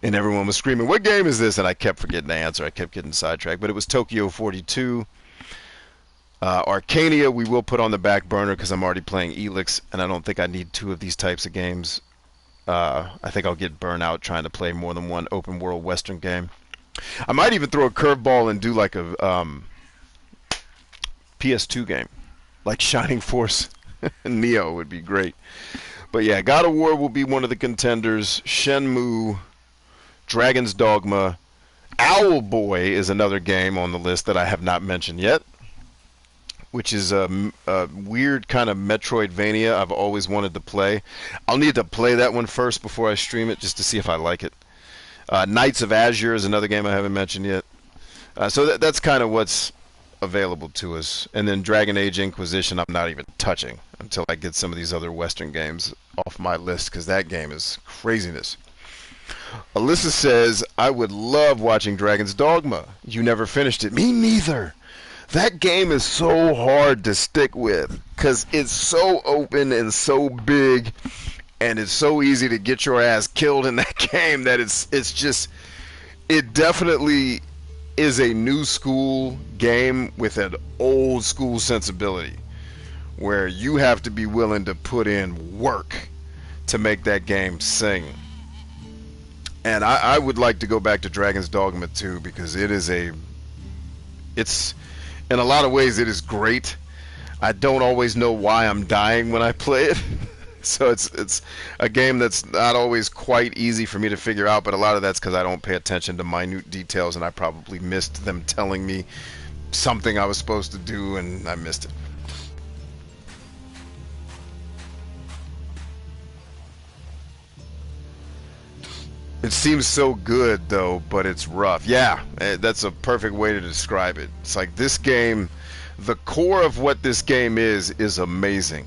Speaker 2: And everyone was screaming, what game is this? And I kept forgetting to answer. I kept getting sidetracked. But it was Tokyo 42. Arcania we will put on the back burner because I'm already playing Elex, and I don't think I need two of these types of games. I think I'll get burnt out trying to play more than one open world Western game. I might even throw a curveball and do like a PS2 game, like Shining Force. Neo would be great. But yeah, God of War will be one of the contenders. Shenmue, Dragon's Dogma, Owlboy is another game on the list that I have not mentioned yet, which is a weird kind of Metroidvania I've always wanted to play. I'll need to play that one first before I stream it just to see if I like it. Knights of Azure is another game I haven't mentioned yet. So that's kind of what's available to us. And then Dragon Age Inquisition I'm not even touching until I get some of these other Western games off my list, because that game is craziness. Alyssa says, I would love watching Dragon's Dogma. You never finished it. Me neither. That game is so hard to stick with because it's so open and so big, and it's so easy to get your ass killed in that game that it definitely is a new school game with an old school sensibility where you have to be willing to put in work to make that game sing. And I would like to go back to Dragon's Dogma 2 because it's in a lot of ways it is great. I don't always know why I'm dying when I play it. So it's a game that's not always quite easy for me to figure out, but a lot of that's because I don't pay attention to minute details, and I probably missed them telling me something I was supposed to do, and I missed it. It seems so good, though, but it's rough. Yeah, that's a perfect way to describe it. It's like this game, the core of what this game is amazing.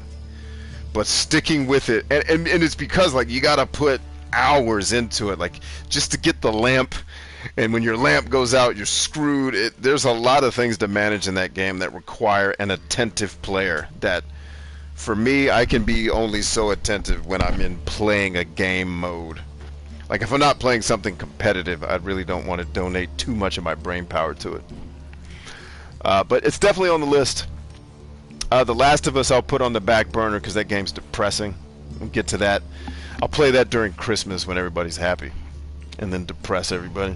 Speaker 2: But sticking with it, and it's because, like, you gotta put hours into it, like, just to get the lamp, and when your lamp goes out, you're screwed. There's a lot of things to manage in that game that require an attentive player that, for me, I can be only so attentive when I'm in playing a game mode. Like, if I'm not playing something competitive, I really don't want to donate too much of my brain power to it. But it's definitely on the list. The Last of Us I'll put on the back burner because that game's depressing. We'll get to that. I'll play that during Christmas when everybody's happy. And then depress everybody.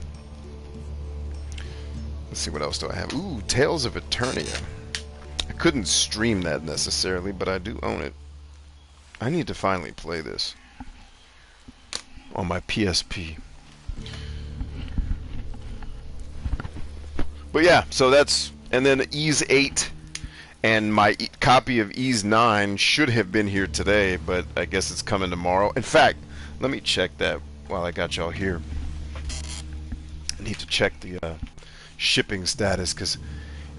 Speaker 2: Let's see, what else do I have? Ooh, Tales of Eternia. I couldn't stream that necessarily, but I do own it. I need to finally play this. on my PSP. But yeah, so that's, and then Ease 8 and my copy of Ease 9 should have been here today, but I guess it's coming tomorrow. In fact, let me check that while I got y'all here. I need to check the shipping status, because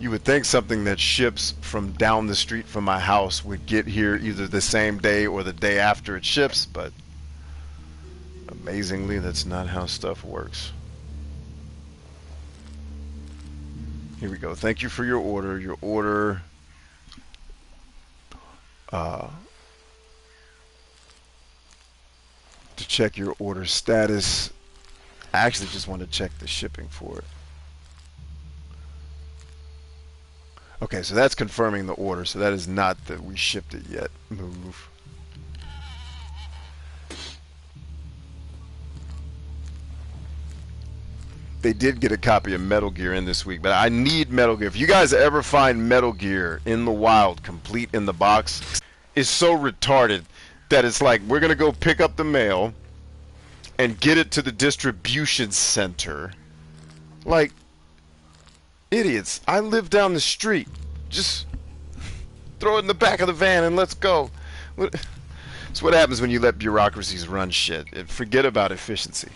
Speaker 2: you would think something that ships from down the street from my house would get here either the same day or the day after it ships, but amazingly, that's not how stuff works. Here we go. Thank you for your order. Your order to check your order status. I actually just want to check the shipping for it. Okay, so that's confirming the order. So that is not that we shipped it yet. Move. They did get a copy of Metal Gear in this week, but I need Metal Gear. If you guys ever find Metal Gear in the wild, complete in the box, it's so retarded that it's like, we're going to go pick up the mail and get it to the distribution center. Like, idiots. I live down the street. Just throw it in the back of the van and let's go. It's what happens when you let bureaucracies run shit. Forget about efficiency.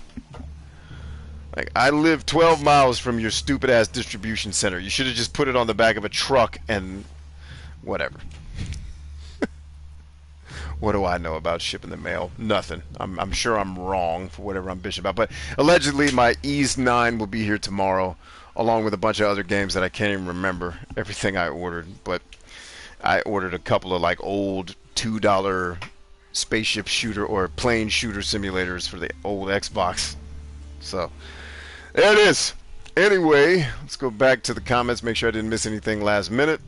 Speaker 2: Like, I live 12 miles from your stupid ass distribution center. You should have just put it on the back of a truck and whatever. What do I know about shipping the mail? Nothing. I'm sure I'm wrong for whatever I'm bitching about. But allegedly my Ease 9 will be here tomorrow, along with a bunch of other games that I can't even remember everything I ordered. But I ordered a couple of like old $2 spaceship shooter or plane shooter simulators for the old Xbox. So there it is. Anyway, let's go back to the comments, make sure I didn't miss anything last minute.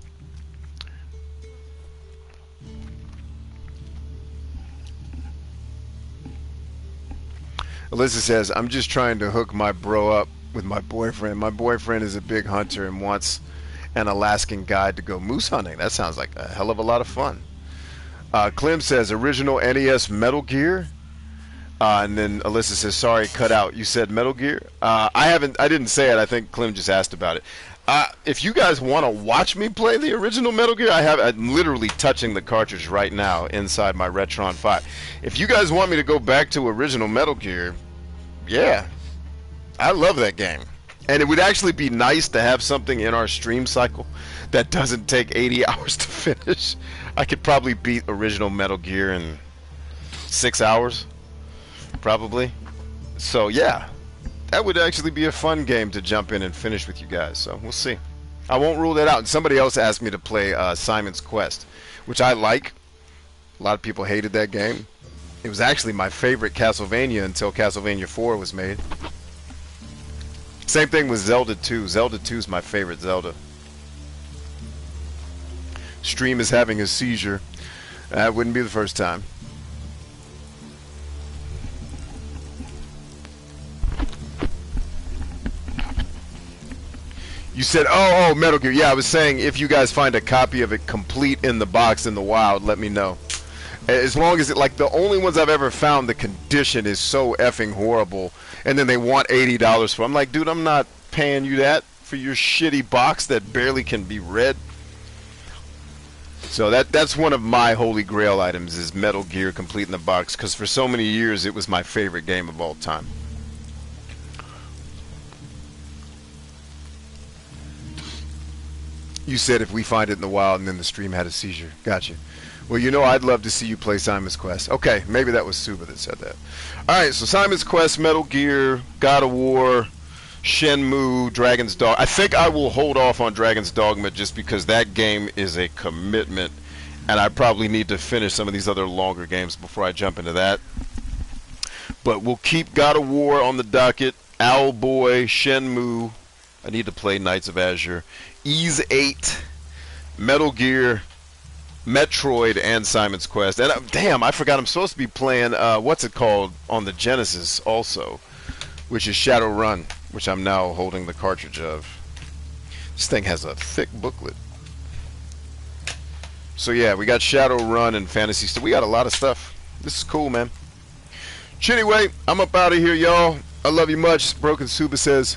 Speaker 2: Alyssa says, I'm just trying to hook my bro up with my boyfriend. My boyfriend is a big hunter and wants an Alaskan guide to go moose hunting. That sounds like a hell of a lot of fun. Clem says, original NES Metal Gear. And then Alyssa says, sorry, cut out. You said Metal Gear? I didn't say it. I think Clem just asked about it. If you guys want to watch me play the original Metal Gear, I'm literally touching the cartridge right now inside my Retron 5. If you guys want me to go back to original Metal Gear, yeah, I love that game. And it would actually be nice to have something in our stream cycle that doesn't take 80 hours to finish. I could probably beat original Metal Gear in 6 hours, probably. So yeah, that would actually be a fun game to jump in and finish with you guys. So we'll see. I won't rule that out. And somebody else asked me to play Simon's Quest, which I like. A lot of people hated that game. It was actually my favorite Castlevania until Castlevania 4 was made. Same thing with Zelda 2. Zelda 2 is my favorite Zelda. Stream is having a seizure. That wouldn't be the first time. You said, oh, Metal Gear. Yeah, I was saying if you guys find a copy of it complete in the box in the wild, let me know. As long as it, like, the only ones I've ever found, the condition is so effing horrible, and then they want $80 for. I'm like, dude, I'm not paying you that for your shitty box that barely can be read. So that's one of my holy grail items, is Metal Gear complete in the box, because for so many years it was my favorite game of all time. You said if we find it in the wild and then the stream had a seizure. Gotcha. Well, you know, I'd love to see you play Simon's Quest. Okay, maybe that was Suba that said that. Alright, so Simon's Quest, Metal Gear, God of War, Shenmue, Dragon's Dogma. I think I will hold off on Dragon's Dogma just because that game is a commitment, and I probably need to finish some of these other longer games before I jump into that. But we'll keep God of War on the docket, Owlboy, Shenmue. I need to play Knights of Azure, Ease 8, Metal Gear, Metroid, and Simon's Quest. And damn, I forgot I'm supposed to be playing what's it called on the Genesis also, which is Shadowrun, which I'm now holding the cartridge of. This thing has a thick booklet. So yeah, we got Shadowrun and Fantasy stuff. We got a lot of stuff. This is cool, man. Anyway, I'm up out of here, y'all. I love you much. Broken Super says.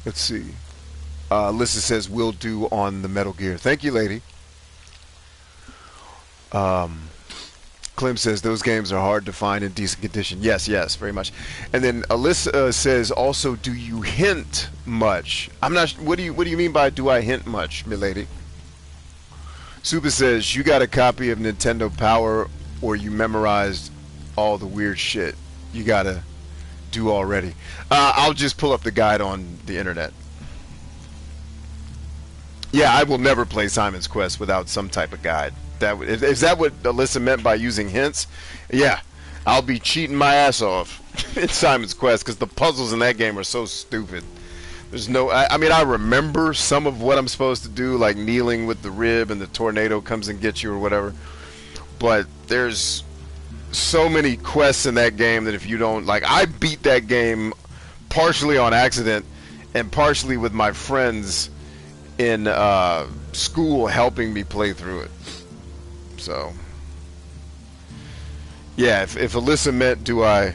Speaker 2: Let's see. Alyssa says, will do on the Metal Gear. Thank you, lady. Clem says, those games are hard to find in decent condition. Yes, yes, very much. And then Alyssa says, also, do you hint much? I'm not. What do you mean by do I hint much, milady? Super says, you got a copy of Nintendo Power or you memorized all the weird shit you gotta do already. I'll just pull up the guide on the internet. Yeah, I will never play Simon's Quest without some type of guide. Is that what Alyssa meant by using hints? Yeah, I'll be cheating my ass off in Simon's Quest because the puzzles in that game are so stupid. There's no, I mean, I remember some of what I'm supposed to do, like kneeling with the rib and the tornado comes and gets you or whatever. But there's so many quests in that game that if you don't, like, I beat that game partially on accident and partially with my friends in school helping me play through it. So, yeah, if Alyssa meant do I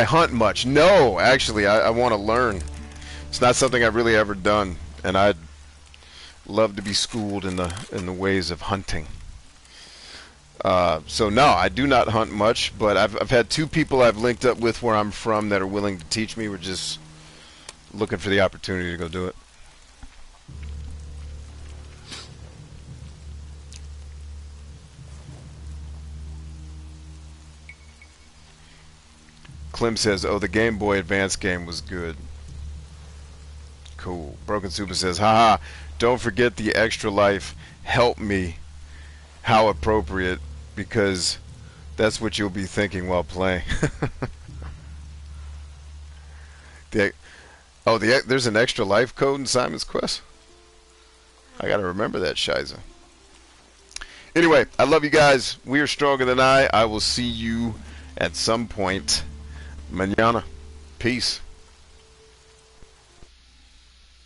Speaker 2: hunt much? No, actually, I want to learn. It's not something I've really ever done, and I'd love to be schooled in the ways of hunting. So no, I do not hunt much, but I've had 2 people I've linked up with where I'm from that are willing to teach me. We're just looking for the opportunity to go do it. Clem says, oh, the Game Boy Advance game was good. Cool. Broken Super says, haha, don't forget the extra life. Help me. How appropriate, because that's what you'll be thinking while playing. There's an extra life code in Simon's Quest? I gotta remember that, Shiza. Anyway, I love you guys. We are stronger than I will see you at some point mañana. Peace.